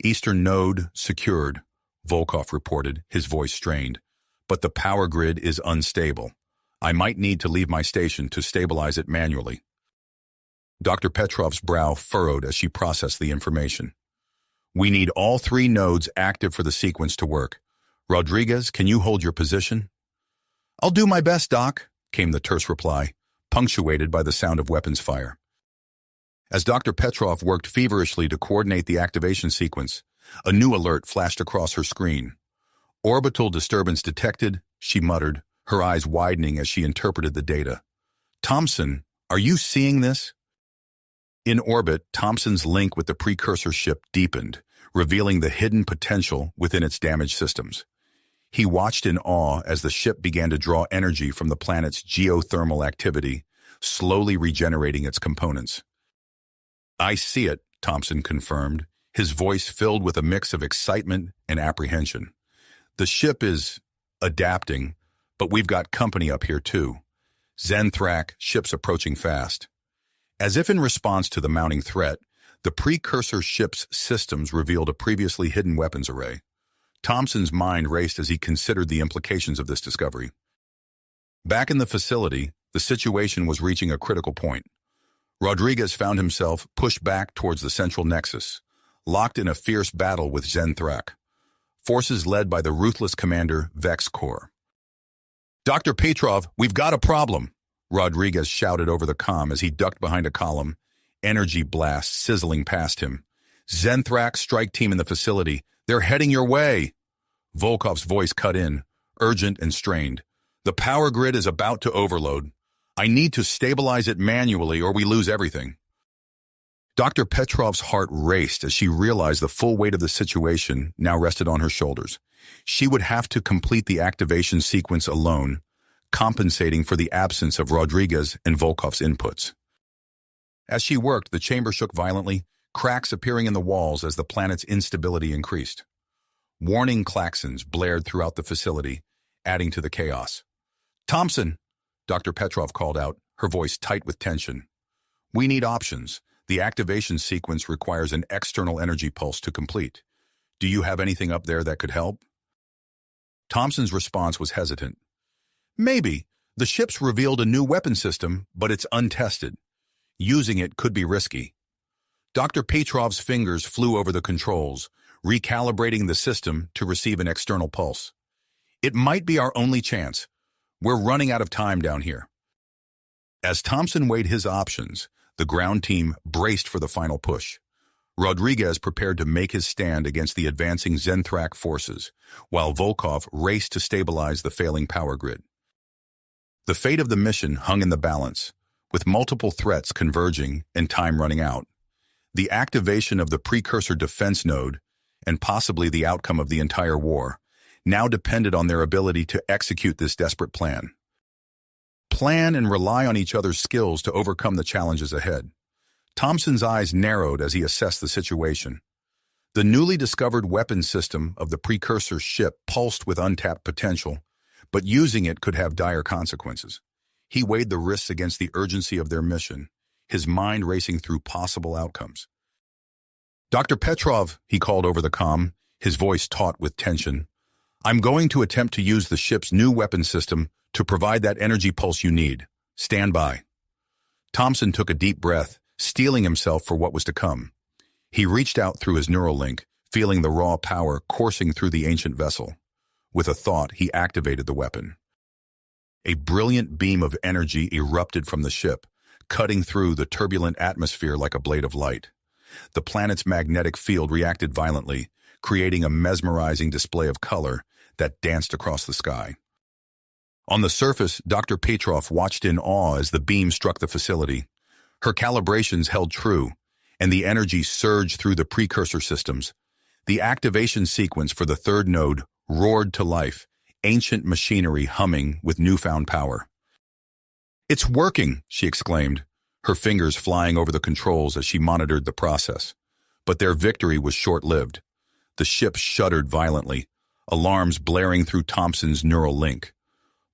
Eastern node secured, Volkov reported, his voice strained, but the power grid is unstable. I might need to leave my station to stabilize it manually. Dr. Petrov's brow furrowed as she processed the information. We need all 3 nodes active for the sequence to work. Rodriguez, can you hold your position? I'll do my best, Doc, came the terse reply, punctuated by the sound of weapons fire. As Dr. Petrov worked feverishly to coordinate the activation sequence, a new alert flashed across her screen. Orbital disturbance detected, she muttered, her eyes widening as she interpreted the data. Thompson, are you seeing this? In orbit, Thompson's link with the precursor ship deepened, revealing the hidden potential within its damaged systems. He watched in awe as the ship began to draw energy from the planet's geothermal activity, slowly regenerating its components. I see it, Thompson confirmed, his voice filled with a mix of excitement and apprehension. The ship is adapting, but we've got company up here too. Zenthrak, ships approaching fast. As if in response to the mounting threat, the precursor ship's systems revealed a previously hidden weapons array. Thompson's mind raced as he considered the implications of this discovery. Back in the facility, the situation was reaching a critical point. Rodriguez found himself pushed back towards the central nexus, locked in a fierce battle with Zenthrak, forces led by the ruthless commander Vex Corps. Dr. Petrov, we've got a problem, Rodriguez shouted over the comm as he ducked behind a column, energy blasts sizzling past him. Zenthrak strike team in the facility. They're heading your way. Volkov's voice cut in, urgent and strained. The power grid is about to overload. I need to stabilize it manually or we lose everything. Dr. Petrov's heart raced as she realized the full weight of the situation now rested on her shoulders. She would have to complete the activation sequence alone, compensating for the absence of Rodriguez and Volkov's inputs. As she worked, the chamber shook violently, cracks appearing in the walls as the planet's instability increased. Warning klaxons blared throughout the facility, adding to the chaos. Thompson, Dr. Petrov called out, her voice tight with tension. We need options. The activation sequence requires an external energy pulse to complete. Do you have anything up there that could help? Thompson's response was hesitant. Maybe. The ship's revealed a new weapon system, but it's untested. Using it could be risky. Dr. Petrov's fingers flew over the controls, recalibrating the system to receive an external pulse. It might be our only chance. We're running out of time down here. As Thompson weighed his options, the ground team braced for the final push. Rodriguez prepared to make his stand against the advancing Zenthrak forces, while Volkov raced to stabilize the failing power grid. The fate of the mission hung in the balance, with multiple threats converging and time running out. The activation of the precursor defense node, and possibly the outcome of the entire war, now depended on their ability to execute this desperate plan. Plan and rely on each other's skills to overcome the challenges ahead. Thompson's eyes narrowed as he assessed the situation. The newly discovered weapons system of the precursor ship pulsed with untapped potential, but using it could have dire consequences. He weighed the risks against the urgency of their mission, his mind racing through possible outcomes. Dr. Petrov, he called over the comm, his voice taut with tension. I'm going to attempt to use the ship's new weapon system to provide that energy pulse you need. Stand by. Thompson took a deep breath, steeling himself for what was to come. He reached out through his neural link, feeling the raw power coursing through the ancient vessel. With a thought, he activated the weapon. A brilliant beam of energy erupted from the ship, cutting through the turbulent atmosphere like a blade of light. The planet's magnetic field reacted violently, creating a mesmerizing display of color that danced across the sky. On the surface, Dr. Petrov watched in awe as the beam struck the facility. Her calibrations held true, and the energy surged through the precursor systems. The activation sequence for the third node roared to life, ancient machinery humming with newfound power. "It's working," she exclaimed, her fingers flying over the controls as she monitored the process. But their victory was short-lived. The ship shuddered violently, alarms blaring through Thompson's neural link.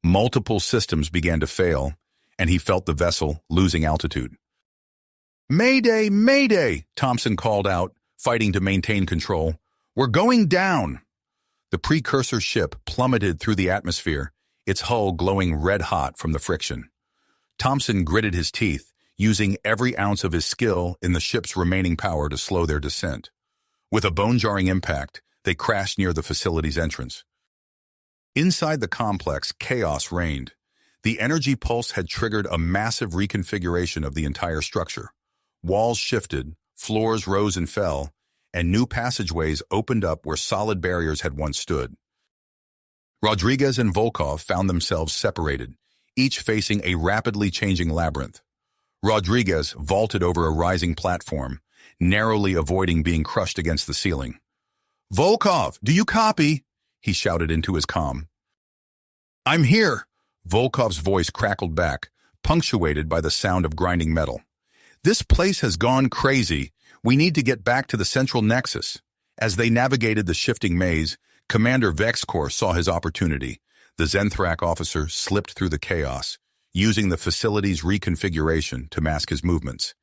Multiple systems began to fail, and he felt the vessel losing altitude. "Mayday, Mayday!" Thompson called out, fighting to maintain control. "We're going down!" The precursor ship plummeted through the atmosphere, its hull glowing red-hot from the friction. Thompson gritted his teeth, using every ounce of his skill in the ship's remaining power to slow their descent. With a bone-jarring impact, they crashed near the facility's entrance. Inside the complex, chaos reigned. The energy pulse had triggered a massive reconfiguration of the entire structure. Walls shifted, floors rose and fell, and new passageways opened up where solid barriers had once stood. Rodriguez and Volkov found themselves separated, each facing a rapidly changing labyrinth. Rodriguez vaulted over a rising platform, narrowly avoiding being crushed against the ceiling. "Volkov, do you copy?" he shouted into his comm. "I'm here," Volkov's voice crackled back, punctuated by the sound of grinding metal. "This place has gone crazy. We need to get back to the central nexus." As they navigated the shifting maze, Commander Vexkor saw his opportunity. The Zenthrak officer slipped through the chaos, using the facility's reconfiguration to mask his movements.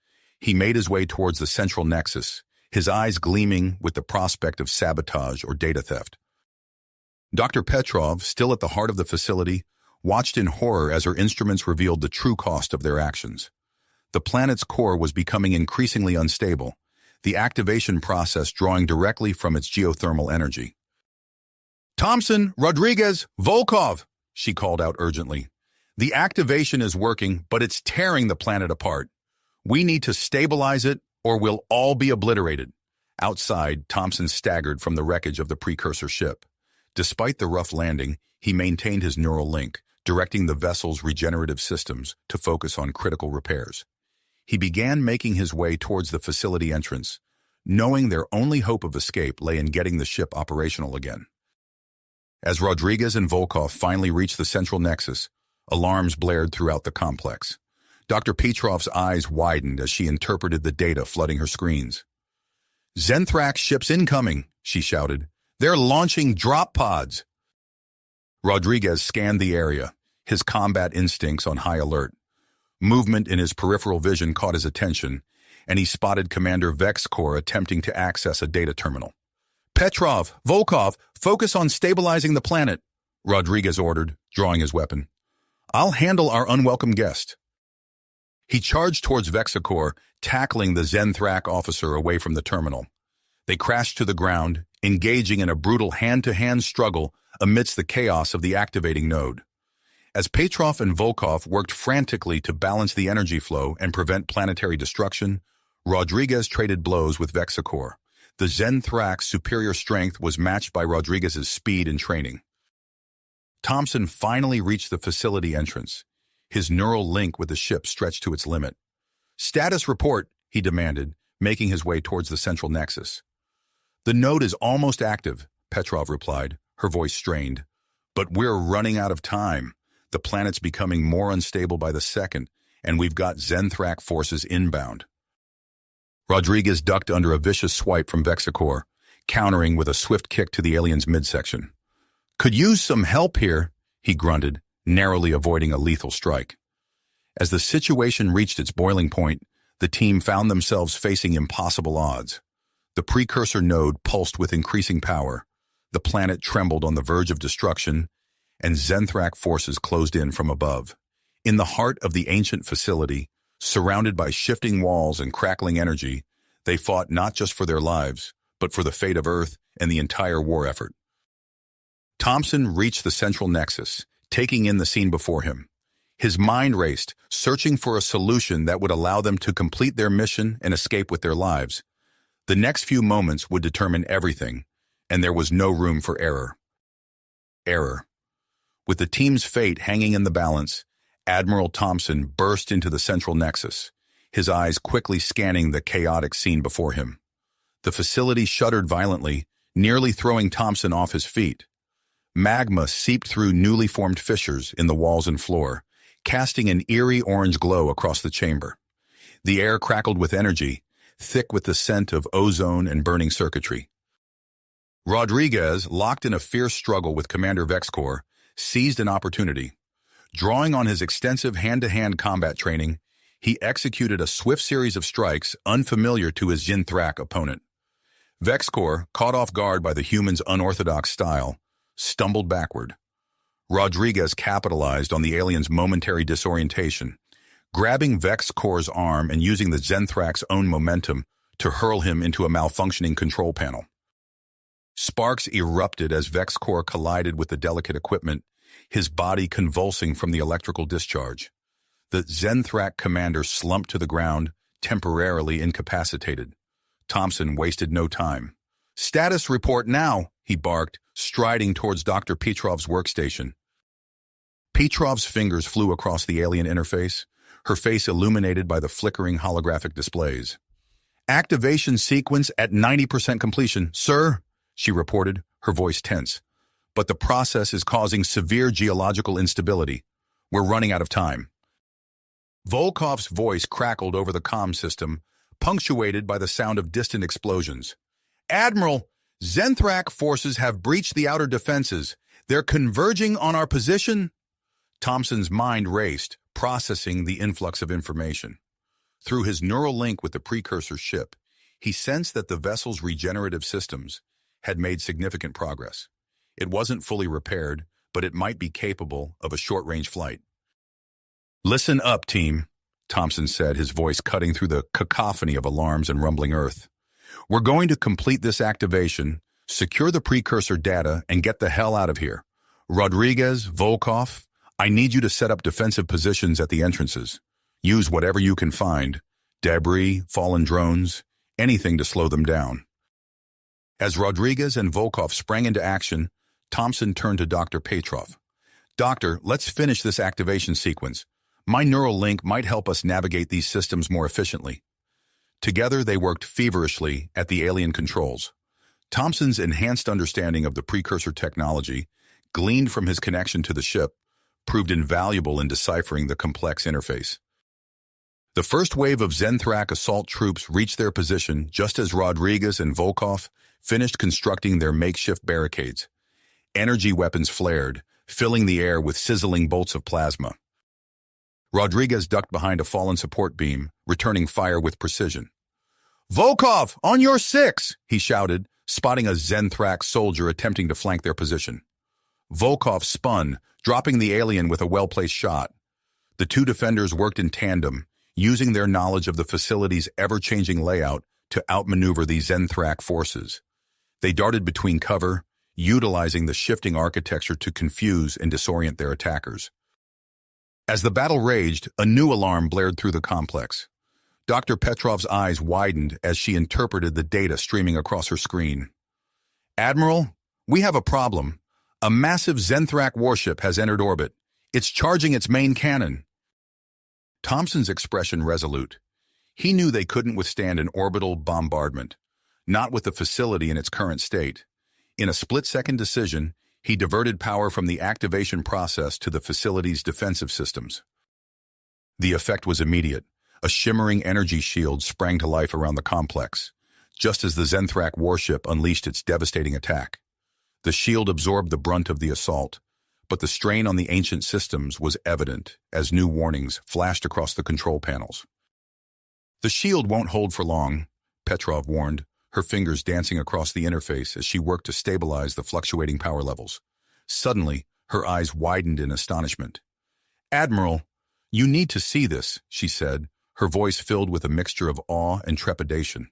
He made his way towards the central nexus, his eyes gleaming with the prospect of sabotage or data theft. Dr. Petrov, still at the heart of the facility, watched in horror as her instruments revealed the true cost of their actions. The planet's core was becoming increasingly unstable, the activation process drawing directly from its geothermal energy. "Thompson, Rodriguez, Volkov," she called out urgently. "The activation is working, but it's tearing the planet apart. We need to stabilize it, or we'll all be obliterated." Outside, Thompson staggered from the wreckage of the precursor ship. Despite the rough landing, he maintained his neural link, directing the vessel's regenerative systems to focus on critical repairs. He began making his way towards the facility entrance, knowing their only hope of escape lay in getting the ship operational again. As Rodriguez and Volkov finally reached the central nexus, alarms blared throughout the complex. Dr. Petrov's eyes widened as she interpreted the data flooding her screens. "Zenthrak ships incoming," she shouted. "They're launching drop pods." Rodriguez scanned the area, his combat instincts on high alert. Movement in his peripheral vision caught his attention, and he spotted Commander Vexkor attempting to access a data terminal. "Petrov, Volkov, focus on stabilizing the planet," Rodriguez ordered, drawing his weapon. "I'll handle our unwelcome guest." He charged towards Vexkor, tackling the Zenthrak officer away from the terminal. They crashed to the ground, engaging in a brutal hand-to-hand struggle amidst the chaos of the activating node. As Petrov and Volkov worked frantically to balance the energy flow and prevent planetary destruction, Rodriguez traded blows with Vexkor. The Zenthrak's superior strength was matched by Rodriguez's speed and training. Thompson finally reached the facility entrance. His neural link with the ship stretched to its limit. "Status report," he demanded, making his way towards the central nexus. "The node is almost active," Petrov replied, her voice strained. "But we're running out of time. The planet's becoming more unstable by the second, and we've got Zenthrak forces inbound." Rodriguez ducked under a vicious swipe from Vexkor, countering with a swift kick to the alien's midsection. "Could use some help here," he grunted, narrowly avoiding a lethal strike. As the situation reached its boiling point, the team found themselves facing impossible odds. The precursor node pulsed with increasing power, the planet trembled on the verge of destruction, and Zenthrak forces closed in from above. In the heart of the ancient facility, surrounded by shifting walls and crackling energy, they fought not just for their lives, but for the fate of Earth and the entire war effort. Thompson reached the central nexus, taking in the scene before him. His mind raced, searching for a solution that would allow them to complete their mission and escape with their lives. The next few moments would determine everything, and there was no room for error. With the team's fate hanging in the balance, Admiral Thompson burst into the central nexus, his eyes quickly scanning the chaotic scene before him. The facility shuddered violently, nearly throwing Thompson off his feet. Magma seeped through newly formed fissures in the walls and floor, casting an eerie orange glow across the chamber. The air crackled with energy, thick with the scent of ozone and burning circuitry. Rodriguez, locked in a fierce struggle with Commander Vexcor, seized an opportunity. Drawing on his extensive hand-to-hand combat training, he executed a swift series of strikes unfamiliar to his Zinthrak opponent. Vexcor, caught off guard by the human's unorthodox style, stumbled backward. Rodriguez capitalized on the alien's momentary disorientation, grabbing Vexcor's arm and using the Zinthrak's own momentum to hurl him into a malfunctioning control panel. Sparks erupted as Vexcor collided with the delicate equipment, his body convulsing from the electrical discharge. The Zinthrak commander slumped to the ground, temporarily incapacitated. Thompson wasted no time. "Status report now," he barked, striding towards Dr. Petrov's workstation. Petrov's fingers flew across the alien interface, her face illuminated by the flickering holographic displays. "Activation sequence at 90% completion, sir," she reported, her voice tense. "But the process is causing severe geological instability. We're running out of time." Volkov's voice crackled over the comm system, punctuated by the sound of distant explosions. "Admiral, Zinthrak forces have breached the outer defenses. They're converging on our position." Thompson's mind raced, processing the influx of information. Through his neural link with the precursor ship, he sensed that the vessel's regenerative systems had made significant progress. It wasn't fully repaired, but it might be capable of a short-range flight. "Listen up, team," Thompson said, his voice cutting through the cacophony of alarms and rumbling earth. "We're going to complete this activation, secure the precursor data, and get the hell out of here. Rodriguez, Volkov, I need you to set up defensive positions at the entrances. Use whatever you can find, debris, fallen drones, anything to slow them down." As Rodriguez and Volkov sprang into action, Thompson turned to Dr. Petrov. "Doctor, let's finish this activation sequence. My neural link might help us navigate these systems more efficiently." Together, they worked feverishly at the alien controls. Thompson's enhanced understanding of the precursor technology, gleaned from his connection to the ship, proved invaluable in deciphering the complex interface. The first wave of Zinthrak assault troops reached their position just as Rodriguez and Volkov finished constructing their makeshift barricades. Energy weapons flared, filling the air with sizzling bolts of plasma. Rodriguez ducked behind a fallen support beam, returning fire with precision. "Volkov, on your 6!" he shouted, spotting a Zinthrak soldier attempting to flank their position. Volkov spun, dropping the alien with a well-placed shot. The two defenders worked in tandem, using their knowledge of the facility's ever-changing layout to outmaneuver the Zinthrak forces. They darted between cover, utilizing the shifting architecture to confuse and disorient their attackers. As the battle raged, a new alarm blared through the complex. Dr. Petrov's eyes widened as she interpreted the data streaming across her screen. "Admiral, we have a problem. A massive Zinthrak warship has entered orbit. It's charging its main cannon." Thompson's expression resolute. He knew they couldn't withstand an orbital bombardment, not with the facility in its current state. In a split-second decision, he diverted power from the activation process to the facility's defensive systems. The effect was immediate. A shimmering energy shield sprang to life around the complex, just as the Zinthrak warship unleashed its devastating attack. The shield absorbed the brunt of the assault, but the strain on the ancient systems was evident as new warnings flashed across the control panels. "The shield won't hold for long," Petrov warned, her fingers dancing across the interface as she worked to stabilize the fluctuating power levels. Suddenly, her eyes widened in astonishment. "Admiral, you need to see this," she said, her voice filled with a mixture of awe and trepidation.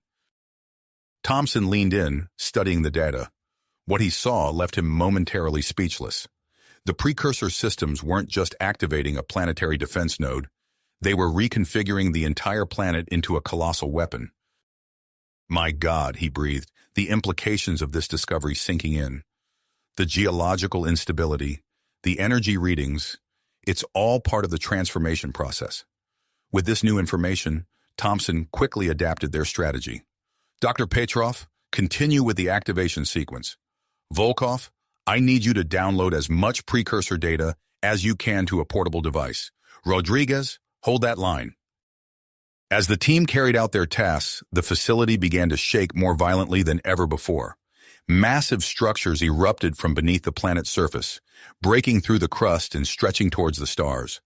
Thompson leaned in, studying the data. What he saw left him momentarily speechless. The precursor systems weren't just activating a planetary defense node, they were reconfiguring the entire planet into a colossal weapon. My God, he breathed, the implications of this discovery sinking in. The geological instability, the energy readings, it's all part of the transformation process. With this new information, Thompson quickly adapted their strategy. Dr. Petrov, continue with the activation sequence. Volkov, I need you to download as much precursor data as you can to a portable device. Rodriguez, hold that line. As the team carried out their tasks, the facility began to shake more violently than ever before. Massive structures erupted from beneath the planet's surface, breaking through the crust and stretching towards the stars.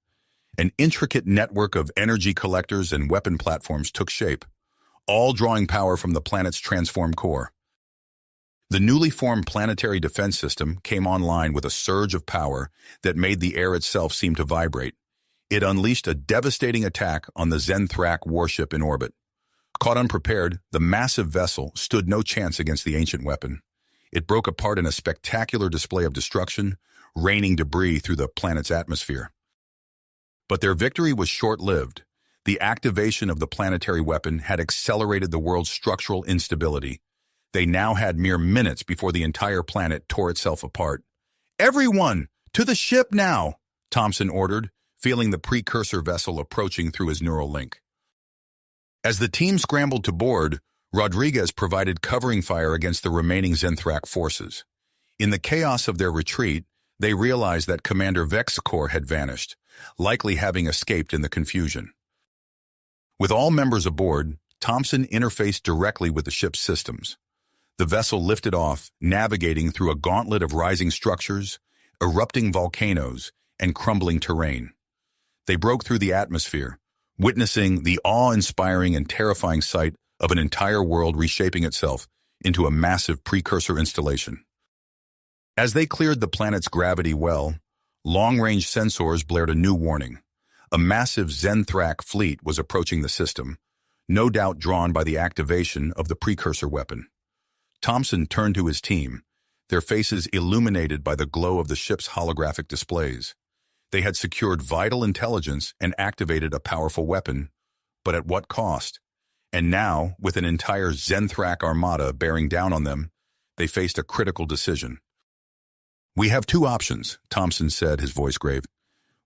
An intricate network of energy collectors and weapon platforms took shape, all drawing power from the planet's transformed core. The newly formed planetary defense system came online with a surge of power that made the air itself seem to vibrate. It unleashed a devastating attack on the Zenthrak warship in orbit. Caught unprepared, the massive vessel stood no chance against the ancient weapon. It broke apart in a spectacular display of destruction, raining debris through the planet's atmosphere. But their victory was short-lived. The activation of the planetary weapon had accelerated the world's structural instability. They now had mere minutes before the entire planet tore itself apart. "Everyone, to the ship now!" Thompson ordered, feeling the precursor vessel approaching through his neural link. As the team scrambled to board, Rodriguez provided covering fire against the remaining Zenthrak forces. In the chaos of their retreat, they realized that Commander Vexicor had vanished, likely having escaped in the confusion. With all members aboard, Thompson interfaced directly with the ship's systems. The vessel lifted off, navigating through a gauntlet of rising structures, erupting volcanoes, and crumbling terrain. They broke through the atmosphere, witnessing the awe-inspiring and terrifying sight of an entire world reshaping itself into a massive precursor installation. As they cleared the planet's gravity well, long-range sensors blared a new warning. A massive Zenthrak fleet was approaching the system, no doubt drawn by the activation of the precursor weapon. Thompson turned to his team, their faces illuminated by the glow of the ship's holographic displays. They had secured vital intelligence and activated a powerful weapon, but at what cost? And now, with an entire Zenthrak armada bearing down on them, they faced a critical decision. "We have two options," Thompson said, his voice grave.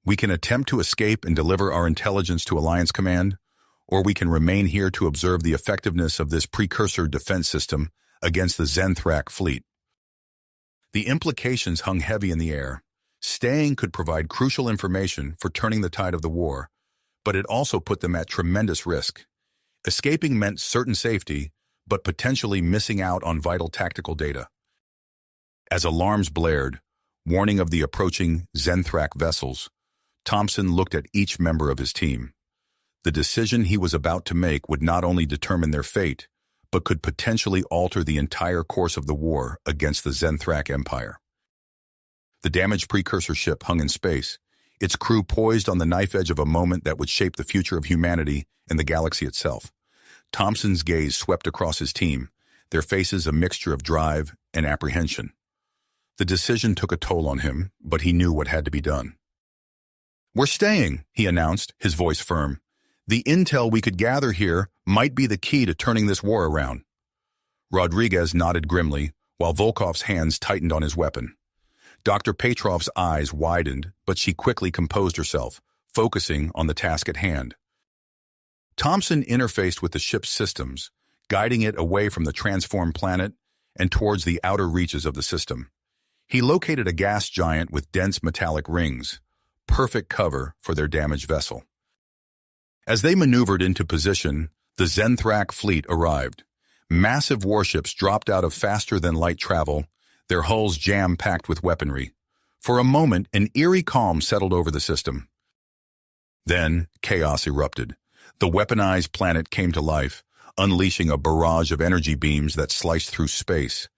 "We can attempt to escape and deliver our intelligence to Alliance Command, or we can remain here to observe the effectiveness of this precursor defense system against the Zenthrak fleet." The implications hung heavy in the air. Staying could provide crucial information for turning the tide of the war, but it also put them at tremendous risk. Escaping meant certain safety, but potentially missing out on vital tactical data. As alarms blared, warning of the approaching Zenthrak vessels, Thompson looked at each member of his team. The decision he was about to make would not only determine their fate, but could potentially alter the entire course of the war against the Zenthrak Empire. The damaged precursor ship hung in space, its crew poised on the knife edge of a moment that would shape the future of humanity and the galaxy itself. Thompson's gaze swept across his team, their faces a mixture of drive and apprehension. The decision took a toll on him, but he knew what had to be done. "We're staying," he announced, his voice firm. "The intel we could gather here might be the key to turning this war around." Rodriguez nodded grimly, while Volkov's hands tightened on his weapon. Dr. Petrov's eyes widened, but she quickly composed herself, focusing on the task at hand. Thompson interfaced with the ship's systems, guiding it away from the transformed planet and towards the outer reaches of the system. He located a gas giant with dense metallic rings, perfect cover for their damaged vessel. As they maneuvered into position, the Zenthrak fleet arrived. Massive warships dropped out of faster-than-light travel, their hulls jam-packed with weaponry. For a moment, an eerie calm settled over the system. Then, chaos erupted. The weaponized planet came to life, unleashing a barrage of energy beams that sliced through space.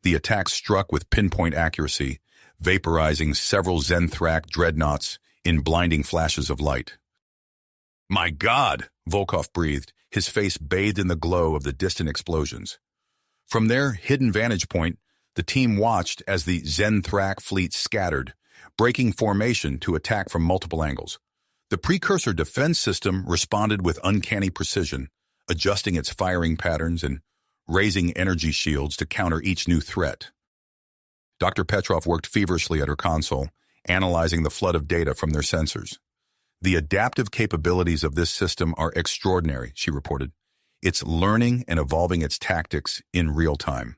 The attack struck with pinpoint accuracy, vaporizing several Zenthrak dreadnoughts in blinding flashes of light. "My God!" Volkov breathed, his face bathed in the glow of the distant explosions. From their hidden vantage point, The team watched as the Zenthrak fleet scattered, breaking formation to attack from multiple angles. The precursor defense system responded with uncanny precision, adjusting its firing patterns and raising energy shields to counter each new threat. Dr. Petrov worked feverishly at her console, analyzing the flood of data from their sensors. The adaptive capabilities of this system are extraordinary, she reported. It's learning and evolving its tactics in real time.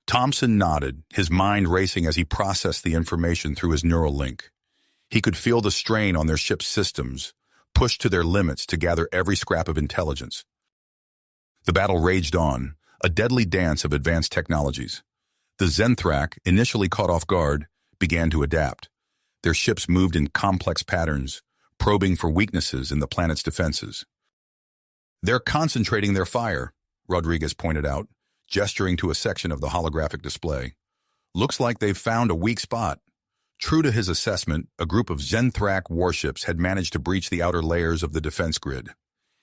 Thompson nodded, his mind racing as he processed the information through his neural link. He could feel the strain on their ship's systems, pushed to their limits to gather every scrap of intelligence. The battle raged on, a deadly dance of advanced technologies. The Zenthrak, initially caught off guard, began to adapt. Their ships moved in complex patterns, probing for weaknesses in the planet's defenses. "They're concentrating their fire," Rodriguez pointed out, gesturing to a section of the holographic display. "Looks like they've found a weak spot." True to his assessment, a group of Zenthrak warships had managed to breach the outer layers of the defense grid.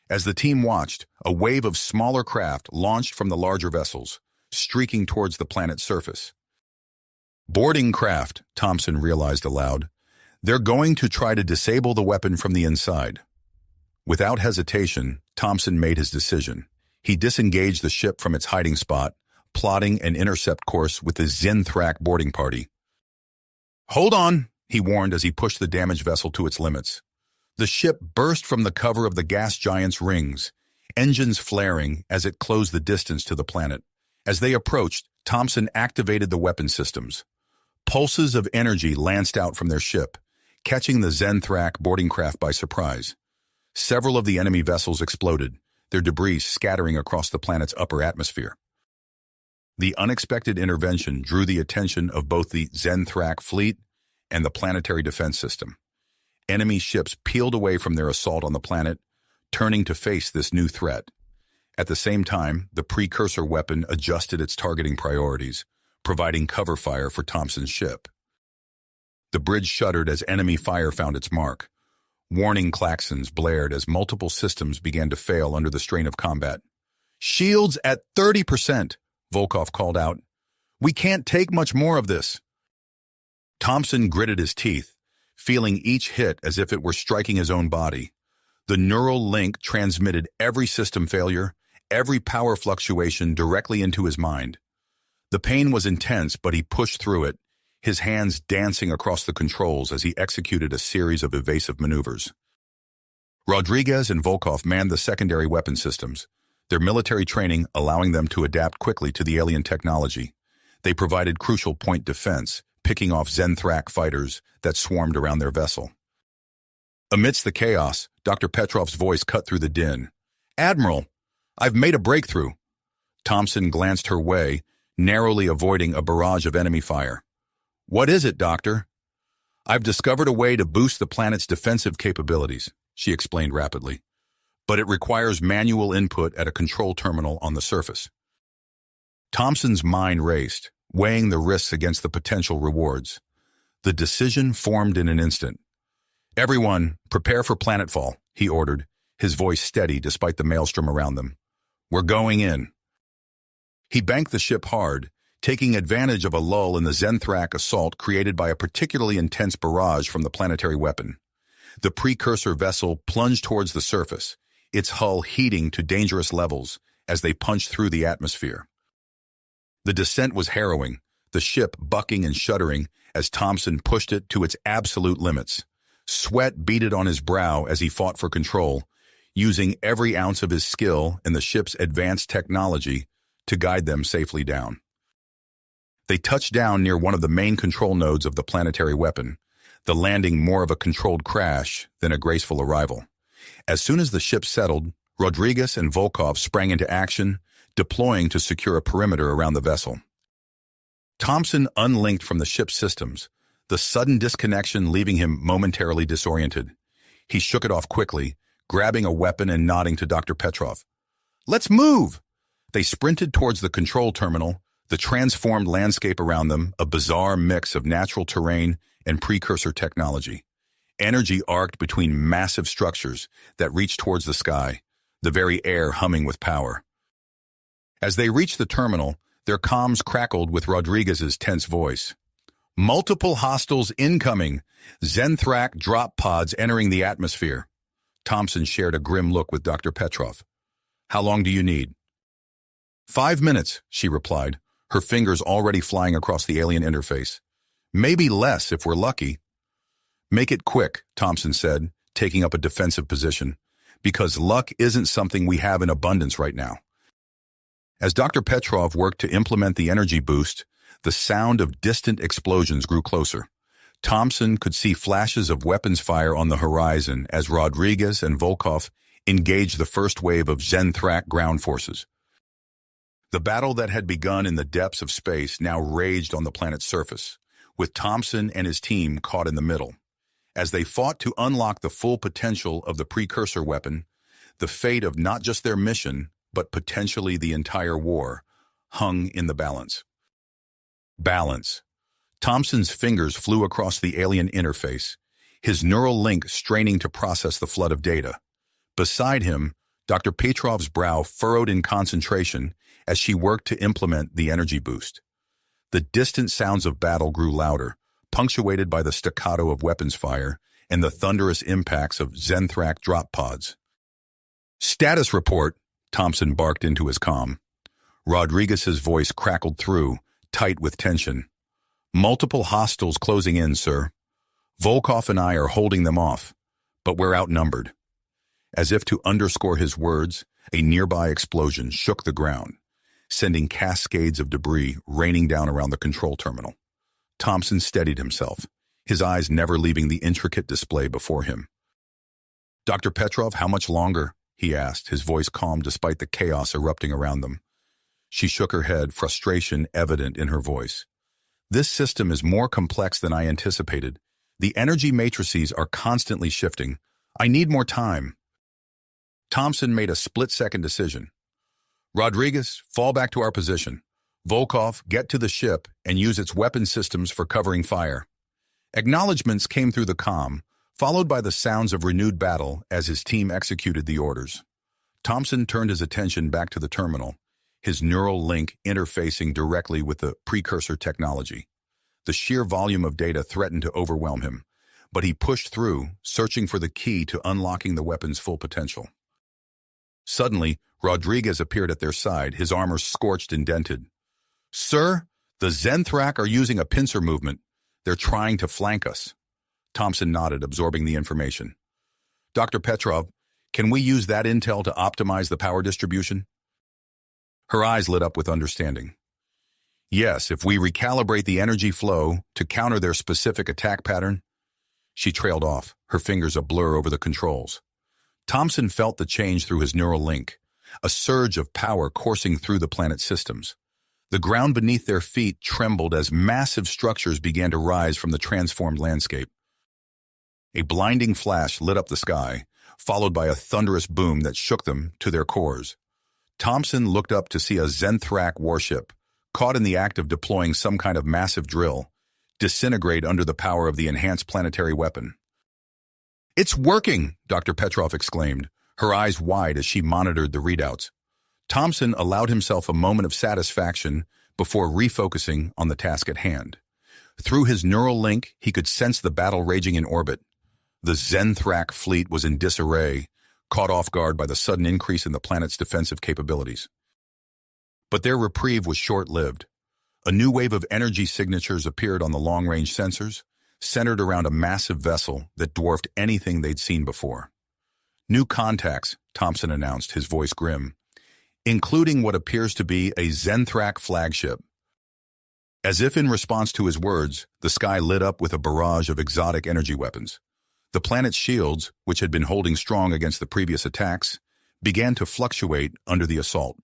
As the team watched, a wave of smaller craft launched from the larger vessels, streaking towards the planet's surface. "Boarding craft," Thompson realized aloud. "They're going to try to disable the weapon from the inside." Without hesitation, Thompson made his decision. He disengaged the ship from its hiding spot, plotting an intercept course with the Zenthrak boarding party. "Hold on," he warned as he pushed the damaged vessel to its limits. The ship burst from the cover of the gas giant's rings, engines flaring as it closed the distance to the planet. As they approached, Thompson activated the weapon systems. Pulses of energy lanced out from their ship, catching the Zenthrak boarding craft by surprise. Several of the enemy vessels exploded, their debris scattering across the planet's upper atmosphere. The unexpected intervention drew the attention of both the Zenthrak fleet and the planetary defense system. Enemy ships peeled away from their assault on the planet, turning to face this new threat. At the same time, the precursor weapon adjusted its targeting priorities, providing cover fire for Thompson's ship. The bridge shuddered as enemy fire found its mark. Warning klaxons blared as multiple systems began to fail under the strain of combat. "Shields at 30%, Volkov called out. "We can't take much more of this." Thompson gritted his teeth, feeling each hit as if it were striking his own body. The neural link transmitted every system failure, every power fluctuation directly into his mind. The pain was intense, but he pushed through it, his hands dancing across the controls as he executed a series of evasive maneuvers. Rodriguez and Volkov manned the secondary weapon systems, their military training allowing them to adapt quickly to the alien technology. They provided crucial point defense, picking off Zenthrak fighters that swarmed around their vessel. Amidst the chaos, Dr. Petrov's voice cut through the din. "Admiral, I've made a breakthrough." Thompson glanced her way, narrowly avoiding a barrage of enemy fire. "What is it, Doctor?" "I've discovered a way to boost the planet's defensive capabilities," she explained rapidly. "But it requires manual input at a control terminal on the surface." Thompson's mind raced, weighing the risks against the potential rewards. The decision formed in an instant. "Everyone, prepare for planetfall," he ordered, his voice steady despite the maelstrom around them. "We're going in." He banked the ship hard, taking advantage of a lull in the Zenthrak assault created by a particularly intense barrage from the planetary weapon. The precursor vessel plunged towards the surface, its hull heating to dangerous levels as they punched through the atmosphere. The descent was harrowing, the ship bucking and shuddering as Thompson pushed it to its absolute limits. Sweat beaded on his brow as he fought for control, using every ounce of his skill and the ship's advanced technology to guide them safely down. They touched down near one of the main control nodes of the planetary weapon, the landing more of a controlled crash than a graceful arrival. As soon as the ship settled, Rodriguez and Volkov sprang into action, deploying to secure a perimeter around the vessel. Thompson unlinked from the ship's systems, the sudden disconnection leaving him momentarily disoriented. He shook it off quickly, grabbing a weapon and nodding to Dr. Petrov. "Let's move!" They sprinted towards the control terminal, the transformed landscape around them a bizarre mix of natural terrain and precursor technology. Energy arced between massive structures that reached towards the sky, the very air humming with power. As they reached the terminal, Their comms crackled with Rodriguez's tense voice. Multiple hostiles incoming. Zenthrak drop pods entering the atmosphere. Thompson shared a grim look with Dr. Petrov. How long do you need? 5 minutes, she replied, her fingers already flying across the alien interface. Maybe less if we're lucky. Make it quick, Thompson said, taking up a defensive position, because luck isn't something we have in abundance right now. As Dr. Petrov worked to implement the energy boost, the sound of distant explosions grew closer. Thompson could see flashes of weapons fire on the horizon as Rodriguez and Volkov engaged the first wave of Zenthrak ground forces. The battle that had begun in the depths of space now raged on the planet's surface, with Thompson and his team caught in the middle. As they fought to unlock the full potential of the precursor weapon, the fate of not just their mission, but potentially the entire war, hung in the balance. Balance. Thompson's fingers flew across the alien interface, his neural link straining to process the flood of data. Beside him, Dr. Petrov's brow furrowed in concentration as she worked to implement the energy boost. The distant sounds of battle grew louder, punctuated by the staccato of weapons fire and the thunderous impacts of Zenthrak drop pods. Status report, Thompson barked into his comm. Rodriguez's voice crackled through, tight with tension. Multiple hostiles closing in, sir. Volkov and I are holding them off, but we're outnumbered. As if to underscore his words, a nearby explosion shook the ground, sending cascades of debris raining down around the control terminal. Thompson steadied himself, his eyes never leaving the intricate display before him. Dr. Petrov, how much longer? He asked, his voice calm despite the chaos erupting around them. She shook her head, frustration evident in her voice. This system is more complex than I anticipated. The energy matrices are constantly shifting. I need more time. Thompson made a split-second decision. Rodriguez, fall back to our position. Volkov, get to the ship and use its weapon systems for covering fire. Acknowledgements came through the comm, followed by the sounds of renewed battle as his team executed the orders. Thompson turned his attention back to the terminal, his neural link interfacing directly with the precursor technology. The sheer volume of data threatened to overwhelm him, but he pushed through, searching for the key to unlocking the weapon's full potential. Suddenly, Rodriguez appeared at their side, his armor scorched and dented. Sir, the Zenthrak are using a pincer movement. They're trying to flank us. Thompson nodded, absorbing the information. Dr. Petrov, can we use that intel to optimize the power distribution? Her eyes lit up with understanding. Yes, if we recalibrate the energy flow to counter their specific attack pattern. She trailed off, her fingers a blur over the controls. Thompson felt the change through his neural link, a surge of power coursing through the planet's systems. The ground beneath their feet trembled as massive structures began to rise from the transformed landscape. A blinding flash lit up the sky, followed by a thunderous boom that shook them to their cores. Thompson looked up to see a Zenthrak warship, caught in the act of deploying some kind of massive drill, disintegrate under the power of the enhanced planetary weapon. It's working, Dr. Petrov exclaimed, her eyes wide as she monitored the readouts. Thompson allowed himself a moment of satisfaction before refocusing on the task at hand. Through his neural link, he could sense the battle raging in orbit. The Zenthrak fleet was in disarray, caught off guard by the sudden increase in the planet's defensive capabilities. But their reprieve was short-lived. A new wave of energy signatures appeared on the long-range sensors, centered around a massive vessel that dwarfed anything they'd seen before. New contacts, Thompson announced, his voice grim, including what appears to be a Zenthrak flagship. As if in response to his words, the sky lit up with a barrage of exotic energy weapons. The planet's shields, which had been holding strong against the previous attacks, began to fluctuate under the assault.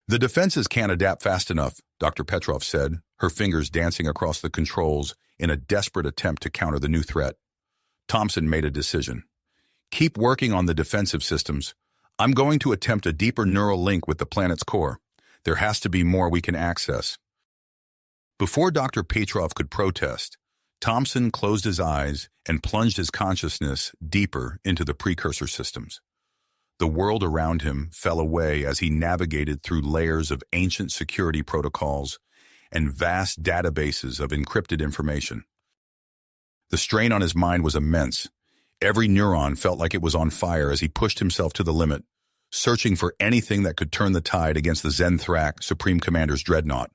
The defenses can't adapt fast enough, Dr. Petrov said, her fingers dancing across the controls in a desperate attempt to counter the new threat. Thompson made a decision. Keep working on the defensive systems. I'm going to attempt a deeper neural link with the planet's core. There has to be more we can access. Before Dr. Petrov could protest, Thompson closed his eyes and plunged his consciousness deeper into the precursor systems. The world around him fell away as he navigated through layers of ancient security protocols and vast databases of encrypted information. The strain on his mind was immense. Every neuron felt like it was on fire as he pushed himself to the limit, searching for anything that could turn the tide against the Zenthrak Supreme Commander's dreadnought.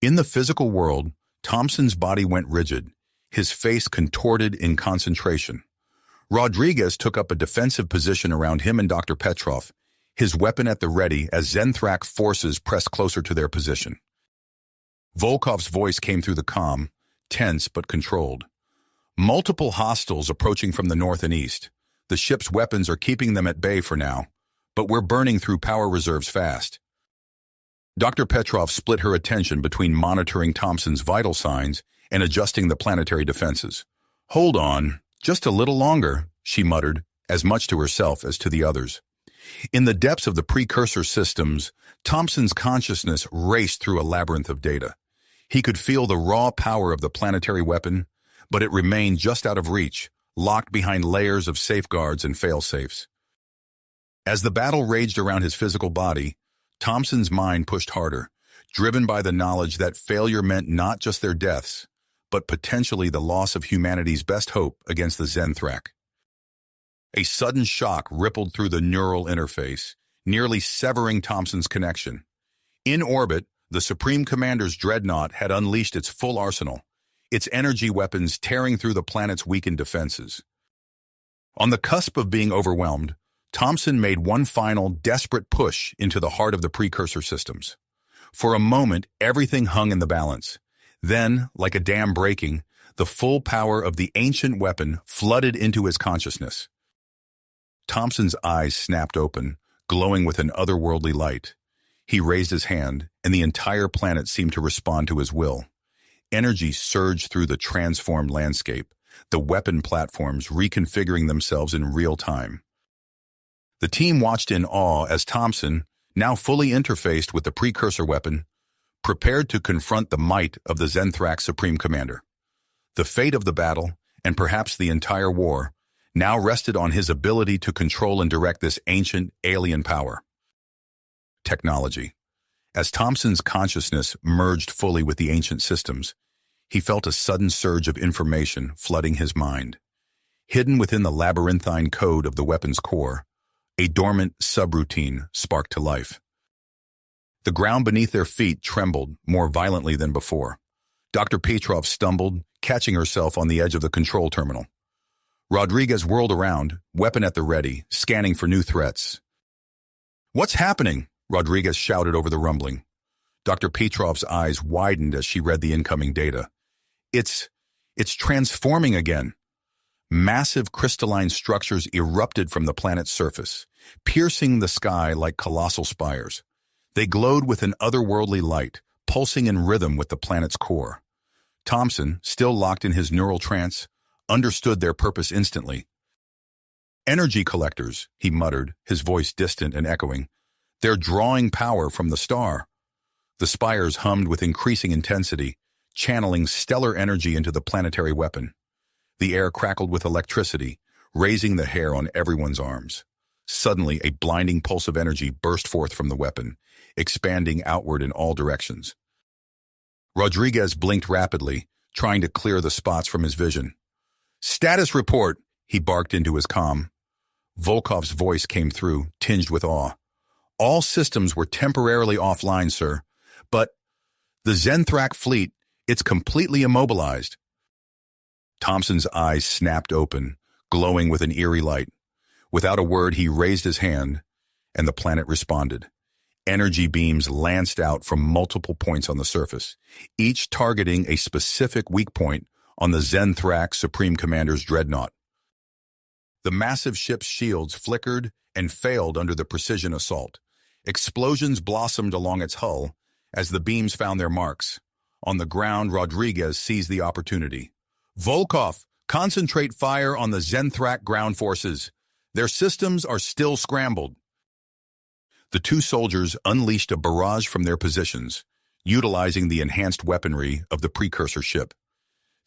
In the physical world, Thompson's body went rigid, his face contorted in concentration. Rodriguez took up a defensive position around him and Dr. Petrov, his weapon at the ready as Zenthrak forces pressed closer to their position. Volkov's voice came through the comm, tense but controlled. Multiple hostiles approaching from the north and east. The ship's weapons are keeping them at bay for now, but we're burning through power reserves fast. Dr. Petrov split her attention between monitoring Thompson's vital signs and adjusting the planetary defenses. Hold on, just a little longer, she muttered, as much to herself as to the others. In the depths of the precursor systems, Thompson's consciousness raced through a labyrinth of data. He could feel the raw power of the planetary weapon, but it remained just out of reach, locked behind layers of safeguards and fail-safes. As the battle raged around his physical body, Thompson's mind pushed harder, driven by the knowledge that failure meant not just their deaths, but potentially the loss of humanity's best hope against the Zenthrak. A sudden shock rippled through the neural interface, nearly severing Thompson's connection. In orbit, the Supreme Commander's dreadnought had unleashed its full arsenal, its energy weapons tearing through the planet's weakened defenses. On the cusp of being overwhelmed, Thompson made one final, desperate push into the heart of the precursor systems. For a moment, everything hung in the balance. Then, like a dam breaking, the full power of the ancient weapon flooded into his consciousness. Thompson's eyes snapped open, glowing with an otherworldly light. He raised his hand, and the entire planet seemed to respond to his will. Energy surged through the transformed landscape, the weapon platforms reconfiguring themselves in real time. The team watched in awe as Thompson, now fully interfaced with the precursor weapon, prepared to confront the might of the Zenthrak Supreme Commander. The fate of the battle, and perhaps the entire war, now rested on his ability to control and direct this ancient alien power. Technology. As Thompson's consciousness merged fully with the ancient systems, he felt a sudden surge of information flooding his mind. Hidden within the labyrinthine code of the weapon's core, a dormant subroutine sparked to life. The ground beneath their feet trembled more violently than before. Dr. Petrov stumbled, catching herself on the edge of the control terminal. Rodriguez whirled around, weapon at the ready, scanning for new threats. "What's happening?" Rodriguez shouted over the rumbling. Dr. Petrov's eyes widened as she read the incoming data. It's transforming again." Massive crystalline structures erupted from the planet's surface, piercing the sky like colossal spires. They glowed with an otherworldly light, pulsing in rhythm with the planet's core. Thompson, still locked in his neural trance, understood their purpose instantly. "Energy collectors," he muttered, his voice distant and echoing. "They're drawing power from the star." The spires hummed with increasing intensity, channeling stellar energy into the planetary weapon. The air crackled with electricity, raising the hair on everyone's arms. Suddenly, a blinding pulse of energy burst forth from the weapon, expanding outward in all directions. Rodriguez blinked rapidly, trying to clear the spots from his vision. "Status report," he barked into his comm. Volkov's voice came through, tinged with awe. "All systems were temporarily offline, sir. But the Zenthrak fleet, it's completely immobilized." Thompson's eyes snapped open, glowing with an eerie light. Without a word, he raised his hand, and the planet responded. Energy beams lanced out from multiple points on the surface, each targeting a specific weak point on the Zenthrak Supreme Commander's dreadnought. The massive ship's shields flickered and failed under the precision assault. Explosions blossomed along its hull as the beams found their marks. On the ground, Rodriguez seized the opportunity. "Volkov, concentrate fire on the Zenthrak ground forces. Their systems are still scrambled." The two soldiers unleashed a barrage from their positions, utilizing the enhanced weaponry of the precursor ship.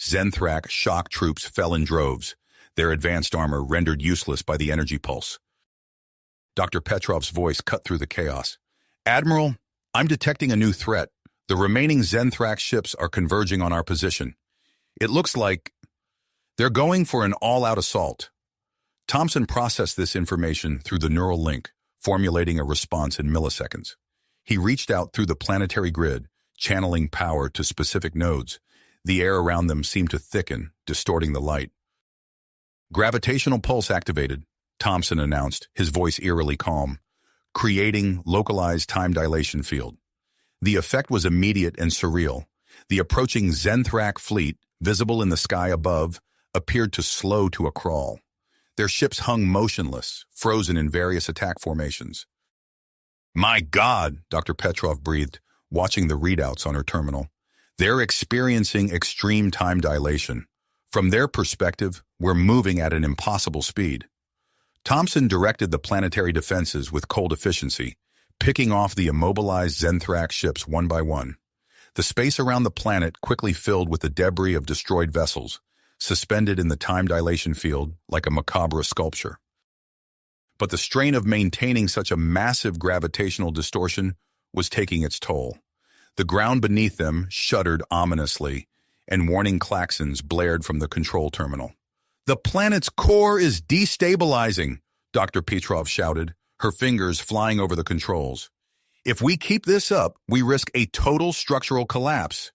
Zenthrak shock troops fell in droves, their advanced armor rendered useless by the energy pulse. Dr. Petrov's voice cut through the chaos. Admiral, I'm detecting a new threat. The remaining Zenthrax ships are converging on our position. It looks like they're going for an all-out assault. Thompson processed this information through the neural link, formulating a response in milliseconds. He reached out through the planetary grid, channeling power to specific nodes. The air around them seemed to thicken, distorting the light. Gravitational pulse activated, Thompson announced, his voice eerily calm, creating localized time dilation field. The effect was immediate and surreal. The approaching Zenthrax fleet, visible in the sky above, appeared to slow to a crawl. Their ships hung motionless, frozen in various attack formations. My God, Dr. Petrov breathed, watching the readouts on her terminal. They're experiencing extreme time dilation. From their perspective, we're moving at an impossible speed. Thompson directed the planetary defenses with cold efficiency, picking off the immobilized Zenthrax ships one by one. The space around the planet quickly filled with the debris of destroyed vessels, suspended in the time dilation field like a macabre sculpture. But the strain of maintaining such a massive gravitational distortion was taking its toll. The ground beneath them shuddered ominously, and warning klaxons blared from the control terminal. The planet's core is destabilizing, Dr. Petrov shouted, her fingers flying over the controls. If we keep this up, we risk a total structural collapse.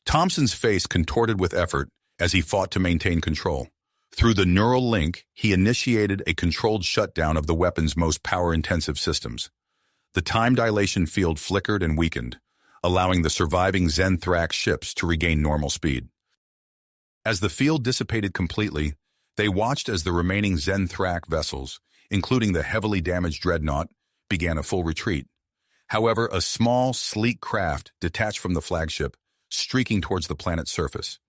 Thompson's face contorted with effort as he fought to maintain control. Through the neural link, he initiated a controlled shutdown of the weapon's most power-intensive systems. The time dilation field flickered and weakened, allowing the surviving Zenthrax ships to regain normal speed. As the field dissipated completely, they watched as the remaining Zenthrax vessels, including the heavily damaged dreadnought, began a full retreat. However, a small, sleek craft detached from the flagship, streaking towards the planet's surface.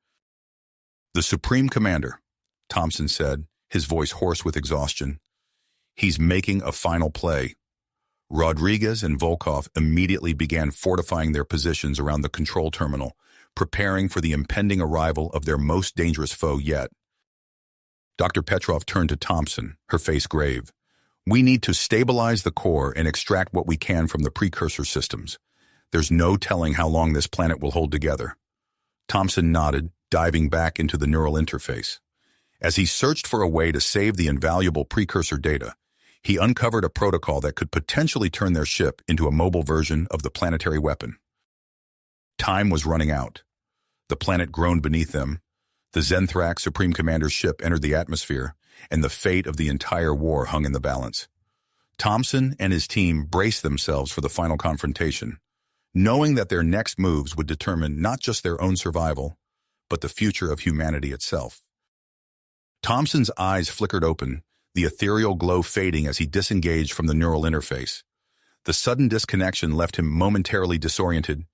The Supreme Commander, Thompson said, his voice hoarse with exhaustion. He's making a final play. Rodriguez and Volkov immediately began fortifying their positions around the control terminal, preparing for the impending arrival of their most dangerous foe yet. Dr. Petrov turned to Thompson, her face grave. We need to stabilize the core and extract what we can from the precursor systems. There's no telling how long this planet will hold together. Thompson nodded, diving back into the neural interface. As he searched for a way to save the invaluable precursor data, he uncovered a protocol that could potentially turn their ship into a mobile version of the planetary weapon. Time was running out. The planet groaned beneath them. The Zenthrax Supreme Commander's ship entered the atmosphere, and the fate of the entire war hung in the balance. Thompson and his team braced themselves for the final confrontation, knowing that their next moves would determine not just their own survival, but the future of humanity itself. Thompson's eyes flickered open, the ethereal glow fading as he disengaged from the neural interface. The sudden disconnection left him momentarily disoriented,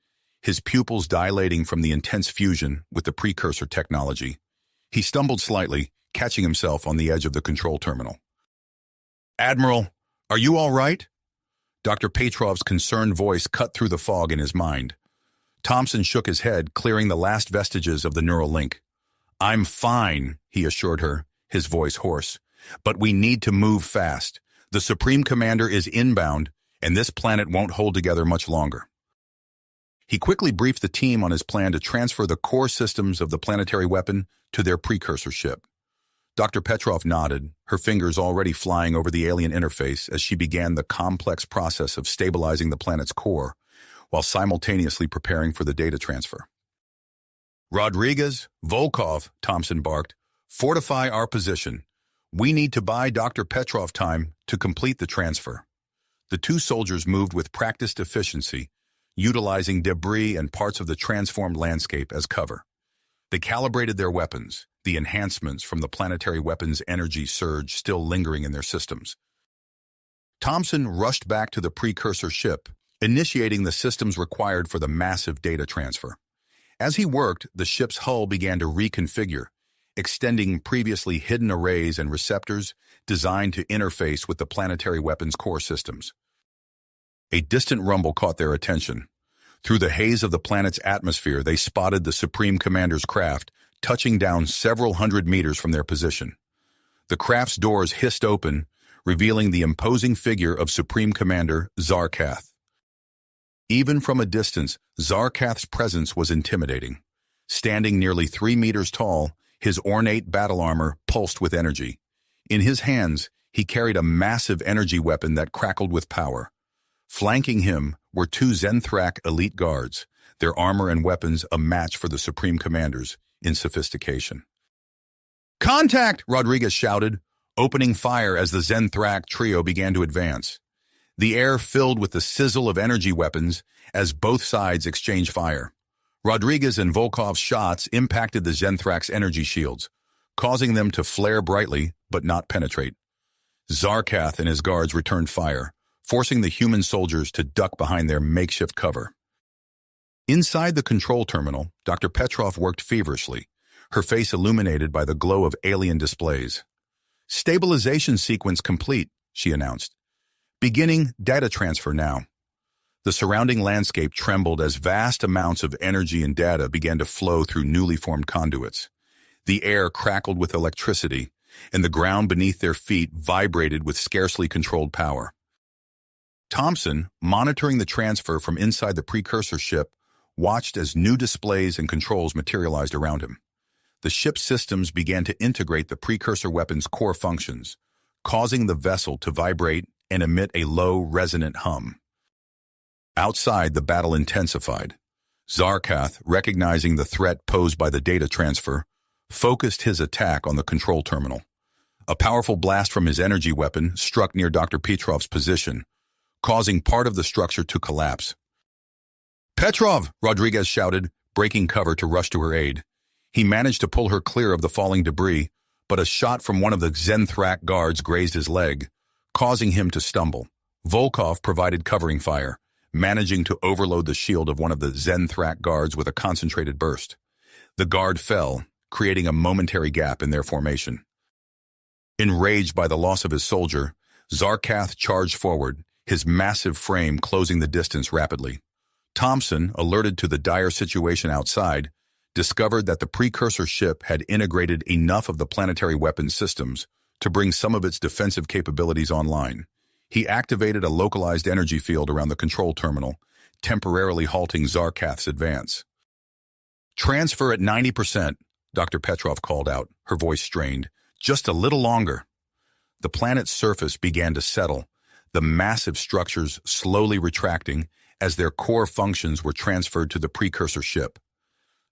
his pupils dilating from the intense fusion with the precursor technology. He stumbled slightly, catching himself on the edge of the control terminal. Admiral, are you all right? Dr. Petrov's concerned voice cut through the fog in his mind. Thompson shook his head, clearing the last vestiges of the neural link. I'm fine, he assured her, his voice hoarse. But we need to move fast. The Supreme Commander is inbound, and this planet won't hold together much longer. He quickly briefed the team on his plan to transfer the core systems of the planetary weapon to their precursor ship. Dr. Petrov nodded, her fingers already flying over the alien interface as she began the complex process of stabilizing the planet's core, while simultaneously preparing for the data transfer. Rodriguez, Volkov, Thompson barked, fortify our position. We need to buy Dr. Petrov time to complete the transfer. The two soldiers moved with practiced efficiency, utilizing debris and parts of the transformed landscape as cover. They calibrated their weapons, the enhancements from the planetary weapon's energy surge still lingering in their systems. Thompson rushed back to the precursor ship, initiating the systems required for the massive data transfer. As he worked, the ship's hull began to reconfigure, extending previously hidden arrays and receptors designed to interface with the planetary weapon's core systems. A distant rumble caught their attention. Through the haze of the planet's atmosphere, they spotted the Supreme Commander's craft, touching down several hundred meters from their position. The craft's doors hissed open, revealing the imposing figure of Supreme Commander Zarkath. Even from a distance, Zarkath's presence was intimidating. Standing nearly 3 meters tall, his ornate battle armor pulsed with energy. In his hands, he carried a massive energy weapon that crackled with power. Flanking him were 2 Zenthrak elite guards, their armor and weapons a match for the Supreme Commanders in sophistication. "Contact!" Rodriguez shouted, opening fire as the Zenthrak trio began to advance. The air filled with the sizzle of energy weapons as both sides exchanged fire. Rodriguez and Volkov's shots impacted the Zenthrak's energy shields, causing them to flare brightly but not penetrate. Zarkath and his guards returned fire, forcing the human soldiers to duck behind their makeshift cover. Inside the control terminal, Dr. Petrov worked feverishly, her face illuminated by the glow of alien displays. "Stabilization sequence complete," she announced. "Beginning data transfer now." The surrounding landscape trembled as vast amounts of energy and data began to flow through newly formed conduits. The air crackled with electricity, and the ground beneath their feet vibrated with scarcely controlled power. Thompson, monitoring the transfer from inside the precursor ship, watched as new displays and controls materialized around him. The ship's systems began to integrate the precursor weapon's core functions, causing the vessel to vibrate and emit a low, resonant hum. Outside, the battle intensified. Zarkath, recognizing the threat posed by the data transfer, focused his attack on the control terminal. A powerful blast from his energy weapon struck near Dr. Petrov's position, causing part of the structure to collapse. "Petrov!" Rodriguez shouted, breaking cover to rush to her aid. He managed to pull her clear of the falling debris, but a shot from one of the Zenthrak guards grazed his leg, causing him to stumble. Volkov provided covering fire, managing to overload the shield of one of the Zenthrak guards with a concentrated burst. The guard fell, creating a momentary gap in their formation. Enraged by the loss of his soldier, Zarkath charged forward, his massive frame closing the distance rapidly. Thompson, alerted to the dire situation outside, discovered that the precursor ship had integrated enough of the planetary weapons systems to bring some of its defensive capabilities online. He activated a localized energy field around the control terminal, temporarily halting Zarkath's advance. "Transfer at 90%, Dr. Petrov called out, her voice strained. "Just a little longer." The planet's surface began to settle, the massive structures slowly retracting as their core functions were transferred to the precursor ship.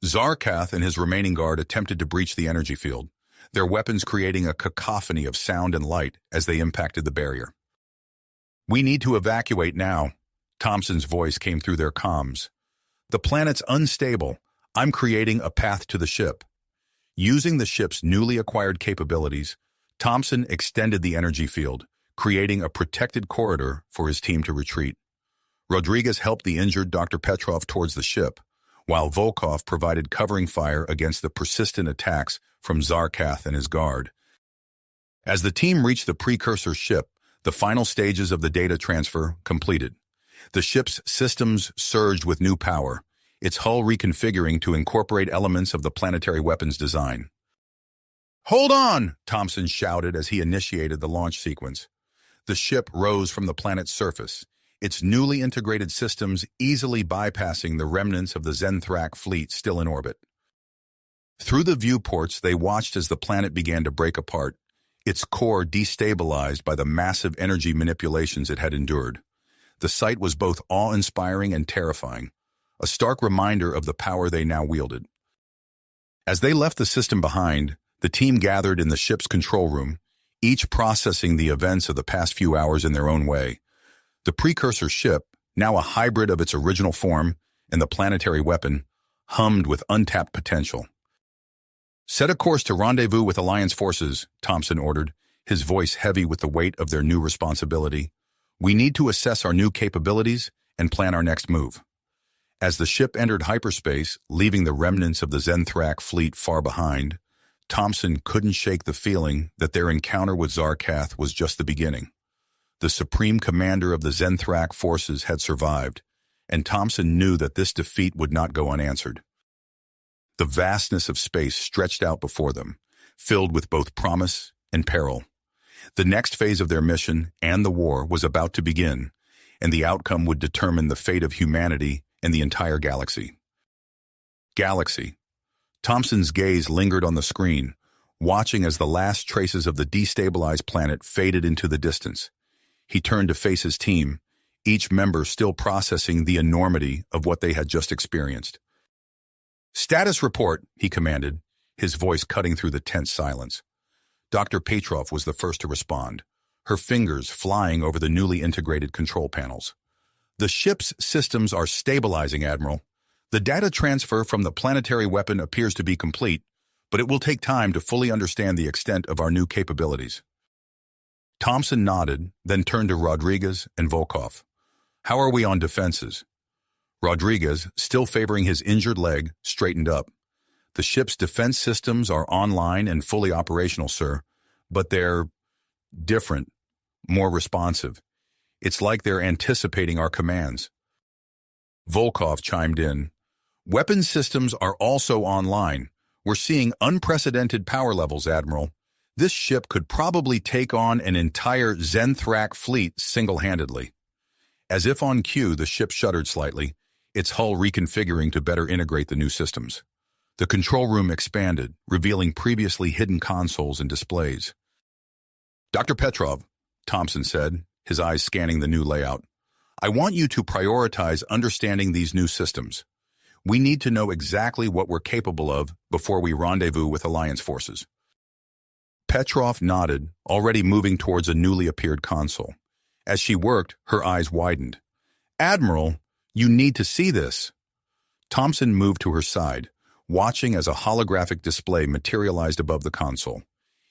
Zarkath and his remaining guard attempted to breach the energy field, their weapons creating a cacophony of sound and light as they impacted the barrier. "We need to evacuate now," Thompson's voice came through their comms. "The planet's unstable. I'm creating a path to the ship." Using the ship's newly acquired capabilities, Thompson extended the energy field, creating a protected corridor for his team to retreat. Rodriguez helped the injured Dr. Petrov towards the ship, while Volkov provided covering fire against the persistent attacks from Zarkath and his guard. As the team reached the precursor ship, the final stages of the data transfer completed. The ship's systems surged with new power, its hull reconfiguring to incorporate elements of the planetary weapons design. "Hold on!" Thompson shouted as he initiated the launch sequence. The ship rose from the planet's surface, its newly integrated systems easily bypassing the remnants of the Zenthrak fleet still in orbit. Through the viewports, they watched as the planet began to break apart, its core destabilized by the massive energy manipulations it had endured. The sight was both awe-inspiring and terrifying, a stark reminder of the power they now wielded. As they left the system behind, the team gathered in the ship's control room, each processing the events of the past few hours in their own way. The precursor ship, now a hybrid of its original form and the planetary weapon, hummed with untapped potential. "Set a course to rendezvous with Alliance forces," Thompson ordered, his voice heavy with the weight of their new responsibility. "We need to assess our new capabilities and plan our next move." As the ship entered hyperspace, leaving the remnants of the Zenthrak fleet far behind, Thompson couldn't shake the feeling that their encounter with Zarkath was just the beginning. The supreme commander of the Zenthrak forces had survived, and Thompson knew that this defeat would not go unanswered. The vastness of space stretched out before them, filled with both promise and peril. The next phase of their mission and the war was about to begin, and the outcome would determine the fate of humanity and the entire galaxy. Galaxy. Thompson's gaze lingered on the screen, watching as the last traces of the destabilized planet faded into the distance. He turned to face his team, each member still processing the enormity of what they had just experienced. "Status report," he commanded, his voice cutting through the tense silence. Dr. Petrov was the first to respond, her fingers flying over the newly integrated control panels. "The ship's systems are stabilizing, Admiral. The data transfer from the planetary weapon appears to be complete, but it will take time to fully understand the extent of our new capabilities." Thompson nodded, then turned to Rodriguez and Volkov. "How are we on defenses?" Rodriguez, still favoring his injured leg, straightened up. "The ship's defense systems are online and fully operational, sir, but they're different, more responsive. It's like they're anticipating our commands." Volkov chimed in. "Weapons systems are also online. We're seeing unprecedented power levels, Admiral. This ship could probably take on an entire Zenthrak fleet single-handedly." As if on cue, the ship shuddered slightly, its hull reconfiguring to better integrate the new systems. The control room expanded, revealing previously hidden consoles and displays. "Dr. Petrov," Thompson said, his eyes scanning the new layout, "I want you to prioritize understanding these new systems. We need to know exactly what we're capable of before we rendezvous with Alliance forces." Petrov nodded, already moving towards a newly appeared console. As she worked, her eyes widened. "Admiral, you need to see this." Thompson moved to her side, watching as a holographic display materialized above the console.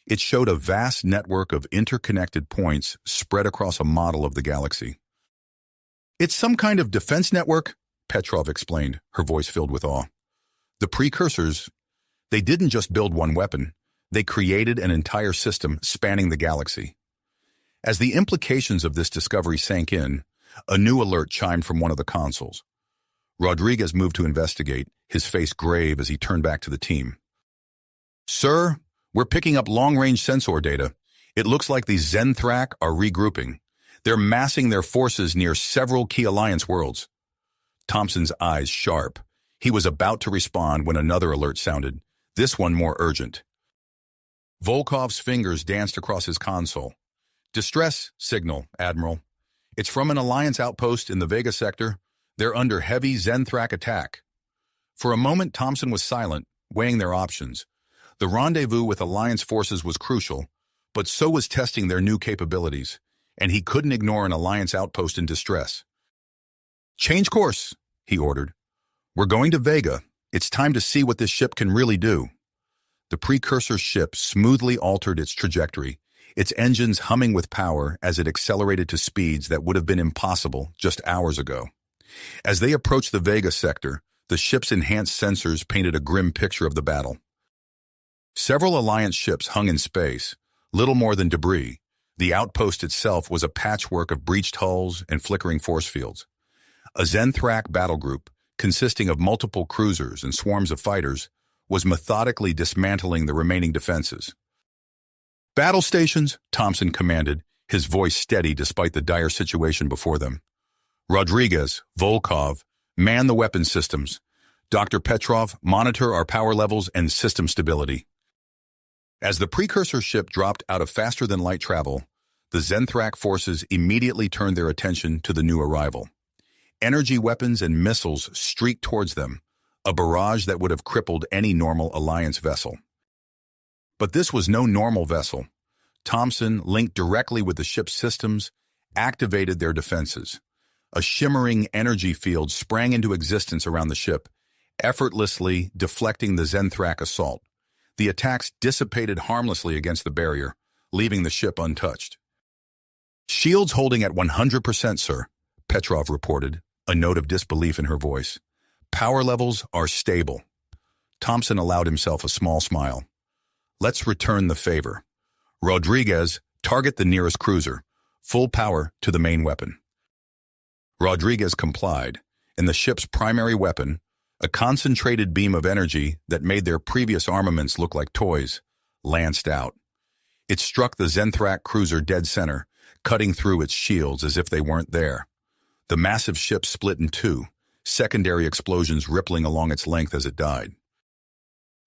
It showed a vast network of interconnected points spread across a model of the galaxy. "It's some kind of defense network," Petrov explained, her voice filled with awe. "The precursors, they didn't just build one weapon, they created an entire system spanning the galaxy." As the implications of this discovery sank in, a new alert chimed from one of the consoles. Rodriguez moved to investigate, his face grave as he turned back to the team. "Sir, we're picking up long-range sensor data. It looks like the Zenthrak are regrouping. They're massing their forces near several key Alliance worlds." Thompson's eyes sharp. He was about to respond when another alert sounded, this one more urgent. Volkov's fingers danced across his console. "Distress signal, Admiral. It's from an Alliance outpost in the Vega sector. They're under heavy Zenthrak attack." For a moment, Thompson was silent, weighing their options. The rendezvous with Alliance forces was crucial, but so was testing their new capabilities, and he couldn't ignore an Alliance outpost in distress. "Change course," he ordered. "We're going to Vega. It's time to see what this ship can really do." The precursor ship smoothly altered its trajectory, its engines humming with power as it accelerated to speeds that would have been impossible just hours ago. As they approached the Vega sector, the ship's enhanced sensors painted a grim picture of the battle. Several Alliance ships hung in space, little more than debris. The outpost itself was a patchwork of breached hulls and flickering force fields. A Zenthrak battle group, consisting of multiple cruisers and swarms of fighters, was methodically dismantling the remaining defenses. "Battle stations," Thompson commanded, his voice steady despite the dire situation before them. "Rodriguez, Volkov, man the weapon systems. Dr. Petrov, monitor our power levels and system stability." As the precursor ship dropped out of faster-than-light travel, the Zenthrak forces immediately turned their attention to the new arrival. Energy weapons and missiles streaked towards them, a barrage that would have crippled any normal Alliance vessel. But this was no normal vessel. Thompson, linked directly with the ship's systems, activated their defenses. A shimmering energy field sprang into existence around the ship, effortlessly deflecting the Zenthrak assault. The attacks dissipated harmlessly against the barrier, leaving the ship untouched. "Shields holding at 100%, sir," Petrov reported, a note of disbelief in her voice. "Power levels are stable." Thompson allowed himself a small smile. "Let's return the favor. Rodriguez, target the nearest cruiser. Full power to the main weapon." Rodriguez complied, and the ship's primary weapon, a concentrated beam of energy that made their previous armaments look like toys, lanced out. It struck the Zenthrak cruiser dead center, cutting through its shields as if they weren't there. The massive ship split in two, secondary explosions rippling along its length as it died.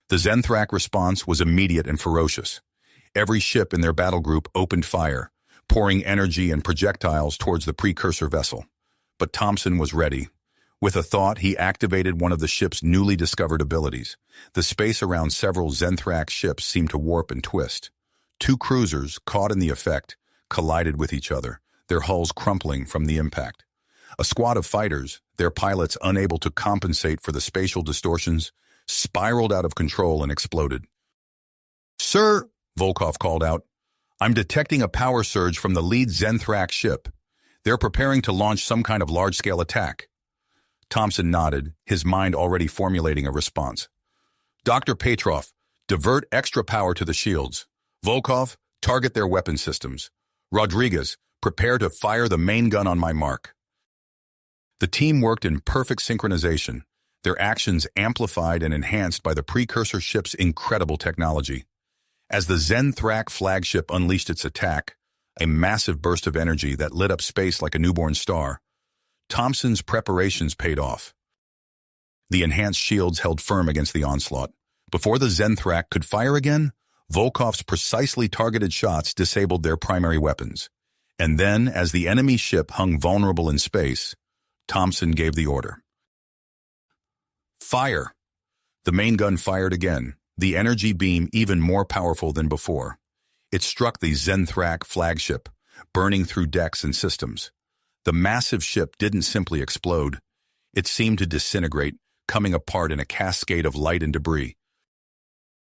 The Zenthrak response was immediate and ferocious. Every ship in their battle group opened fire, pouring energy and projectiles towards the precursor vessel. But Thompson was ready. With a thought, he activated one of the ship's newly discovered abilities. The space around several Zenthrak ships seemed to warp and twist. Two cruisers, caught in the effect, collided with each other, their hulls crumpling from the impact. A squad of fighters, their pilots unable to compensate for the spatial distortions, spiraled out of control and exploded. "Sir," Volkov called out, "I'm detecting a power surge from the lead Zenthrak ship. They're preparing to launch some kind of large-scale attack." Thompson nodded, his mind already formulating a response. "Dr. Petrov, divert extra power to the shields. Volkov, target their weapon systems. Rodriguez, prepare to fire the main gun on my mark." The team worked in perfect synchronization, their actions amplified and enhanced by the precursor ship's incredible technology. As the Zenthrak flagship unleashed its attack, a massive burst of energy that lit up space like a newborn star, Thompson's preparations paid off. The enhanced shields held firm against the onslaught. Before the Zenthrak could fire again, Volkov's precisely targeted shots disabled their primary weapons. And then, as the enemy ship hung vulnerable in space, Thompson gave the order. "Fire!" The main gun fired again, the energy beam even more powerful than before. It struck the Zenthrak flagship, burning through decks and systems. The massive ship didn't simply explode. It seemed to disintegrate, coming apart in a cascade of light and debris.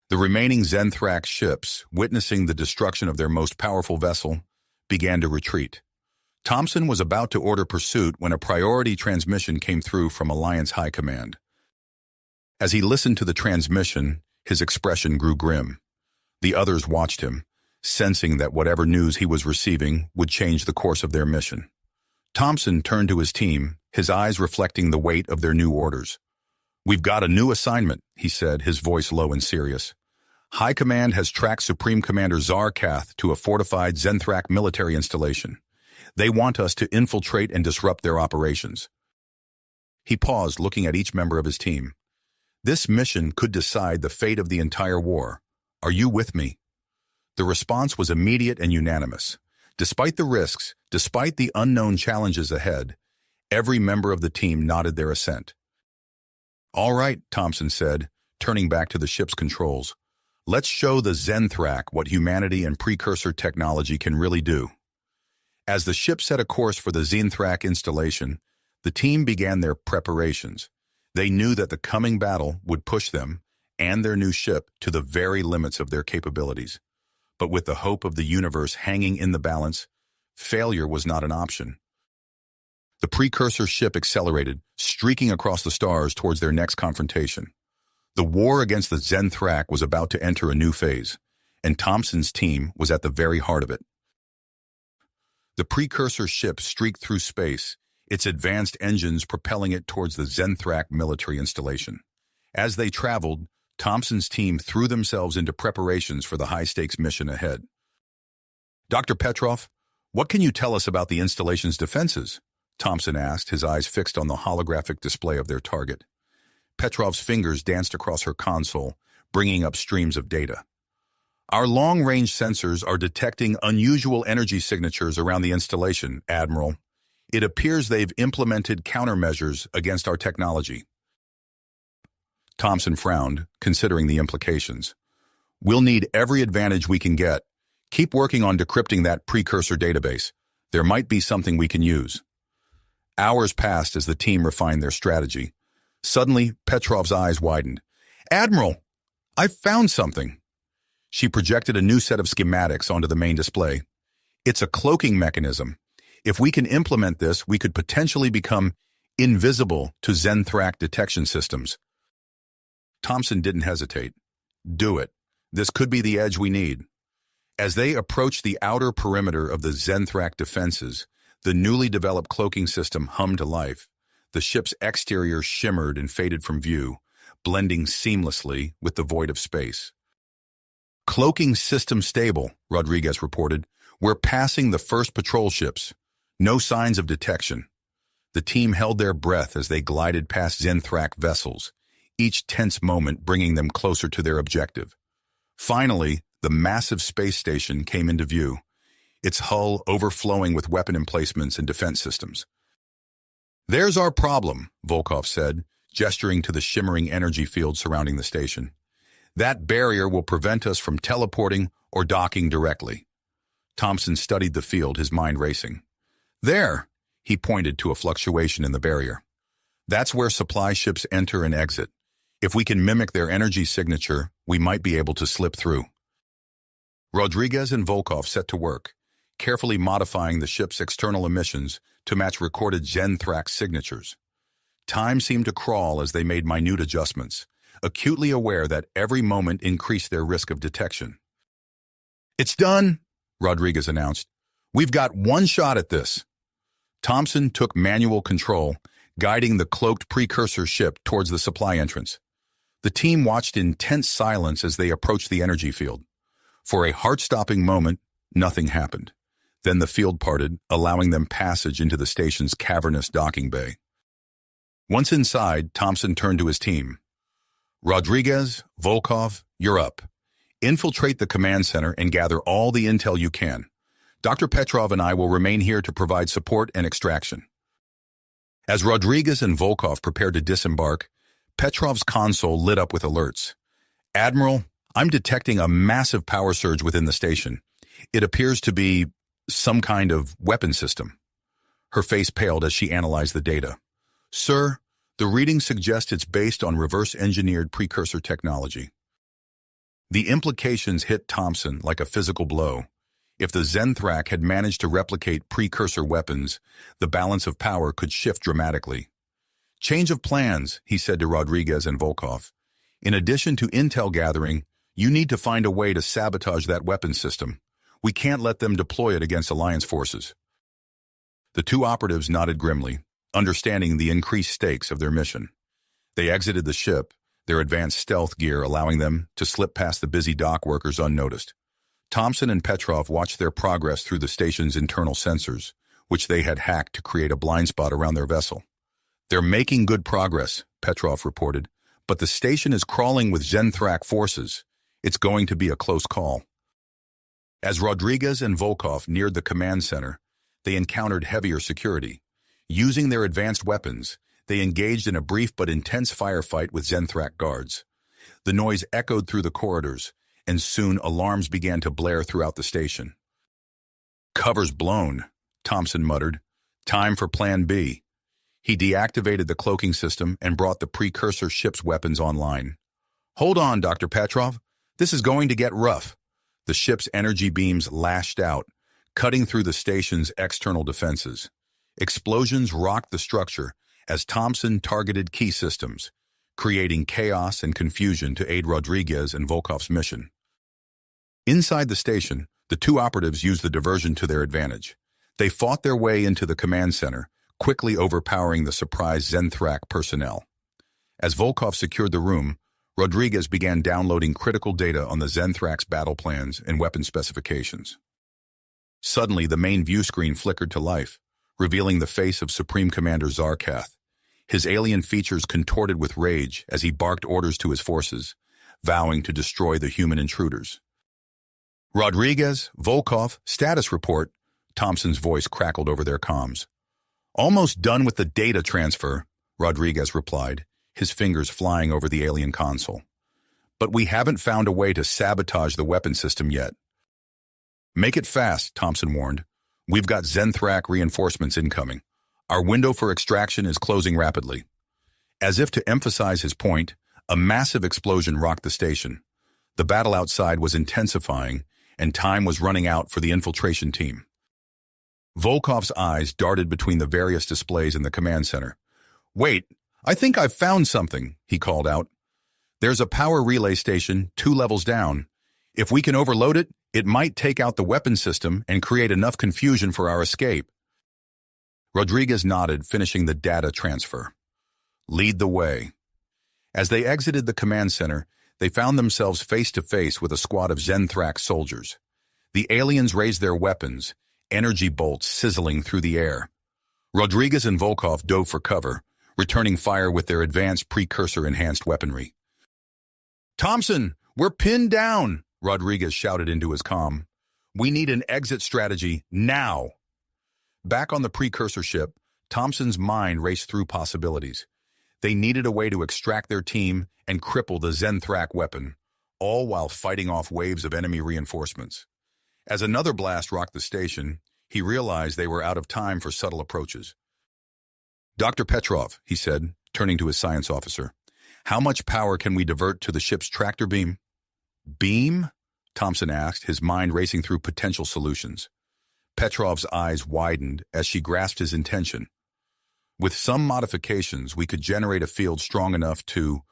The remaining Zenthrak ships, witnessing the destruction of their most powerful vessel, began to retreat. Thompson was about to order pursuit when a priority transmission came through from Alliance High Command. As he listened to the transmission, his expression grew grim. The others watched him, sensing that whatever news he was receiving would change the course of their mission. Thompson turned to his team, his eyes reflecting the weight of their new orders. "We've got a new assignment," he said, his voice low and serious. "High Command has tracked Supreme Commander Zarkath to a fortified Zenthrak military installation. They want us to infiltrate and disrupt their operations." He paused, looking at each member of his team. "This mission could decide the fate of the entire war. Are you with me?" The response was immediate and unanimous. Despite the risks, despite the unknown challenges ahead, every member of the team nodded their assent. "All right," Thompson said, turning back to the ship's controls. "Let's show the Zenthrak what humanity and precursor technology can really do." As the ship set a course for the Zenthrak installation, the team began their preparations. They knew that the coming battle would push them and their new ship to the very limits of their capabilities. But with the hope of the universe hanging in the balance, failure was not an option. The precursor ship accelerated, streaking across the stars towards their next confrontation. The war against the Zenthrak was about to enter a new phase, and Thompson's team was at the very heart of it. The precursor ship streaked through space, its advanced engines propelling it towards the Zenthrak military installation. As they traveled, Thompson's team threw themselves into preparations for the high-stakes mission ahead. "Dr. Petrov, what can you tell us about the installation's defenses?" Thompson asked, his eyes fixed on the holographic display of their target. Petrov's fingers danced across her console, bringing up streams of data. "Our long-range sensors are detecting unusual energy signatures around the installation, Admiral. It appears they've implemented countermeasures against our technology." Thompson frowned, considering the implications. "We'll need every advantage we can get. Keep working on decrypting that precursor database. There might be something we can use." Hours passed as the team refined their strategy. Suddenly, Petrov's eyes widened. "Admiral, I've found something." She projected a new set of schematics onto the main display. "It's a cloaking mechanism. If we can implement this, we could potentially become invisible to Zenthrak detection systems." Thompson didn't hesitate. "Do it. This could be the edge we need." As they approached the outer perimeter of the Zenthrak defenses, the newly developed cloaking system hummed to life. The ship's exterior shimmered and faded from view, blending seamlessly with the void of space. Cloaking system stable, Rodriguez reported. We're passing the first patrol ships. No signs of detection. The team held their breath as they glided past Zenthrak vessels, each tense moment bringing them closer to their objective. Finally, the massive space station came into view, its hull overflowing with weapon emplacements and defense systems. "There's our problem," Volkov said, gesturing to the shimmering energy field surrounding the station. "That barrier will prevent us from teleporting or docking directly." Thompson studied the field, his mind racing. "There," he pointed to a fluctuation in the barrier. "That's where supply ships enter and exit. If we can mimic their energy signature, we might be able to slip through." Rodriguez and Volkov set to work, carefully modifying the ship's external emissions to match recorded Zenthrak signatures. Time seemed to crawl as they made minute adjustments, acutely aware that every moment increased their risk of detection. "It's done," Rodriguez announced. "We've got one shot at this." Thompson took manual control, guiding the cloaked precursor ship towards the supply entrance. The team watched in tense silence as they approached the energy field. For a heart-stopping moment, nothing happened. Then the field parted, allowing them passage into the station's cavernous docking bay. Once inside, Thompson turned to his team. "Rodriguez, Volkov, you're up. Infiltrate the command center and gather all the intel you can. Dr. Petrov and I will remain here to provide support and extraction." As Rodriguez and Volkov prepared to disembark, Petrov's console lit up with alerts. "Admiral, I'm detecting a massive power surge within the station. It appears to be some kind of weapon system." Her face paled as she analyzed the data. "Sir, the readings suggest it's based on reverse-engineered precursor technology." The implications hit Thompson like a physical blow. If the Zenthrak had managed to replicate precursor weapons, the balance of power could shift dramatically. "Change of plans," he said to Rodriguez and Volkov. "In addition to intel gathering, you need to find a way to sabotage that weapon system. We can't let them deploy it against Alliance forces." The two operatives nodded grimly, understanding the increased stakes of their mission. They exited the ship, their advanced stealth gear allowing them to slip past the busy dock workers unnoticed. Thompson and Petrov watched their progress through the station's internal sensors, which they had hacked to create a blind spot around their vessel. "They're making good progress," Petrov reported, "but the station is crawling with Zenthrak forces. It's going to be a close call." As Rodriguez and Volkov neared the command center, they encountered heavier security. Using their advanced weapons, they engaged in a brief but intense firefight with Zenthrak guards. The noise echoed through the corridors, and soon alarms began to blare throughout the station. "Cover's blown," Thompson muttered. "Time for Plan B." He deactivated the cloaking system and brought the precursor ship's weapons online. "Hold on, Dr. Petrov. This is going to get rough." The ship's energy beams lashed out, cutting through the station's external defenses. Explosions rocked the structure as Thompson targeted key systems, creating chaos and confusion to aid Rodriguez and Volkov's mission. Inside the station, the two operatives used the diversion to their advantage. They fought their way into the command center, quickly overpowering the surprised Zenthrak personnel. As Volkov secured the room, Rodriguez began downloading critical data on the Zenthrak's battle plans and weapon specifications. Suddenly, the main view screen flickered to life, revealing the face of Supreme Commander Zarkath. His alien features contorted with rage as he barked orders to his forces, vowing to destroy the human intruders. "Rodriguez, Volkov, status report," Thompson's voice crackled over their comms. "Almost done with the data transfer," Rodriguez replied, his fingers flying over the alien console. "But we haven't found a way to sabotage the weapon system yet." "Make it fast," Thompson warned. "We've got Zenthrak reinforcements incoming. Our window for extraction is closing rapidly." As if to emphasize his point, a massive explosion rocked the station. The battle outside was intensifying, and time was running out for the infiltration team. Volkov's eyes darted between the various displays in the command center. "Wait, I think I've found something," he called out. "There's a power relay station 2 levels down. If we can overload it, it might take out the weapon system and create enough confusion for our escape." Rodriguez nodded, finishing the data transfer. "Lead the way." As they exited the command center, They found themselves face to face with a squad of Zenthrak soldiers. The aliens raised their weapons, energy bolts sizzling through the air. Rodriguez and Volkov dove for cover, returning fire with their advanced precursor-enhanced weaponry. "Thompson, we're pinned down!" Rodriguez shouted into his comm. "We need an exit strategy, now!" Back on the precursor ship, Thompson's mind raced through possibilities. They needed a way to extract their team and cripple the Zenthrak weapon, all while fighting off waves of enemy reinforcements. As another blast rocked the station, he realized they were out of time for subtle approaches. "Dr. Petrov," he said, turning to his science officer, "how much power can we divert to the ship's tractor beam?" "Beam?" Thompson asked, his mind racing through potential solutions. Petrov's eyes widened as she grasped his intention. "With some modifications, we could generate a field strong enough to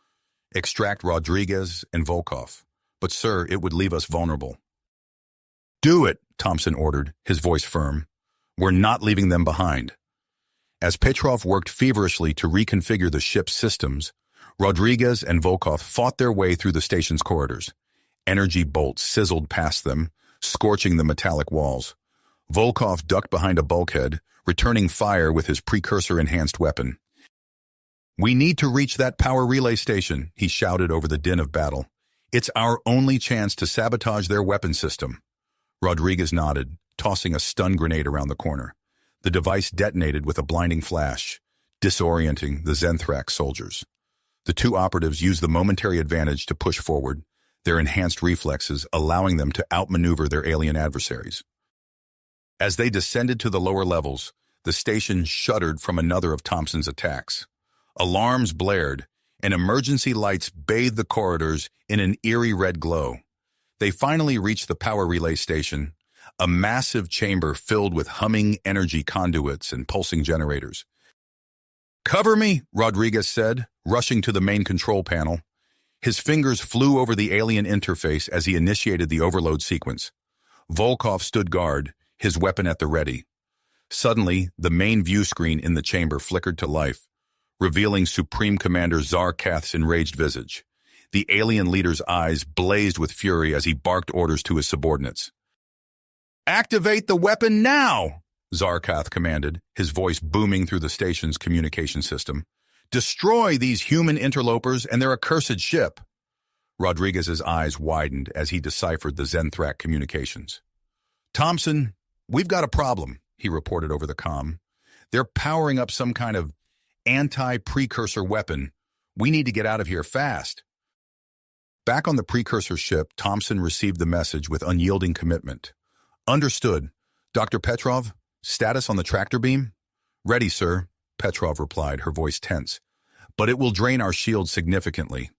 extract Rodriguez and Volkov. But, sir, it would leave us vulnerable." "Do it," Thompson ordered, his voice firm. "We're not leaving them behind." As Petrov worked feverishly to reconfigure the ship's systems, Rodriguez and Volkov fought their way through the station's corridors. Energy bolts sizzled past them, scorching the metallic walls. Volkov ducked behind a bulkhead, returning fire with his precursor-enhanced weapon. "We need to reach that power relay station," he shouted over the din of battle. "It's our only chance to sabotage their weapon system." Rodriguez nodded, tossing a stun grenade around the corner. The device detonated with a blinding flash, disorienting the Zenthrak soldiers. The two operatives used the momentary advantage to push forward, their enhanced reflexes allowing them to outmaneuver their alien adversaries. As they descended to the lower levels, the station shuddered from another of Thompson's attacks. Alarms blared, and emergency lights bathed the corridors in an eerie red glow. They finally reached the power relay station, a massive chamber filled with humming energy conduits and pulsing generators. "Cover me," Rodriguez said, rushing to the main control panel. His fingers flew over the alien interface as he initiated the overload sequence. Volkov stood guard, his weapon at the ready. Suddenly, the main view screen in the chamber flickered to life, revealing Supreme Commander Zarkath's enraged visage. The alien leader's eyes blazed with fury as he barked orders to his subordinates. "Activate the weapon now!" Zarkath commanded, his voice booming through the station's communication system. "Destroy these human interlopers and their accursed ship." Rodriguez's eyes widened as he deciphered the Zenthrak communications. "Thompson, we've got a problem," he reported over the comm. "They're powering up some kind of anti-precursor weapon. We need to get out of here fast." Back on the precursor ship, Thompson received the message with unyielding commitment. "Understood. Dr. Petrov, status on the tractor beam?" "Ready, sir," Petrov replied, her voice tense. "But it will drain our shield significantly."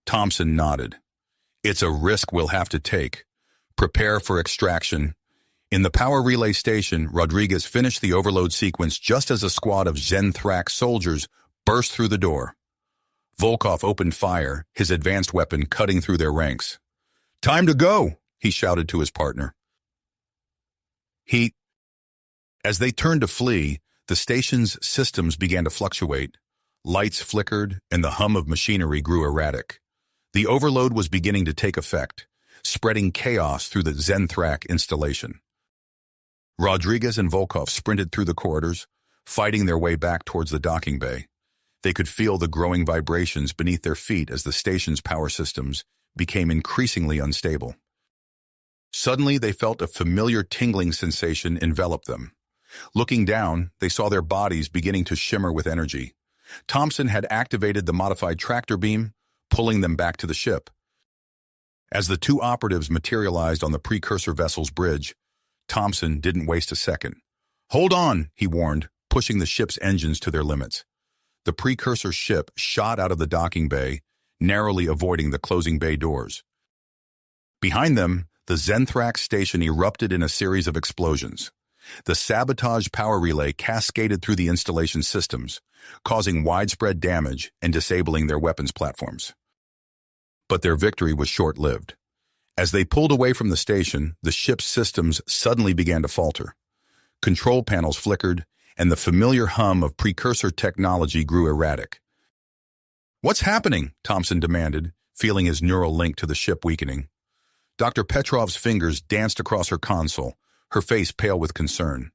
Thompson nodded. "It's a risk we'll have to take. Prepare for extraction." In the power relay station, Rodriguez finished the overload sequence just as a squad of Zenthrak soldiers burst through the door. Volkov opened fire, his advanced weapon cutting through their ranks. "Time to go," he shouted to his partner. As they turned to flee, the station's systems began to fluctuate. Lights flickered, and the hum of machinery grew erratic. The overload was beginning to take effect, spreading chaos through the Zenthrak installation. Rodriguez and Volkov sprinted through the corridors, fighting their way back towards the docking bay. They could feel the growing vibrations beneath their feet as the station's power systems became increasingly unstable. Suddenly, they felt a familiar tingling sensation envelop them. Looking down, they saw their bodies beginning to shimmer with energy. Thompson had activated the modified tractor beam, pulling them back to the ship. As the two operatives materialized on the precursor vessel's bridge, Thompson didn't waste a second. "Hold on," he warned, pushing the ship's engines to their limits. The precursor ship shot out of the docking bay, narrowly avoiding the closing bay doors. Behind them, the Zenthrak station erupted in a series of explosions. The sabotage power relay cascaded through the installation systems, causing widespread damage and disabling their weapons platforms. But their victory was short-lived. As they pulled away from the station, the ship's systems suddenly began to falter. Control panels flickered, and the familiar hum of precursor technology grew erratic. "What's happening?" Thompson demanded, feeling his neural link to the ship weakening. Dr. Petrov's fingers danced across her console, her face pale with concern.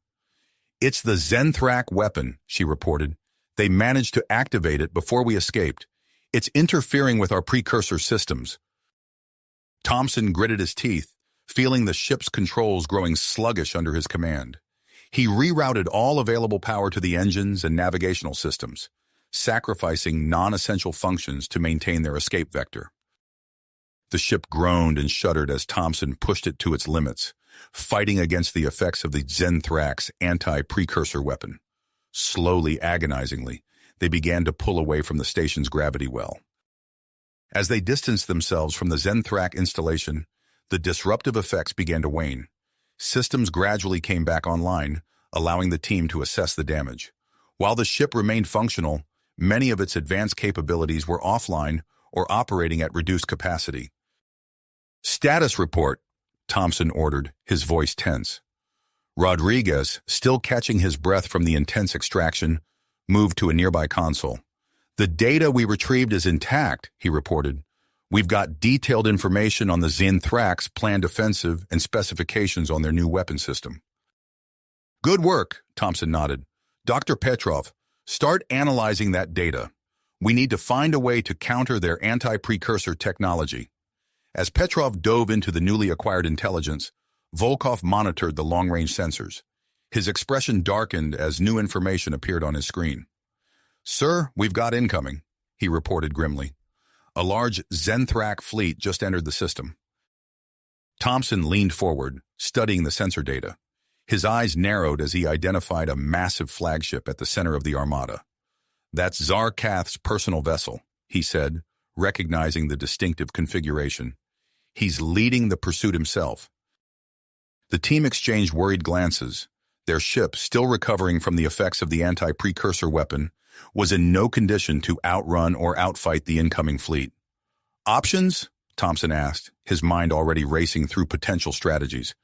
"It's the Zenthrak weapon," she reported. "They managed to activate it before we escaped. It's interfering with our precursor systems." Thompson gritted his teeth, feeling the ship's controls growing sluggish under his command. He rerouted all available power to the engines and navigational systems, sacrificing non-essential functions to maintain their escape vector. The ship groaned and shuddered as Thompson pushed it to its limits, fighting against the effects of the Zenthrak's anti-precursor weapon. Slowly, agonizingly, they began to pull away from the station's gravity well. As they distanced themselves from the Zenthrak installation, the disruptive effects began to wane. Systems gradually came back online, allowing the team to assess the damage. While the ship remained functional, many of its advanced capabilities were offline or operating at reduced capacity. "Status report," Thompson ordered, his voice tense. Rodriguez, still catching his breath from the intense extraction, moved to a nearby console. "The data we retrieved is intact," he reported. "We've got detailed information on the Zenthrak's planned offensive and specifications on their new weapon system." "Good work," Thompson nodded. "Dr. Petrov, start analyzing that data. We need to find a way to counter their anti-precursor technology." As Petrov dove into the newly acquired intelligence, Volkov monitored the long-range sensors. His expression darkened as new information appeared on his screen. "Sir, we've got incoming," he reported grimly. "A large Zenthrak fleet just entered the system." Thompson leaned forward, studying the sensor data. His eyes narrowed as he identified a massive flagship at the center of the armada. "That's Zarkath's personal vessel," he said, recognizing the distinctive configuration. "He's leading the pursuit himself." The team exchanged worried glances. Their ship, still recovering from the effects of the anti-precursor weapon, was in no condition to outrun or outfight the incoming fleet. "Options?" Thompson asked, his mind already racing through potential strategies.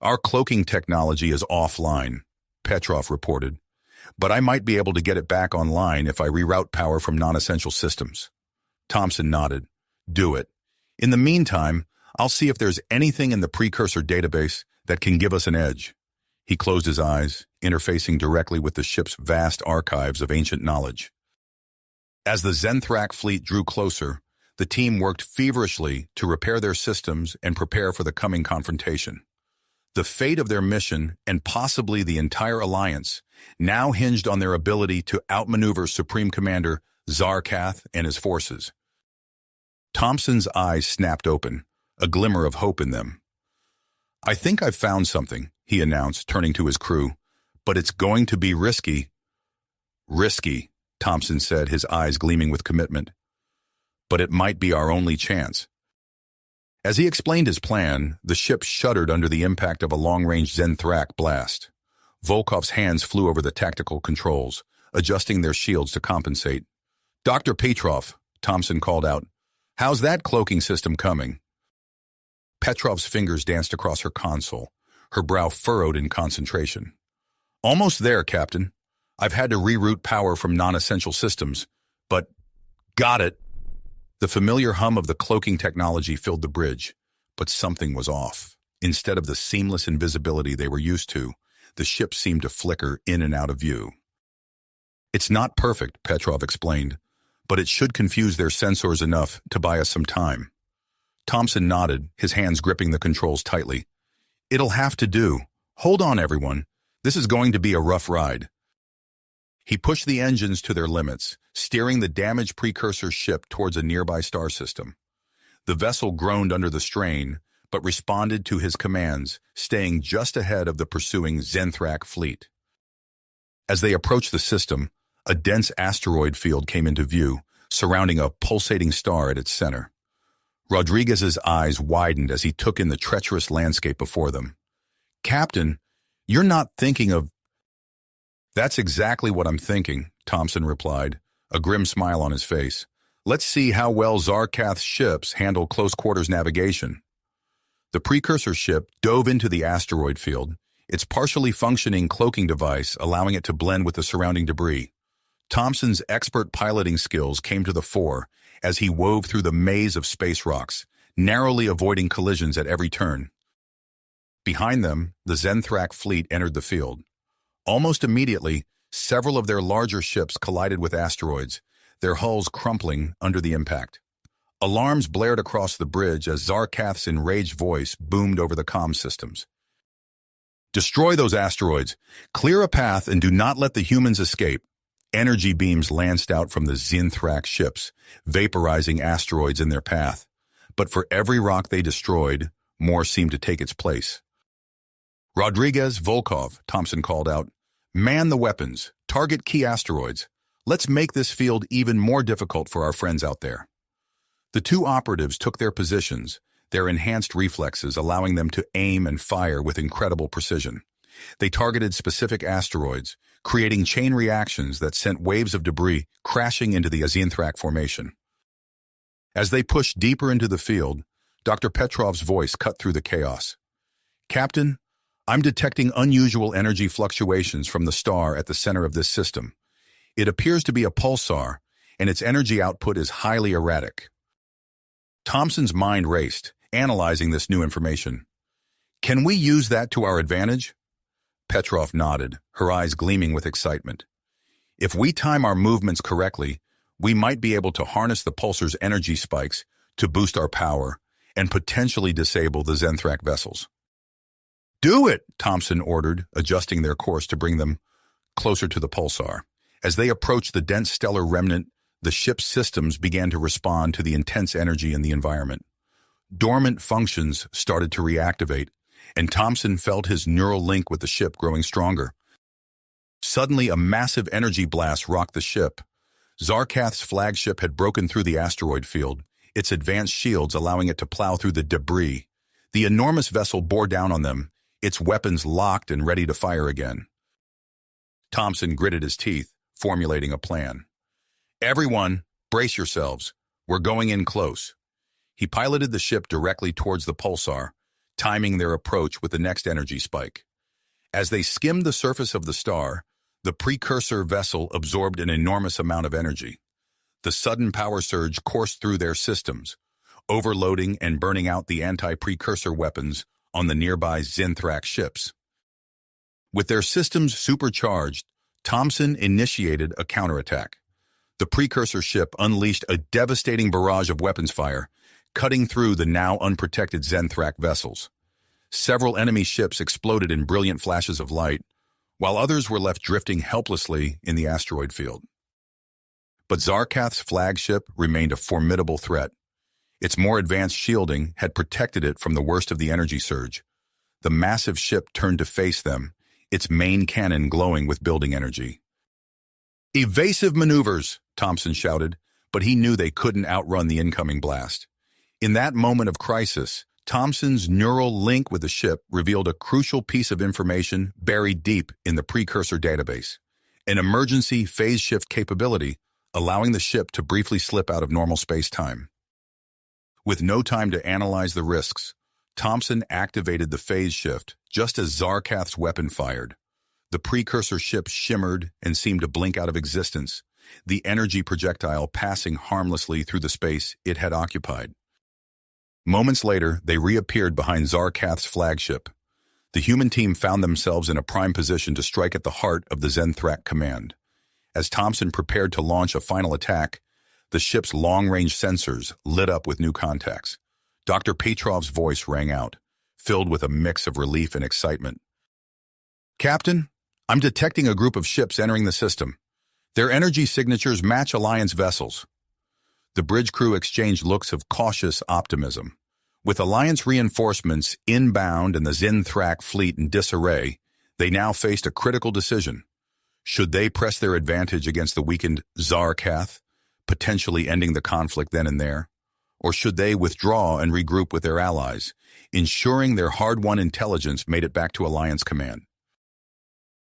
"Our cloaking technology is offline," Petrov reported, "but I might be able to get it back online if I reroute power from non-essential systems." Thompson nodded. "Do it. In the meantime, I'll see if there's anything in the precursor database that can give us an edge." He closed his eyes, interfacing directly with the ship's vast archives of ancient knowledge. As the Zenthrak fleet drew closer, the team worked feverishly to repair their systems and prepare for the coming confrontation. The fate of their mission, and possibly the entire alliance, now hinged on their ability to outmaneuver Supreme Commander Zarkath and his forces. Thompson's eyes snapped open, a glimmer of hope in them. "I think I've found something," he announced, turning to his crew, "but it's going to be risky." "Risky," Thompson said, his eyes gleaming with commitment. "But it might be our only chance." As he explained his plan, the ship shuddered under the impact of a long-range Zenthrak blast. Volkov's hands flew over the tactical controls, adjusting their shields to compensate. "Dr. Petrov," Thompson called out, "how's that cloaking system coming?" Petrov's fingers danced across her console, her brow furrowed in concentration. "Almost there, Captain. I've had to reroute power from non-essential systems, but got it." The familiar hum of the cloaking technology filled the bridge, but something was off. Instead of the seamless invisibility they were used to, the ship seemed to flicker in and out of view. "It's not perfect," Petrov explained, "but it should confuse their sensors enough to buy us some time." Thompson nodded, his hands gripping the controls tightly. "It'll have to do. Hold on, everyone. This is going to be a rough ride." He pushed the engines to their limits, steering the damaged precursor ship towards a nearby star system. The vessel groaned under the strain, but responded to his commands, staying just ahead of the pursuing Zenthrak fleet. As they approached the system, a dense asteroid field came into view, surrounding a pulsating star at its center. Rodriguez's eyes widened as he took in the treacherous landscape before them. "Captain, you're not thinking of—" "That's exactly what I'm thinking," Thompson replied, a grim smile on his face. "Let's see how well Zarkath's ships handle close-quarters navigation." The precursor ship dove into the asteroid field, its partially functioning cloaking device allowing it to blend with the surrounding debris. Thompson's expert piloting skills came to the fore, as he wove through the maze of space rocks, narrowly avoiding collisions at every turn. Behind them, the Zenthrak fleet entered the field. Almost immediately, several of their larger ships collided with asteroids, their hulls crumpling under the impact. Alarms blared across the bridge as Zarkath's enraged voice boomed over the comm systems. "Destroy those asteroids, clear a path, and do not let the humans escape." Energy beams lanced out from the Zenthrak ships, vaporizing asteroids in their path. But for every rock they destroyed, more seemed to take its place. "Rodriguez, Volkov," Thompson called out. "Man the weapons, target key asteroids. Let's make this field even more difficult for our friends out there." The two operatives took their positions, their enhanced reflexes allowing them to aim and fire with incredible precision. They targeted specific asteroids, creating chain reactions that sent waves of debris crashing into the Zenthrak formation. As they pushed deeper into the field, Dr. Petrov's voice cut through the chaos. "Captain, I'm detecting unusual energy fluctuations from the star at the center of this system. It appears to be a pulsar, and its energy output is highly erratic." Thompson's mind raced, analyzing this new information. "Can we use that to our advantage?" Petrov nodded, her eyes gleaming with excitement. "If we time our movements correctly, we might be able to harness the pulsar's energy spikes to boost our power and potentially disable the Zenthrak vessels." "Do it!" Thompson ordered, adjusting their course to bring them closer to the pulsar. As they approached the dense stellar remnant, the ship's systems began to respond to the intense energy in the environment. Dormant functions started to reactivate, and Thompson felt his neural link with the ship growing stronger. Suddenly, a massive energy blast rocked the ship. Zarkath's flagship had broken through the asteroid field, its advanced shields allowing it to plow through the debris. The enormous vessel bore down on them, its weapons locked and ready to fire again. Thompson gritted his teeth, formulating a plan. "Everyone, brace yourselves. We're going in close." He piloted the ship directly towards the pulsar, timing their approach with the next energy spike. As they skimmed the surface of the star, the precursor vessel absorbed an enormous amount of energy. The sudden power surge coursed through their systems, overloading and burning out the anti-precursor weapons on the nearby Zenthrak ships. With their systems supercharged, Thompson initiated a counterattack. The precursor ship unleashed a devastating barrage of weapons fire, cutting through the now unprotected Zenthrak vessels. Several enemy ships exploded in brilliant flashes of light, while others were left drifting helplessly in the asteroid field. But Zarkath's flagship remained a formidable threat. Its more advanced shielding had protected it from the worst of the energy surge. The massive ship turned to face them, its main cannon glowing with building energy. "Evasive maneuvers," Thompson shouted, but he knew they couldn't outrun the incoming blast. In that moment of crisis, Thompson's neural link with the ship revealed a crucial piece of information buried deep in the precursor database, an emergency phase shift capability, allowing the ship to briefly slip out of normal space-time. With no time to analyze the risks, Thompson activated the phase shift just as Zarkath's weapon fired. The precursor ship shimmered and seemed to blink out of existence, the energy projectile passing harmlessly through the space it had occupied. Moments later, they reappeared behind Zarkath's flagship. The human team found themselves in a prime position to strike at the heart of the Zenthrak command. As Thompson prepared to launch a final attack, the ship's long-range sensors lit up with new contacts. Dr. Petrov's voice rang out, filled with a mix of relief and excitement. "Captain, I'm detecting a group of ships entering the system. Their energy signatures match Alliance vessels." The bridge crew exchanged looks of cautious optimism. With Alliance reinforcements inbound and the Zenthrak fleet in disarray, they now faced a critical decision. Should they press their advantage against the weakened Zarkath, potentially ending the conflict then and there? Or should they withdraw and regroup with their allies, ensuring their hard-won intelligence made it back to Alliance command?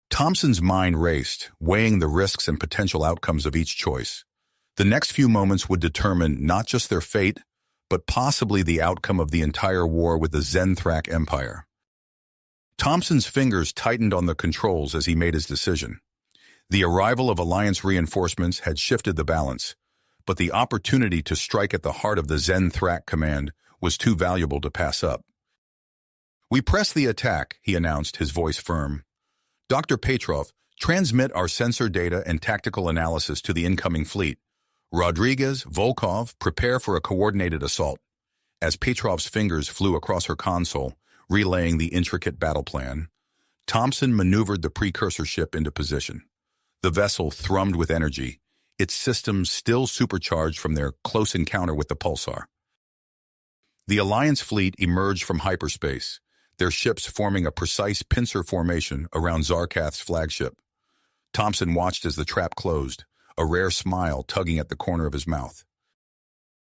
Thompson's mind raced, weighing the risks and potential outcomes of each choice. The next few moments would determine not just their fate, but possibly the outcome of the entire war with the Zenthrak Empire. Thompson's fingers tightened on the controls as he made his decision. The arrival of Alliance reinforcements had shifted the balance, but the opportunity to strike at the heart of the Zenthrak command was too valuable to pass up. "We press the attack," he announced, his voice firm. "Dr. Petrov, transmit our sensor data and tactical analysis to the incoming fleet. Rodriguez, Volkov, prepare for a coordinated assault." As Petrov's fingers flew across her console, relaying the intricate battle plan, Thompson maneuvered the precursor ship into position. The vessel thrummed with energy, its systems still supercharged from their close encounter with the pulsar. The Alliance fleet emerged from hyperspace, their ships forming a precise pincer formation around Zarkath's flagship. Thompson watched as the trap closed, a rare smile tugging at the corner of his mouth.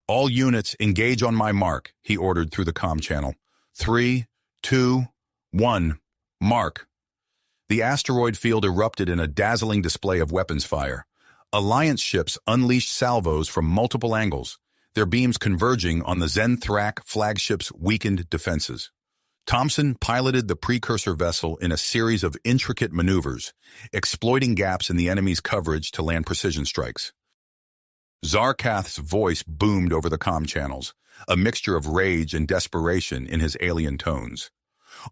"All units, engage on my mark," he ordered through the comm channel. 3, 2, 1, mark. The asteroid field erupted in a dazzling display of weapons fire. Alliance ships unleashed salvos from multiple angles, their beams converging on the Zenthrak flagship's weakened defenses. Thompson piloted the precursor vessel in a series of intricate maneuvers, exploiting gaps in the enemy's coverage to land precision strikes. Zarkath's voice boomed over the comm channels, a mixture of rage and desperation in his alien tones.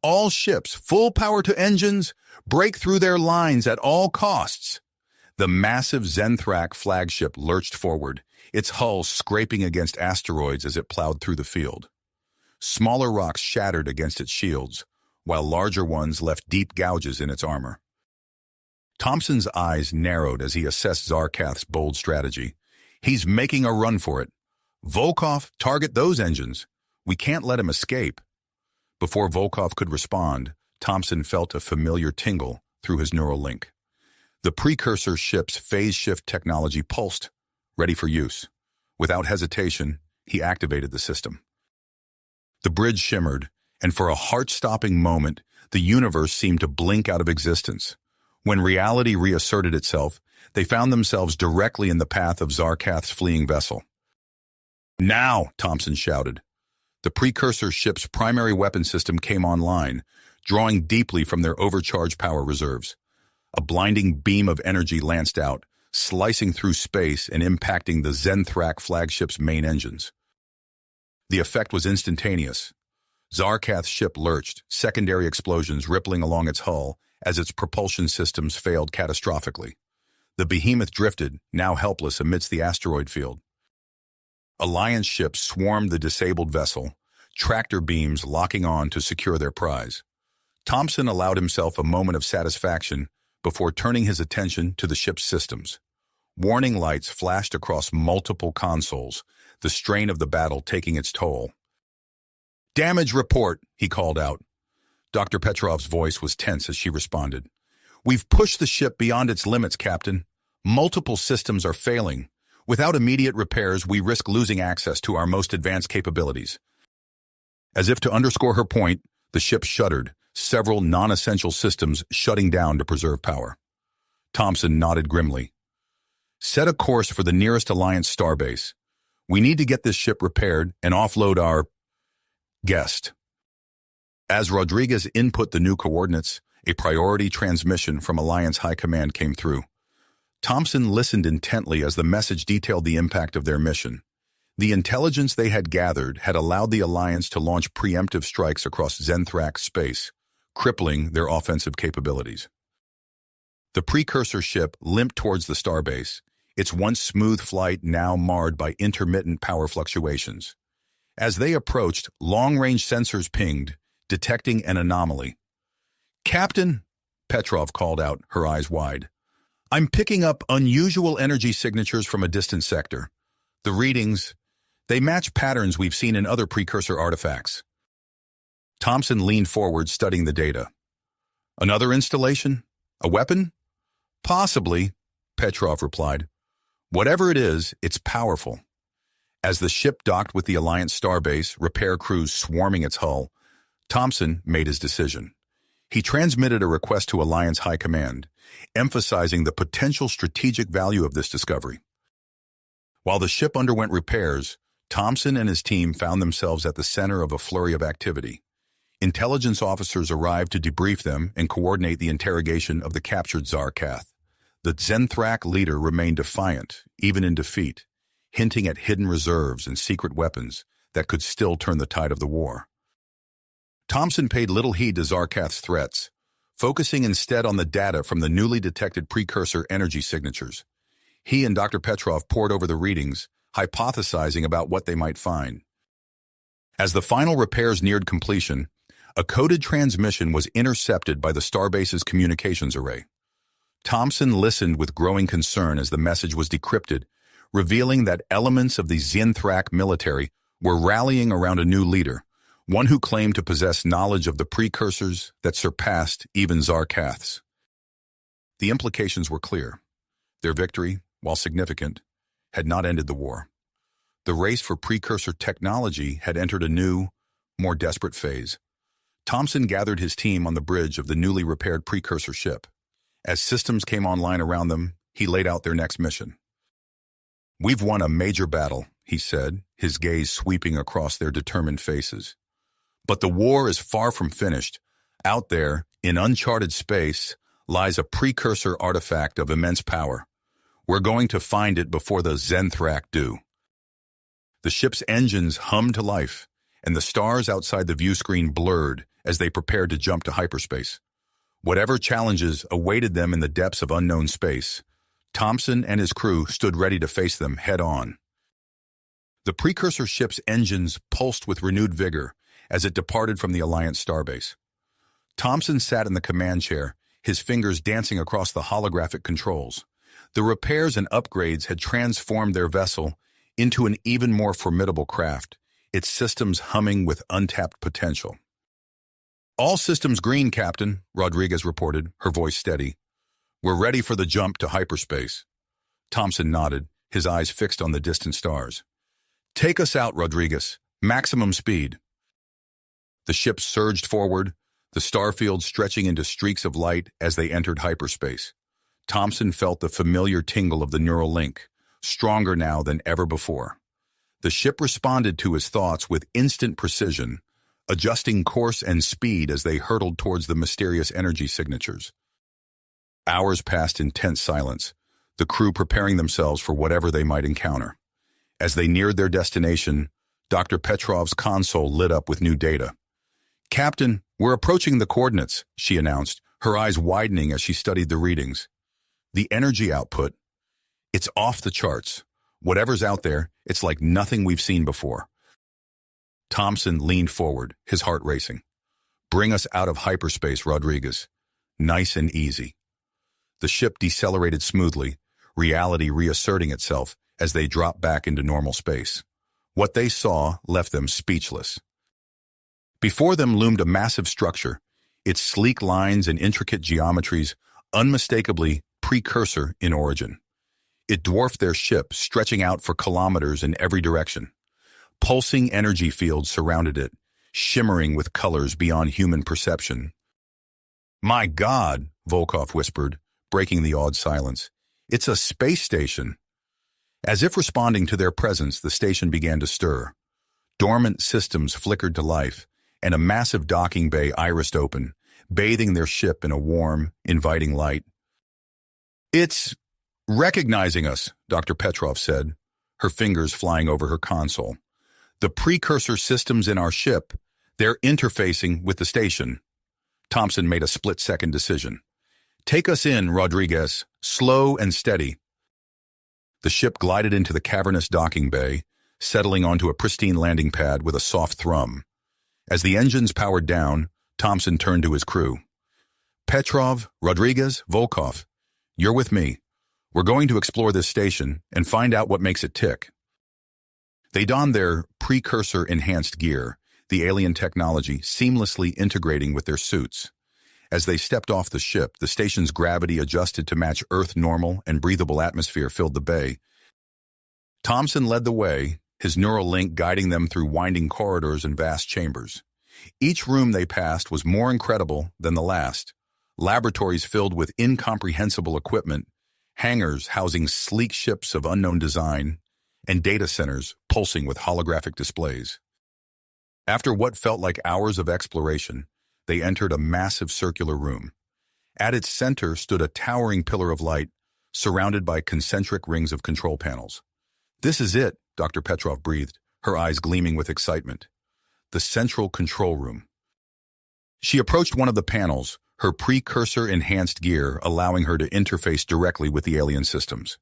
"All ships, full power to engines, break through their lines at all costs." The massive Zenthrak flagship lurched forward, its hull scraping against asteroids as it plowed through the field. Smaller rocks shattered against its shields, while larger ones left deep gouges in its armor. Thompson's eyes narrowed as he assessed Zarkath's bold strategy. "He's making a run for it. Volkov, target those engines. We can't let him escape." Before Volkov could respond, Thompson felt a familiar tingle through his neural link. The precursor ship's phase shift technology pulsed, ready for use. Without hesitation, he activated the system. The bridge shimmered, and for a heart-stopping moment, the universe seemed to blink out of existence. When reality reasserted itself, they found themselves directly in the path of Zarkath's fleeing vessel. "Now!" Thompson shouted. The precursor ship's primary weapon system came online, drawing deeply from their overcharged power reserves. A blinding beam of energy lanced out, slicing through space and impacting the Zenthrak flagship's main engines. The effect was instantaneous. Zarkath's ship lurched, secondary explosions rippling along its hull as its propulsion systems failed catastrophically. The behemoth drifted, now helpless amidst the asteroid field. Alliance ships swarmed the disabled vessel, tractor beams locking on to secure their prize. Thompson allowed himself a moment of satisfaction before turning his attention to the ship's systems. Warning lights flashed across multiple consoles, the strain of the battle taking its toll. "Damage report," he called out. Dr. Petrov's voice was tense as she responded. "We've pushed the ship beyond its limits, Captain. Multiple systems are failing. Without immediate repairs, we risk losing access to our most advanced capabilities." As if to underscore her point, the ship shuddered, several non-essential systems shutting down to preserve power. Thompson nodded grimly. "Set a course for the nearest Alliance starbase. We need to get this ship repaired and offload our guest." As Rodriguez input the new coordinates, a priority transmission from Alliance High Command came through. Thompson listened intently as the message detailed the impact of their mission. The intelligence they had gathered had allowed the Alliance to launch preemptive strikes across Zenthrak space, crippling their offensive capabilities. The precursor ship limped towards the starbase, its once smooth flight now marred by intermittent power fluctuations. As they approached, long-range sensors pinged, detecting an anomaly. "Captain," Petrov called out, her eyes wide. "I'm picking up unusual energy signatures from a distant sector. The readings, they match patterns we've seen in other precursor artifacts." Thompson leaned forward, studying the data. "Another installation? A weapon?" "Possibly," Petrov replied. "Whatever it is, it's powerful." As the ship docked with the Alliance starbase, repair crews swarming its hull, Thompson made his decision. He transmitted a request to Alliance High Command, emphasizing the potential strategic value of this discovery. While the ship underwent repairs, Thompson and his team found themselves at the center of a flurry of activity. Intelligence officers arrived to debrief them and coordinate the interrogation of the captured Zarkath. The Zenthrak leader remained defiant, even in defeat. hinting at hidden reserves and secret weapons that could still turn the tide of the war. Thompson paid little heed to Zarkath's threats, focusing instead on the data from the newly detected precursor energy signatures. He and Dr. Petrov pored over the readings, hypothesizing about what they might find. As the final repairs neared completion, a coded transmission was intercepted by the Starbase's communications array. Thompson listened with growing concern as the message was decrypted, revealing that elements of the Zenthrak military were rallying around a new leader, one who claimed to possess knowledge of the precursors that surpassed even Zarkath's. The implications were clear. Their victory, while significant, had not ended the war. The race for precursor technology had entered a new, more desperate phase. Thompson gathered his team on the bridge of the newly repaired precursor ship. As systems came online around them, he laid out their next mission. "We've won a major battle," he said, his gaze sweeping across their determined faces. "But the war is far from finished. Out there, in uncharted space, lies a precursor artifact of immense power. We're going to find it before the Zenthrak do." The ship's engines hummed to life, and the stars outside the view screen blurred as they prepared to jump to hyperspace. Whatever challenges awaited them in the depths of unknown space, Thompson and his crew stood ready to face them head-on. The precursor ship's engines pulsed with renewed vigor as it departed from the Alliance starbase. Thompson sat in the command chair, his fingers dancing across the holographic controls. The repairs and upgrades had transformed their vessel into an even more formidable craft, its systems humming with untapped potential. "All systems green, Captain," Rodriguez reported, her voice steady. "We're ready for the jump to hyperspace." Thompson nodded, his eyes fixed on the distant stars. "Take us out, Rodriguez. Maximum speed." The ship surged forward, the starfield stretching into streaks of light as they entered hyperspace. Thompson felt the familiar tingle of the neural link, stronger now than ever before. The ship responded to his thoughts with instant precision, adjusting course and speed as they hurtled towards the mysterious energy signatures. Hours passed in tense silence, the crew preparing themselves for whatever they might encounter. As they neared their destination, Dr. Petrov's console lit up with new data. "Captain, we're approaching the coordinates," she announced, her eyes widening as she studied the readings. "The energy output, it's off the charts. Whatever's out there, it's like nothing we've seen before." Thompson leaned forward, his heart racing. "Bring us out of hyperspace, Rodriguez. Nice and easy." The ship decelerated smoothly, reality reasserting itself as they dropped back into normal space. What they saw left them speechless. Before them loomed a massive structure, its sleek lines and intricate geometries unmistakably precursor in origin. It dwarfed their ship, stretching out for kilometers in every direction. Pulsing energy fields surrounded it, shimmering with colors beyond human perception. "My God," Volkov whispered, breaking the awed silence. "It's a space station." As if responding to their presence, the station began to stir. Dormant systems flickered to life, and a massive docking bay irised open, bathing their ship in a warm, inviting light. "It's recognizing us," Dr. Petrov said, her fingers flying over her console. "The precursor systems in our ship, they're interfacing with the station." Thompson made a split-second decision. "Take us in, Rodriguez, slow and steady." The ship glided into the cavernous docking bay, settling onto a pristine landing pad with a soft thrum. As the engines powered down, Thompson turned to his crew. "Petrov, Rodriguez, Volkov, you're with me. We're going to explore this station and find out what makes it tick." They donned their precursor-enhanced gear, the alien technology seamlessly integrating with their suits. As they stepped off the ship, the station's gravity adjusted to match Earth normal and breathable atmosphere filled the bay. Thompson led the way, his neural link guiding them through winding corridors and vast chambers. Each room they passed was more incredible than the last. Laboratories filled with incomprehensible equipment, hangars housing sleek ships of unknown design, and data centers pulsing with holographic displays. After what felt like hours of exploration, they entered a massive circular room. At its center stood a towering pillar of light, surrounded by concentric rings of control panels. This is it, Dr. Petrov breathed, her eyes gleaming with excitement. The central control room. She approached one of the panels, her precursor-enhanced gear allowing her to interface directly with the alien systems.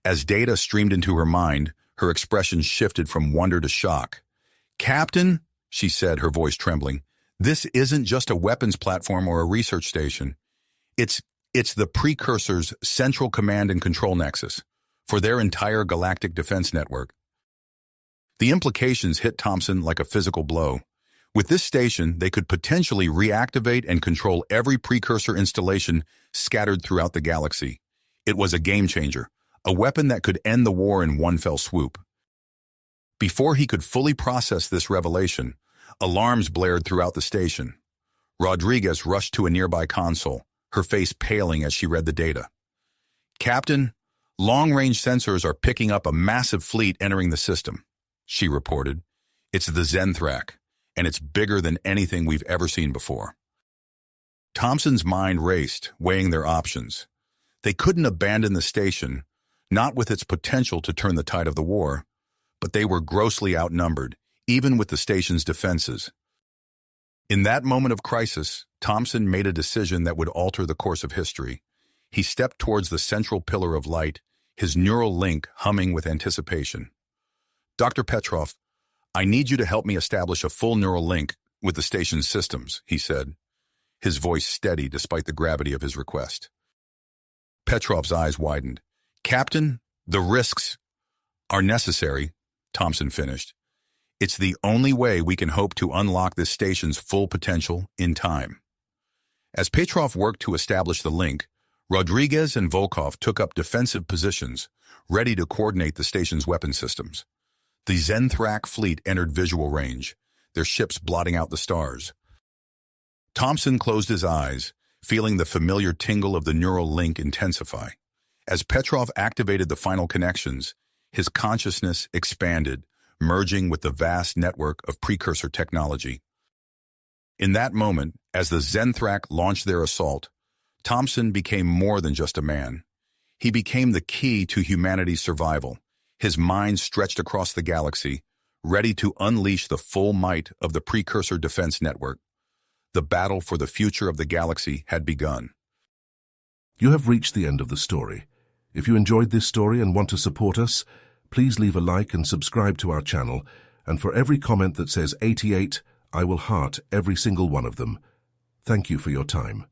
As data streamed into her mind, her expression shifted from wonder to shock. "Captain," she said, her voice trembling, "this isn't just a weapons platform or a research station. It's the Precursor's central command and control nexus for their entire galactic defense network." The implications hit Thompson like a physical blow. With this station, they could potentially reactivate and control every Precursor installation scattered throughout the galaxy. It was a game-changer, a weapon that could end the war in one fell swoop. Before he could fully process this revelation, alarms blared throughout the station. Rodriguez rushed to a nearby console, her face paling as she read the data. "Captain, long-range sensors are picking up a massive fleet entering the system," she reported. "It's the Zenthrak, and it's bigger than anything we've ever seen before." Thompson's mind raced, weighing their options. They couldn't abandon the station, not with its potential to turn the tide of the war, but they were grossly outnumbered, even with the station's defenses. In that moment of crisis, Thompson made a decision that would alter the course of history. He stepped towards the central pillar of light, his neural link humming with anticipation. "Dr. Petrov, I need you to help me establish a full neural link with the station's systems," he said, his voice steady despite the gravity of his request. Petrov's eyes widened. "Captain, the risks are necessary," Thompson finished. "It's the only way we can hope to unlock this station's full potential in time." As Petrov worked to establish the link, Rodriguez and Volkov took up defensive positions, ready to coordinate the station's weapon systems. The Zenthrak fleet entered visual range, their ships blotting out the stars. Thompson closed his eyes, feeling the familiar tingle of the neural link intensify. As Petrov activated the final connections, his consciousness expanded, merging with the vast network of precursor technology. In that moment, as the Zenthrak launched their assault, Thompson became more than just a man. He became the key to humanity's survival, his mind stretched across the galaxy, ready to unleash the full might of the Precursor Defense Network. The battle for the future of the galaxy had begun. You have reached the end of the story. If you enjoyed this story and want to support us, please leave a like and subscribe to our channel, and for every comment that says 88, I will heart every single one of them. Thank you for your time.